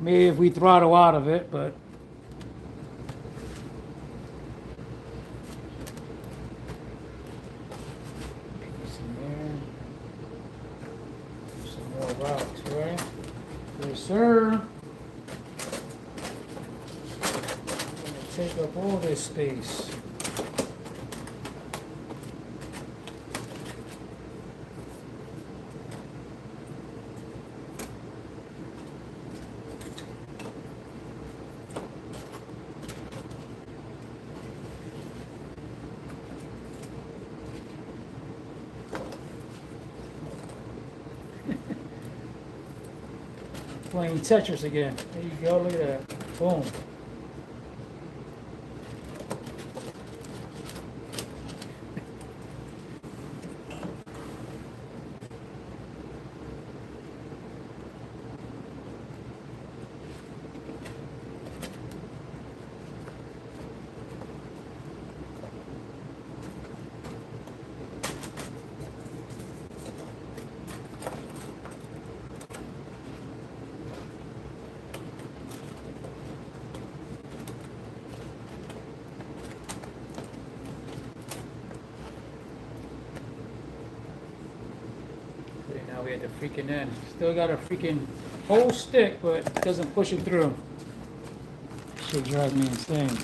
Maybe if we throttle out of it, but... Some more rocks, right? Yes, sir. Take up all this space. Playing Tetris again. There you go, look at that. Boom. Now we had the freaking end. Still got a freaking whole stick, but it doesn't push it through. Shit drives me insane.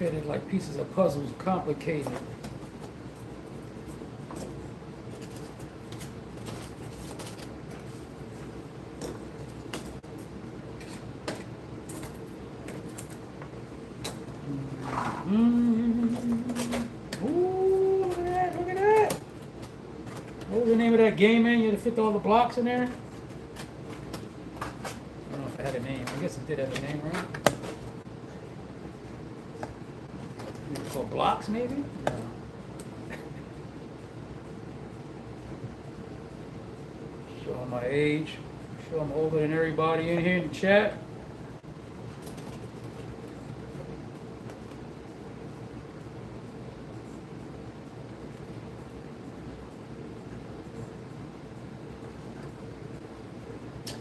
fitted like pieces of puzzles, complicated. Ooh, look at that, look at that. What was the name of that game, man? You had to fit all the blocks in there? I don't know if it had a name. I guess it did have a name, right? For blocks, maybe? No. Show my age. Show I'm older than everybody in here in the chat.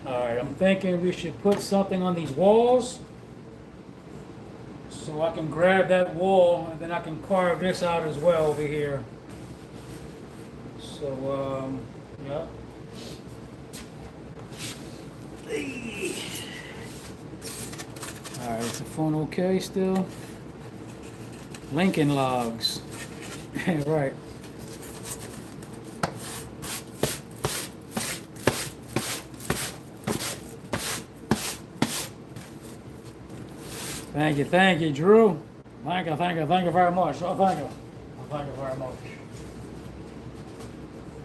Alright, I'm thinking we should put something on these walls so I can grab that wall and then I can carve this out as well over here. So, yeah. Alright, is the phone okay still? Lincoln logs. Right. Thank you, Drew. Thank you very much. Oh, thank you. Thank you very much.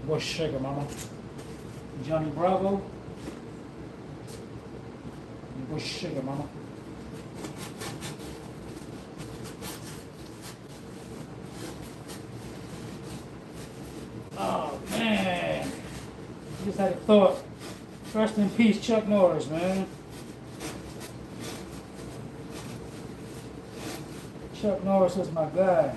Bush shaker, mama. Johnny Bravo. Bush shaker, mama. Oh, man. I just had a thought. Rest in peace, Chuck Norris, man. Chuck Norris was my guy.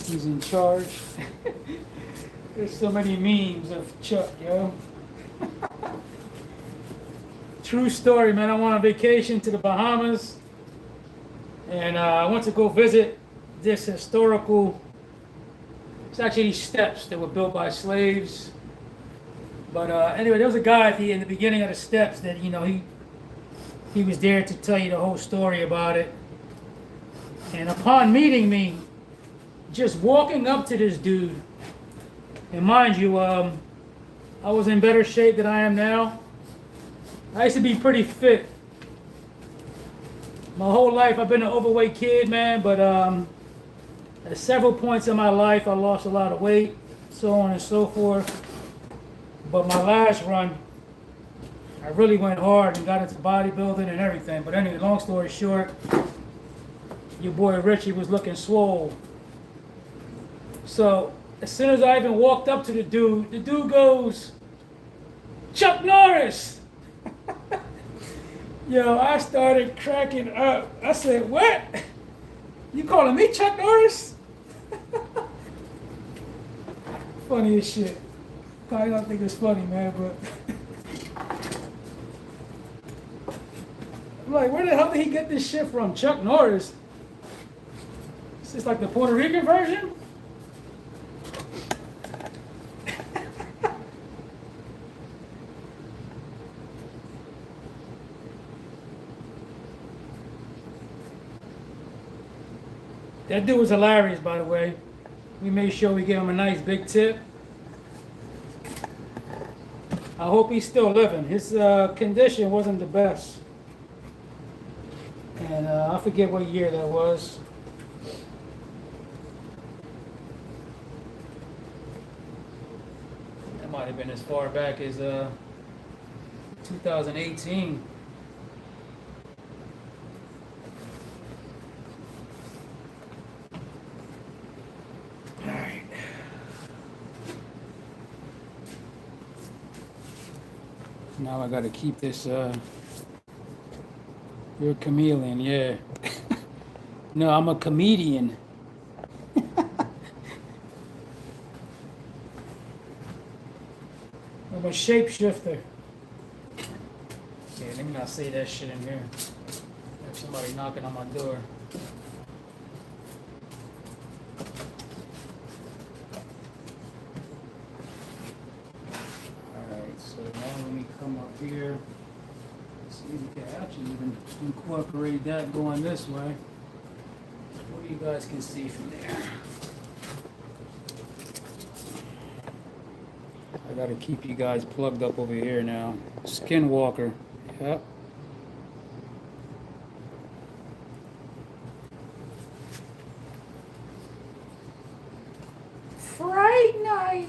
He's in charge. There's so many memes of Chuck, yo. True story, man. I went on vacation to the Bahamas, and I went to go visit this historical. It's actually these steps that were built by slaves. But anyway, there was a guy in the beginning of the steps that he was there to tell you the whole story about it. And upon meeting me, just walking up to this dude, and mind you, I was in better shape than I am now. I used to be pretty fit. My whole life, I've been an overweight kid, man, but at several points in my life, I lost a lot of weight, so on and so forth. But my last run, I really went hard and got into bodybuilding and everything. But anyway, long story short, your boy Richie was looking swole. So as soon as I even walked up to the dude goes, "Chuck Norris!" Yo, I started cracking up. I said, "What? You calling me Chuck Norris?" Funny as shit. Probably don't think it's funny, man, but I'm like, where the hell did he get this shit from? Chuck Norris? Is this like the Puerto Rican version? That dude was hilarious, by the way. We made sure we gave him a nice big tip. I hope he's still living. His condition wasn't the best. And I forget what year that was. That might have been as far back as 2018. Now I gotta keep this, you're a chameleon, yeah. No, I'm a comedian. I'm a shapeshifter. Yeah, let me not say that shit in here. There's somebody knocking on my door. Alright, so now let me come up here. See if we can actually even incorporate that going this way. What you guys can see from there. I gotta keep you guys plugged up over here now. Skinwalker. Yep. Fright night.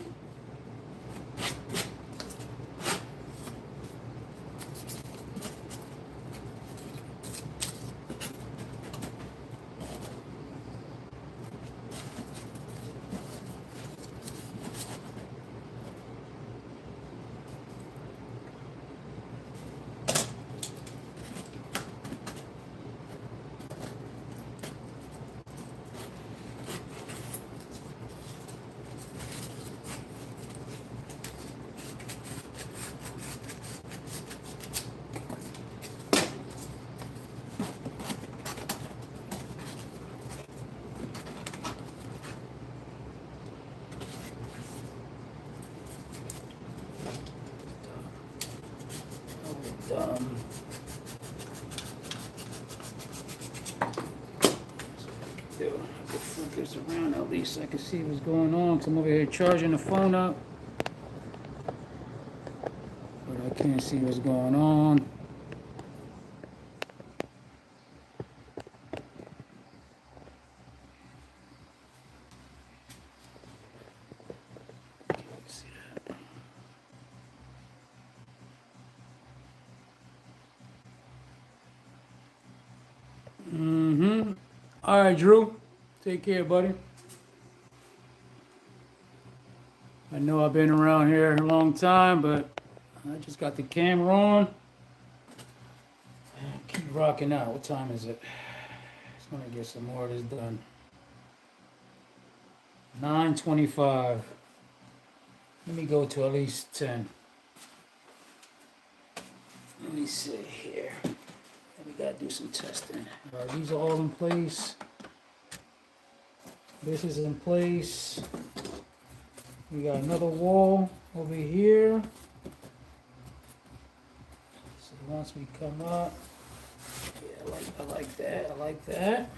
I can flip this around at least so I can see what's going on. Cause I'm over here charging the phone up, but I can't see what's going on. All right, Drew. Take care, buddy. I know I've been around here a long time, but I just got the camera on. Keep rocking out. What time is it? Just want to get some more of this done. 9:25. Let me go to at least 10. Let me see here. We gotta do some testing. All right, these are all in place. This is in place. We got another wall over here. So once we come up, yeah, I like that. I like that.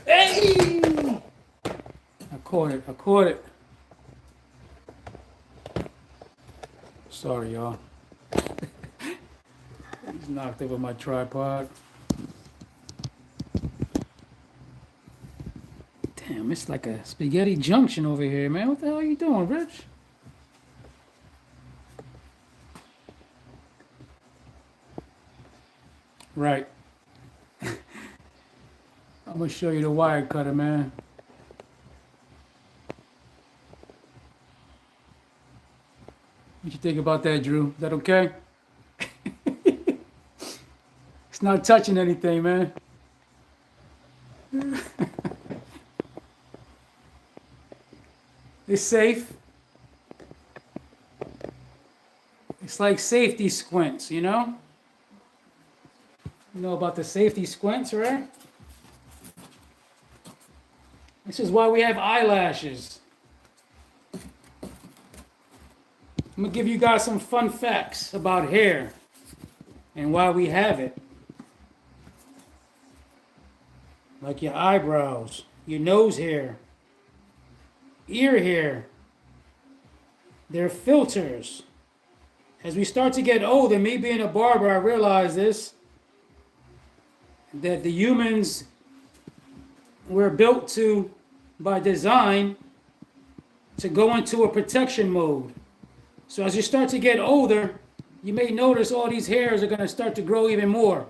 Hey! I caught it. I caught it. Sorry, y'all. He's knocked over my tripod. Damn, it's like a spaghetti junction over here, man. What the hell are you doing, Rich? Right. I'm gonna show you the wire cutter, man. What you think about that, Drew? Is that okay? It's not touching anything, man. It's safe. It's like safety squints, you know? You know about the safety squints, right? This is why we have eyelashes. I'm gonna give you guys some fun facts about hair and why we have it. Like your eyebrows, your nose hair, ear hair. They're filters. As we start to get older, me being a barber, I realize this, that the humans were built to, by design, to go into a protection mode. So as you start to get older, you may notice all these hairs are going to start to grow even more.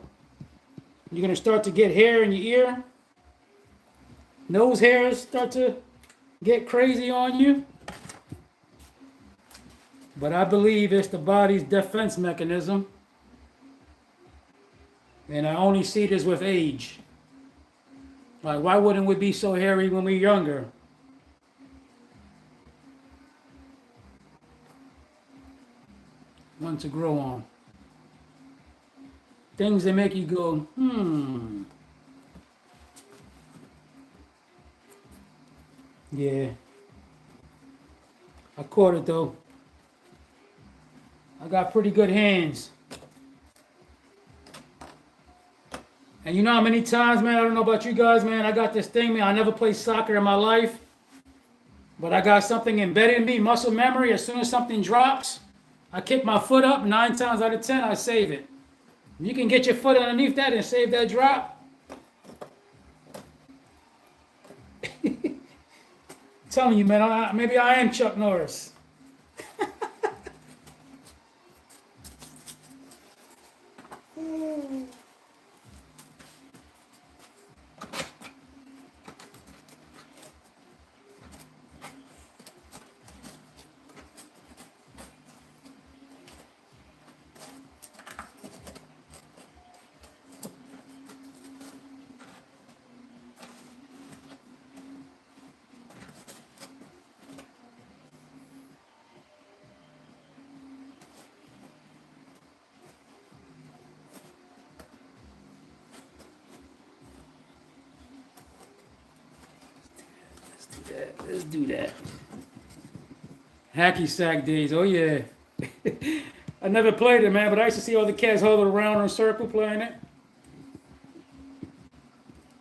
You're going to start to get hair in your ear. Nose hairs start to get crazy on you. But I believe it's the body's defense mechanism. And I only see this with age. Like, why wouldn't we be so hairy when we're younger? something to grow on. Things that make you go, Yeah. I caught it though. I got pretty good hands. And you know how many times, man, I don't know about you guys, man, I got this thing, man, I never played soccer in my life. But I got something embedded in me, muscle memory. As soon as something drops, I kick my foot up. 9 times out of 10, I save it. You can get your foot underneath that and save that drop. Telling you, man, maybe I am Chuck Norris. Let's do that. Hacky sack days. Oh yeah. I never played it, man, but I used to see all the cats huddled around in a circle playing it.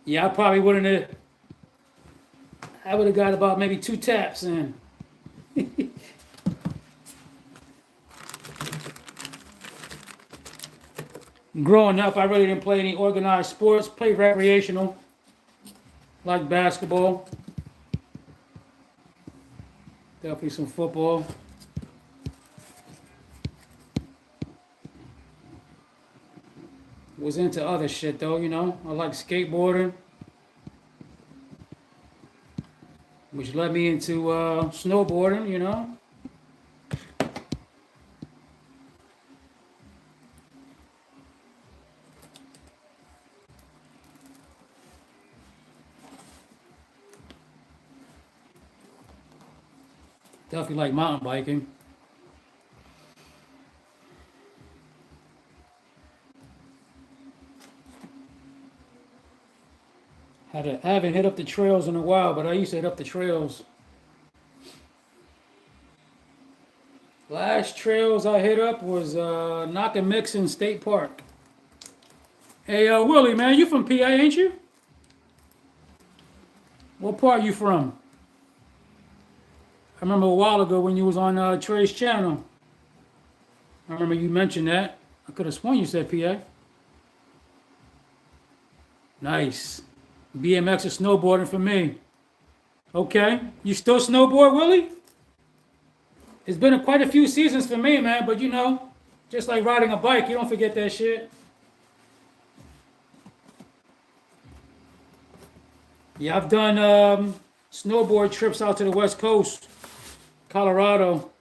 Yeah, I probably wouldn't have. I would have got about maybe 2 taps in. Growing up, I really didn't play any organized sports. Played recreational, like basketball. Definitely some football. Was into other shit though, you know. I like skateboarding, which led me into snowboarding, you know. Definitely like mountain biking. I haven't hit up the trails in a while, but I used to hit up the trails. Last trails I hit up was Nockamixon State Park. Hey, Willie, man, you from PA, ain't you? What part you from? I remember a while ago when you was on Trey's channel. I remember you mentioned that. I could have sworn you said PA. Nice. BMX or snowboarding for me. Okay. You still snowboard, Willie? It's been quite a few seasons for me, man, but you know, just like riding a bike, you don't forget that shit. Yeah, I've done snowboard trips out to the West Coast, Colorado.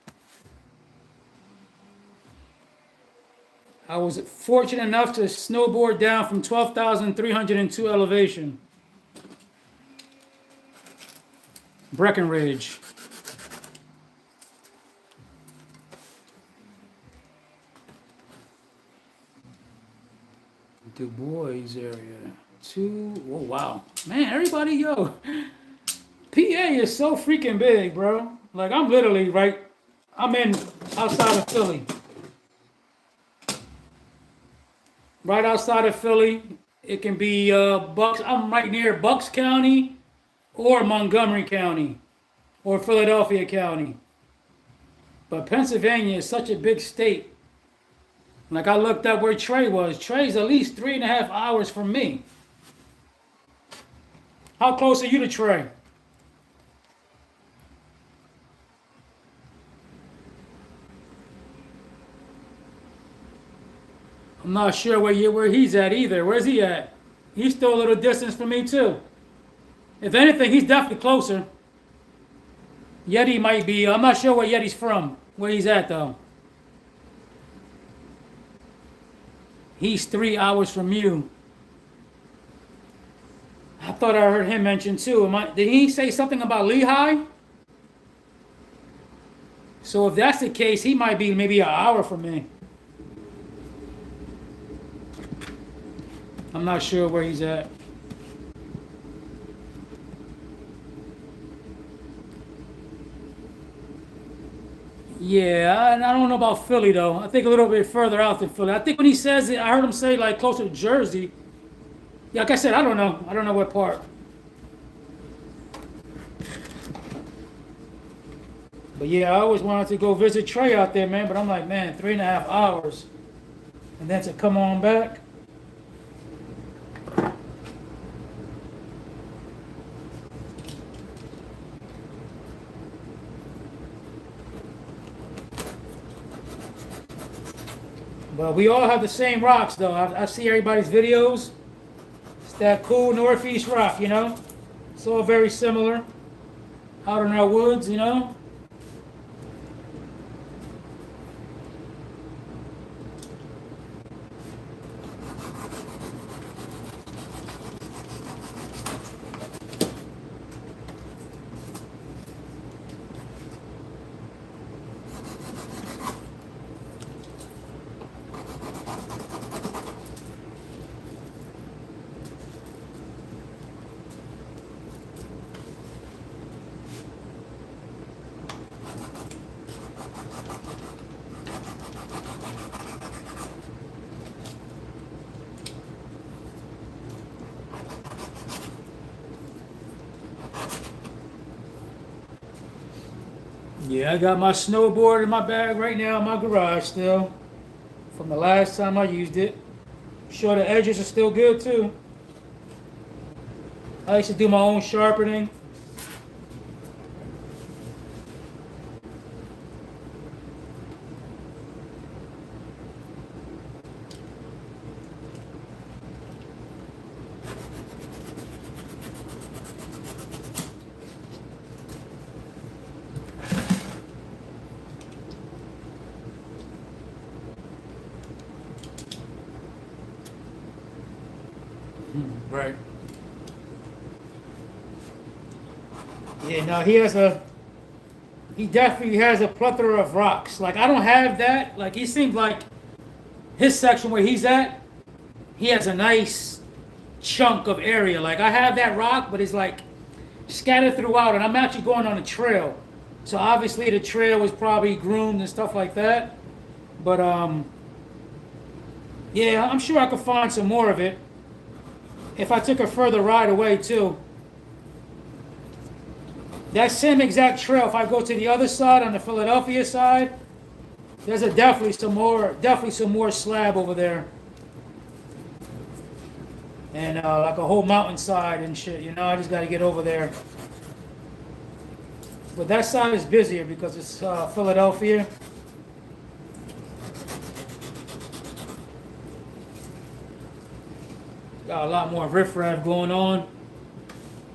I was fortunate enough to snowboard down from 12,302 elevation. Breckenridge. Du Bois area. Oh wow. Man, everybody, yo. PA is so freaking big, bro. Like, I'm literally I'm in outside of Philly. Right outside of Philly. It can be I'm right near Bucks County or Montgomery County or Philadelphia County. But Pennsylvania is such a big state. Like, I looked up where Trey was. Trey's at least 3.5 hours from me. How close are you to Trey? I'm not sure where he's at either. Where's he at? He's still a little distance from me too. If anything, he's definitely closer. Yeti might be. I'm not sure where Yeti's from. Where he's at though. He's 3 hours from you. I thought I heard him mention too. Did he say something about Lehigh? So if that's the case, he might be maybe an hour from me. I'm not sure where he's at. Yeah, I don't know about Philly though. I think a little bit further out than Philly. I think when he says it, I heard him say like closer to Jersey. Yeah, like I said, I don't know. I don't know what part. But yeah, I always wanted to go visit Trey out there, man. But I'm like, man, 3.5 hours, and then to come on back. But we all have the same rocks, though. I see everybody's videos. It's that cool northeast rock, you know? It's all very similar out in our woods, you know? Yeah, I got my snowboard in my bag right now in my garage still. From the last time I used it. Sure the edges are still good too. I used to do my own sharpening. Right. Yeah, no, he definitely has a plethora of rocks. Like, I don't have that. Like, he seems like his section where he's at, he has a nice chunk of area. Like, I have that rock, but it's like scattered throughout, and I'm actually going on a trail. So, obviously, the trail was probably groomed and stuff like that. But, yeah, I'm sure I could find some more of it if I took a further ride away, too. That same exact trail, if I go to the other side, on the Philadelphia side, there's definitely some more slab over there. And like a whole mountainside and shit, you know, I just got to get over there. But that side is busier because it's Philadelphia. Got a lot more riffraff going on.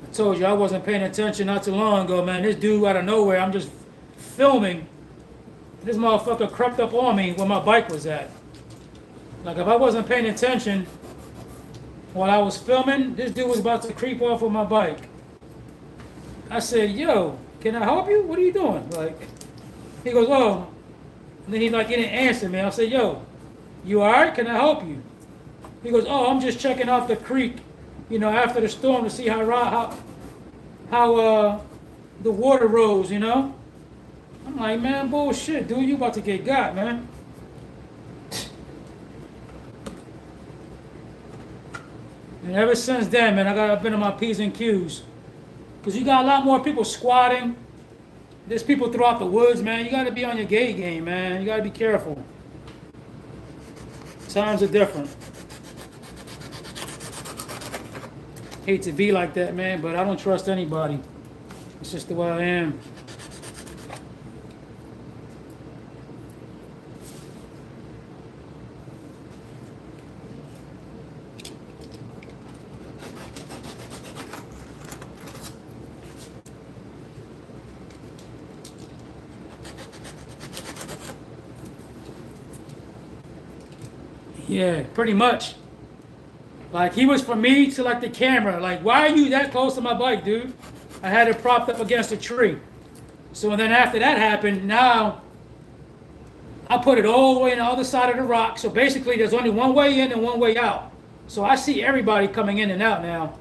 I told you I wasn't paying attention not too long ago, man. This dude out of nowhere, I'm just filming. This motherfucker crept up on me where my bike was at. Like, if I wasn't paying attention while I was filming, this dude was about to creep off of my bike. I said, yo, can I help you? What are you doing? Like, he goes, oh. And then he didn't answer me. I said, yo, you all right? Can I help you? He goes, oh, I'm just checking out the creek, you know, after the storm to see how the water rose, you know. I'm like, man, bullshit, dude, you about to get got, man. And ever since then, man, I've been on my P's and Q's. Because you got a lot more people squatting. There's people throughout the woods, man. You got to be on your game, man. You got to be careful. Times are different. Hate to be like that, man, but I don't trust anybody. It's just the way I am. Yeah, pretty much. Like, he was from me to like the camera. Like, why are you that close to my bike, dude? I had it propped up against a tree. So then after that happened, now I put it all the way on the other side of the rock. So basically there's only one way in and one way out. So I see everybody coming in and out now.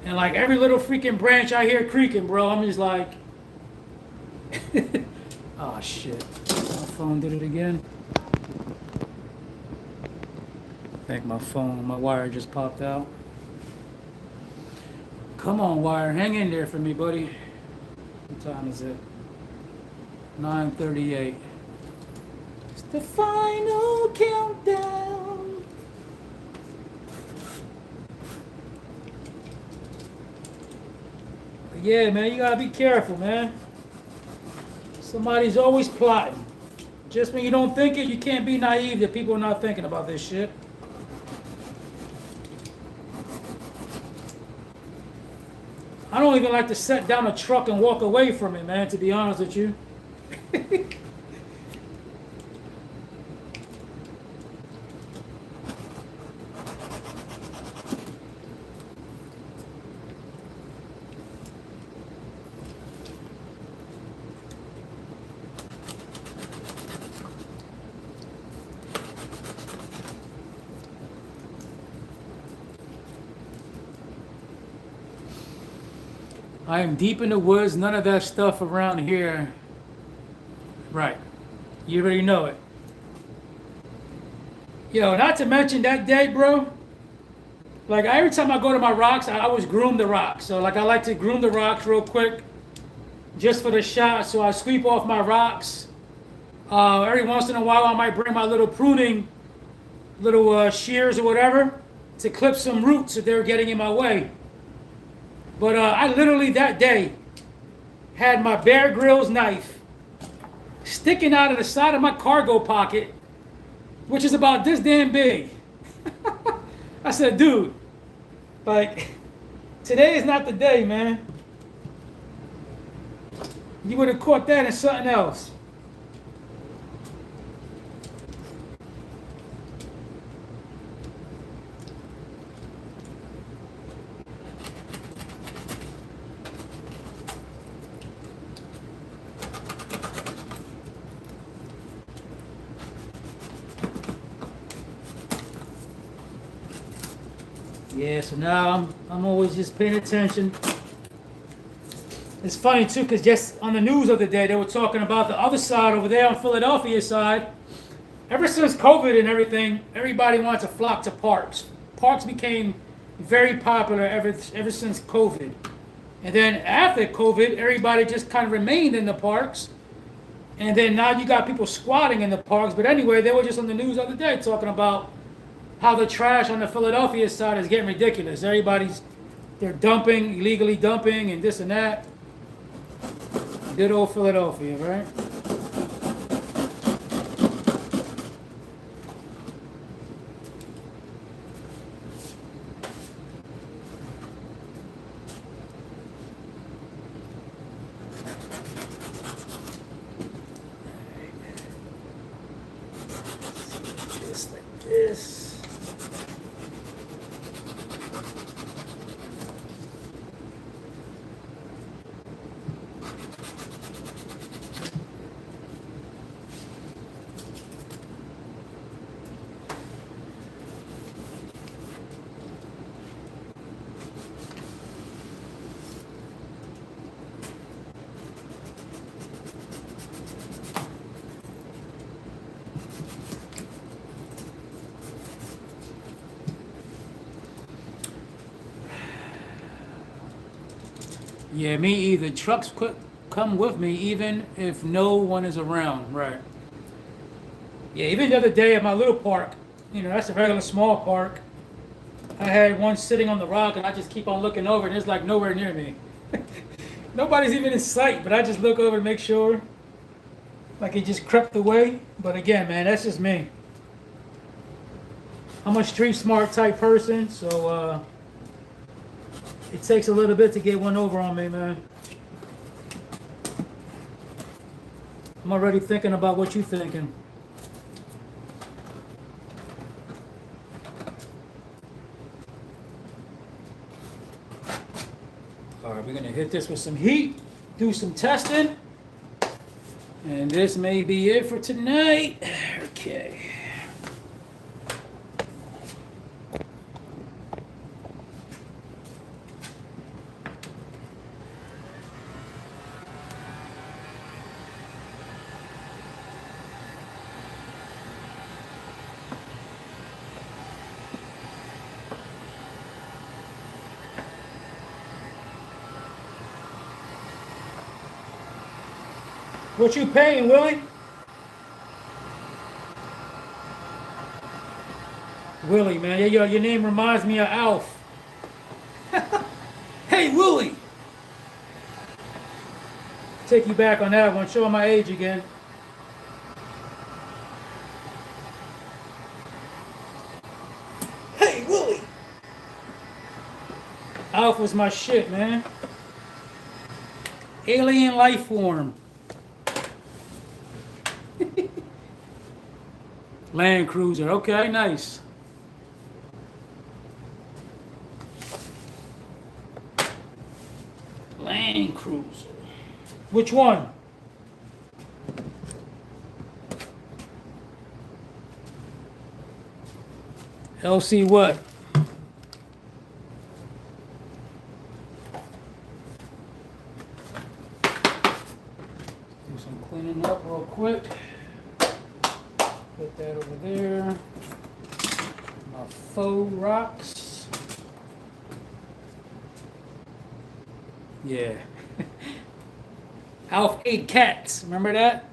And like every little freaking branch I hear creaking, bro, I'm just like, oh shit. My phone did it again. I think my wire just popped out. Come on, wire, hang in there for me, buddy. What time is it? 9:38. It's the final countdown. But yeah, man, you gotta be careful, man. Somebody's always plotting. Just when you don't think it, you can't be naive that people are not thinking about this shit. I don't even like to set down a truck and walk away from it, man, to be honest with you. I am deep in the woods, none of that stuff around here. Right. You already know it. Yo, not to mention that day, bro. Like every time I go to my rocks, I always groom the rocks. So like I like to groom the rocks real quick, just for the shot. So I sweep off my rocks. Every once in a while, I might bring my little pruning, little shears or whatever, to clip some roots if they're getting in my way. But I literally that day had my Bear Grylls knife sticking out of the side of my cargo pocket, which is about this damn big. I said, dude, like, today is not the day, man. You would have caught that in something else. Yeah, so now I'm always just paying attention. It's funny too, because just on the news of the day, they were talking about the other side over there on Philadelphia side. Ever since COVID and everything, everybody wants to flock to parks. Parks became very popular ever since COVID. And then after COVID, everybody just kind of remained in the parks. And then now you got people squatting in the parks. But anyway, they were just on the news the other day talking about how the trash on the Philadelphia side is getting ridiculous. They're dumping, illegally dumping, and this and that. Good old Philadelphia, right? Just like this. Yeah, me either. Trucks come with me even if no one is around. Right. Yeah, even the other day at my little park, that's a regular small park. I had one sitting on the rock, and I just keep on looking over, and it's like nowhere near me. Nobody's even in sight, but I just look over to make sure. Like it just crept away. But again, man, that's just me. I'm a street smart type person, so it takes a little bit to get one over on me, man. I'm already thinking about what you're thinking. All right, we're gonna hit this with some heat, do some testing, and this may be it for tonight. Okay. What you paying, Willie? Willie, man. Your name reminds me of Alf. Hey, Willie. Take you back on that one. Show my age again. Hey, Willie. Alf was my shit, man. Alien life form. Land Cruiser. Okay, nice. Land Cruiser. Which one? LC what? Do some cleaning up real quick. Put that over there. My faux rocks. Yeah. Alf ate cats. Remember that?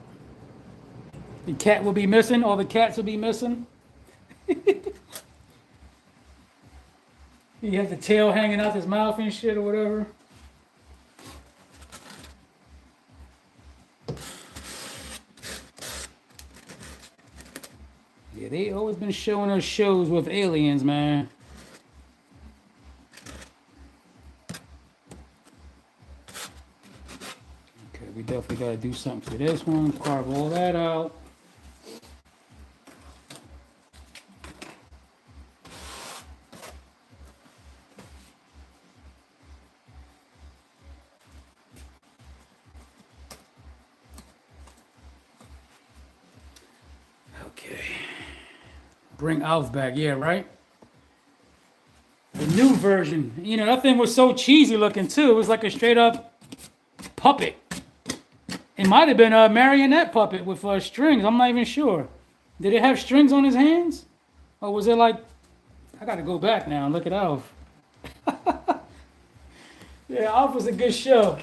The cat will be missing. All the cats will be missing. He had the tail hanging out his mouth and shit or whatever. Yeah, they always been showing us shows with aliens, man. Okay, we definitely got to do something to this one. Carve all that out. Okay. Bring Alf back, yeah, right? The new version. You know, that thing was so cheesy looking too. It was like a straight up puppet. It might have been a marionette puppet with strings. I'm not even sure. Did it have strings on his hands? Or was it like, I gotta go back now and look at Alf. Yeah, Alf was a good show.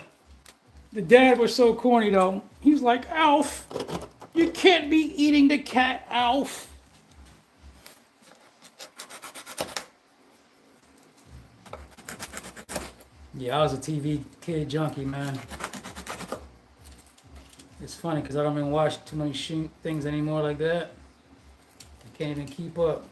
The dad was so corny though. He was like, Alf, you can't be eating the cat, Alf. Yeah, I was a TV kid junkie, man. It's funny because I don't even watch too many things anymore like that. I can't even keep up.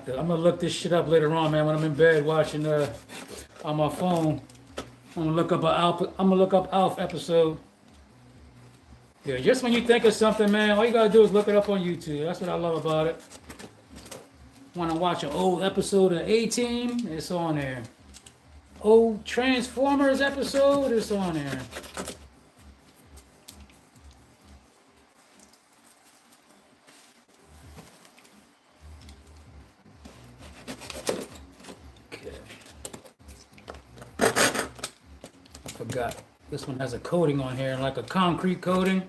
I'm gonna look this shit up later on, man. When I'm in bed watching on my phone, I'm gonna look up Alf episode. Yeah, just when you think of something, man, all you gotta do is look it up on YouTube. That's what I love about it. Want to watch an old episode of A-Team? It's on there. Old Transformers episode? It's on there. Forgot this one has a coating on here, like a concrete coating.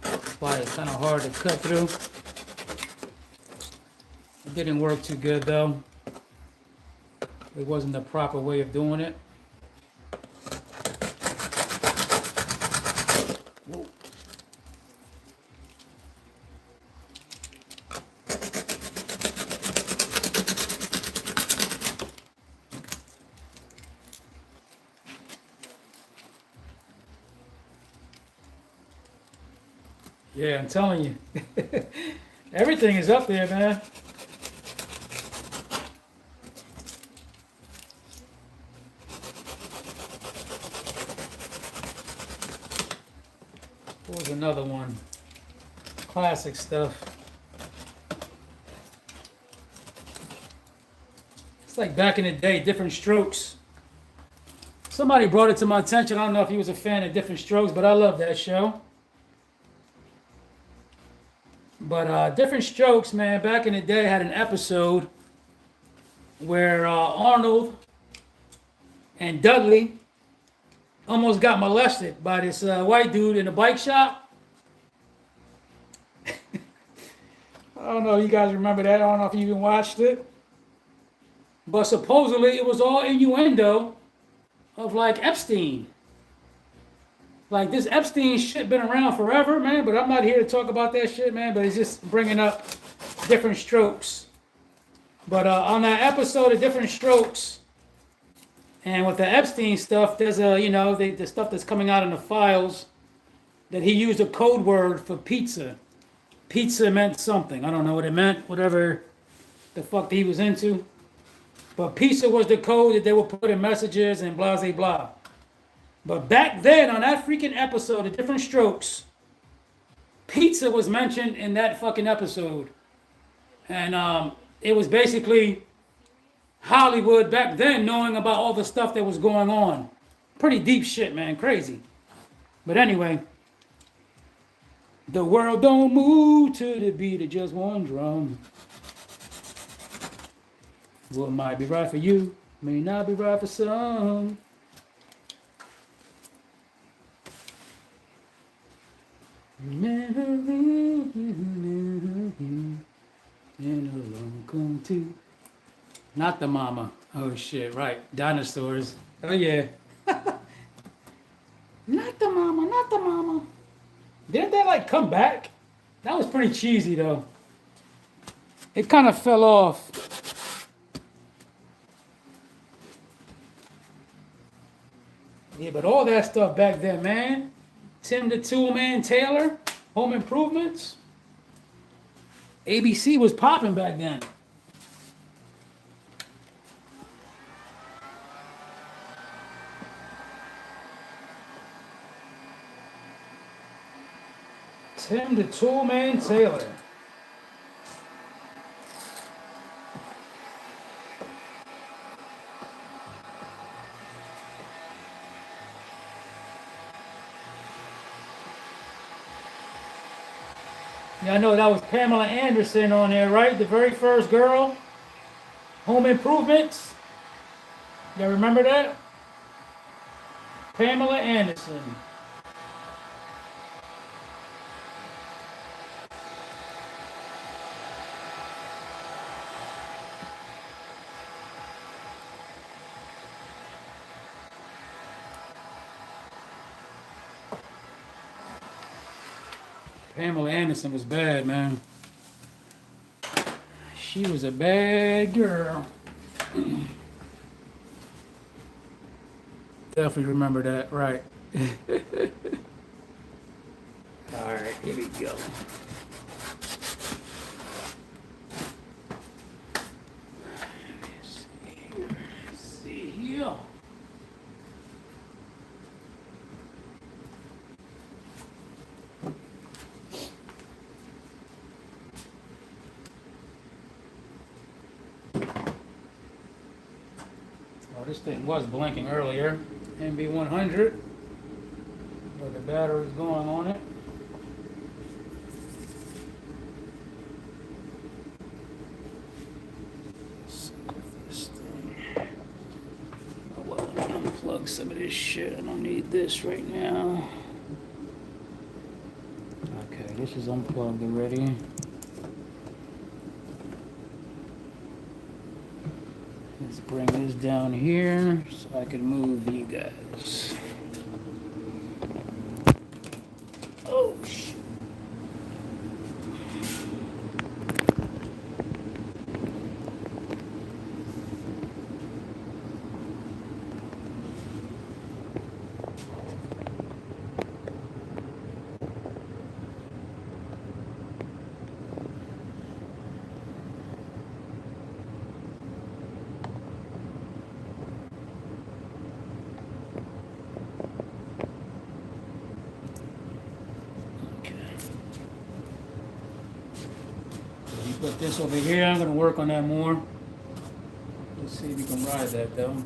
That's why it's kind of hard to cut through. It didn't work too good though. It wasn't the proper way of doing it. Whoa. Yeah, I'm telling you. Everything is up there, man. What was another one? Classic stuff. It's like back in the day, Different Strokes. Somebody brought it to my attention. I don't know if he was a fan of Different Strokes, but I love that show. But Different Strokes, man, back in the day had an episode where Arnold and Dudley almost got molested by this white dude in a bike shop. I don't know if you guys remember that. I don't know if you even watched it. But supposedly it was all innuendo of like Epstein. Like this Epstein shit been around forever, man. But I'm not here to talk about that shit, man. But it's just bringing up Different Strokes. But on that episode of Different Strokes, and with the Epstein stuff, there's the stuff that's coming out in the files that he used a code word for pizza. Pizza meant something. I don't know what it meant. Whatever the fuck he was into. But pizza was the code that they would put in messages and blah, blah, blah. But back then, on that freaking episode of Different Strokes, pizza was mentioned in that fucking episode. And it was basically Hollywood back then knowing about all the stuff that was going on. Pretty deep shit, man. Crazy. But anyway, the world don't move to the beat of just one drum. What might be right for you may not be right for some. Not the mama. Oh shit, right. Dinosaurs. Oh yeah. Not the mama, not the mama. Didn't they like come back? That was pretty cheesy though. It kind of fell off. Yeah, but all that stuff back then, man. Tim the Toolman Taylor, Home Improvements. ABC was popping back then. Tim the Toolman Taylor. Yeah, I know that was Pamela Anderson on there, right? The very first girl. Home Improvements. Y'all remember that? Pamela Anderson. Pamela Anderson was bad, man. She was a bad girl. Definitely remember that, right. All right, here we go. Let's see here. This thing was blinking earlier, MB100, but the battery's going on it. Let's see if this thing. Oh, well, let me unplug some of this shit. I don't need this right now. Okay, this is unplugged already. Let's bring this down here so I can move you guys. Oh, shit. Put this over here. I'm going to work on that more. Let's see if we can ride that though.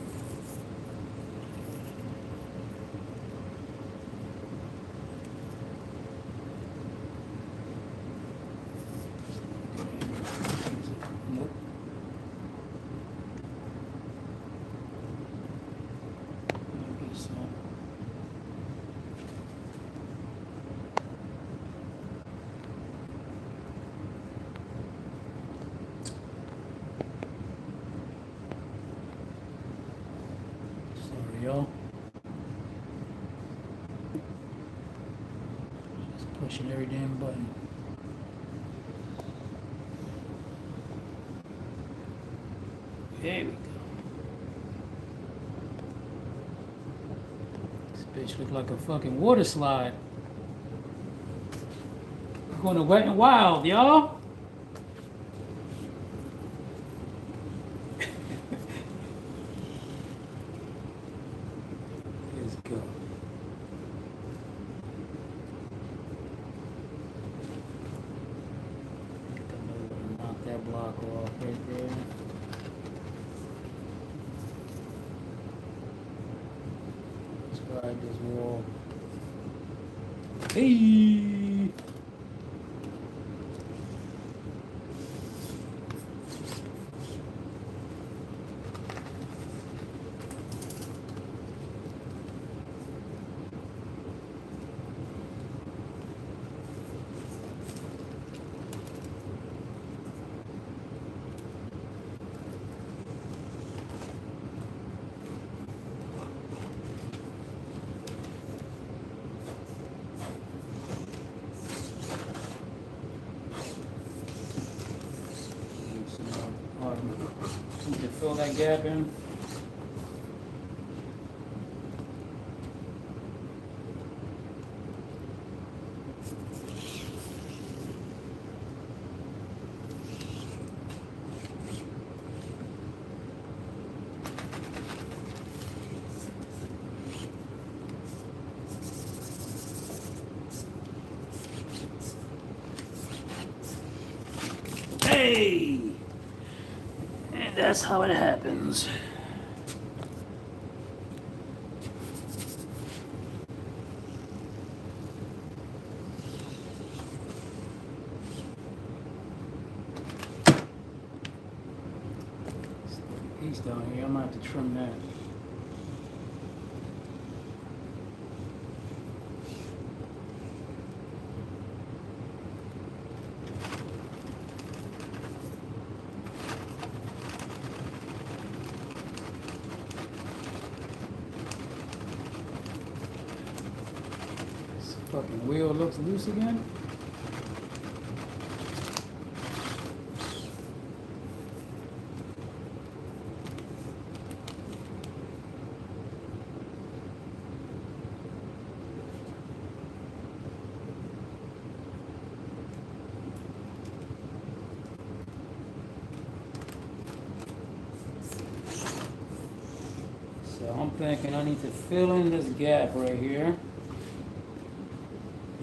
Pushing every damn button. There we go. This bitch look like a fucking water slide. We're going to Wet and Wild, y'all. Let's go. Knock that block off right there. Slide this wall. Hey! Need to fill that gap in. Hey! And that's how it happens. Piece down here, I'm gonna have to trim that. Fucking wheel looks loose again. So I'm thinking I need to fill in this gap right here.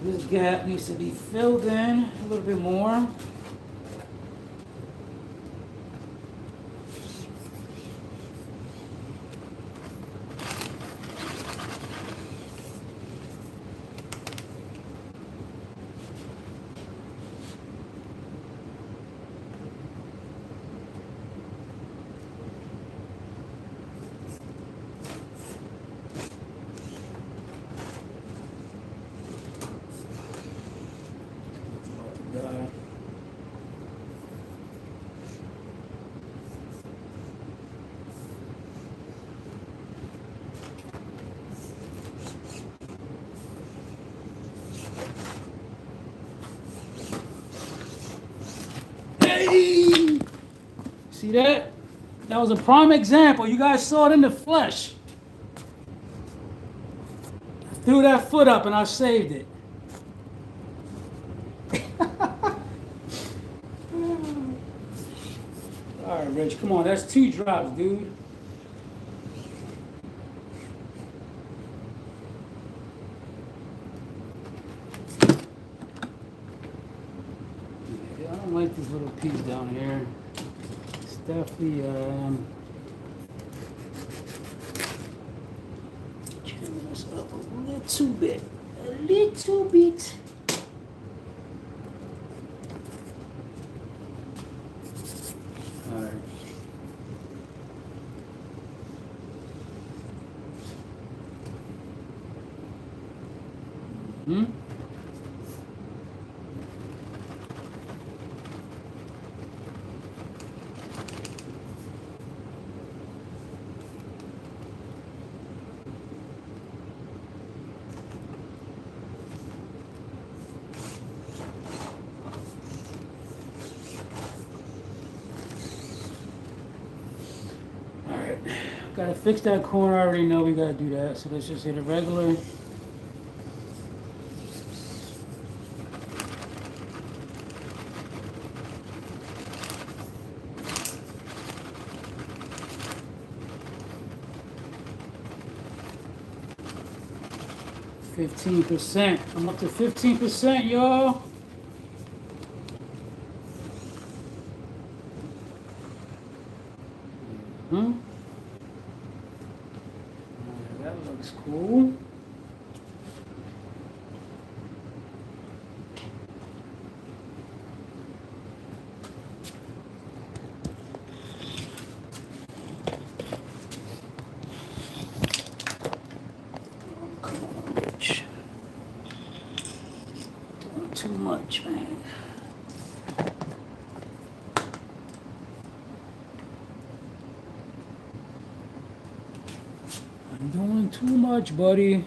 This gap needs to be filled in a little bit more. Hey! See that? That was a prime example. You guys saw it in the flesh. I threw that foot up and I saved it. All right, Rich, come on. That's 2 drops, dude. Yeah, I don't like this little piece down here. It's definitely trimming us up a little bit. A little bit. All right. Hmm? Gotta fix that corner. I already know we gotta do that. So let's just hit it regular. %. I'm up to 15%, y'all. That looks cool. Doing too much, man. I'm doing too much, buddy.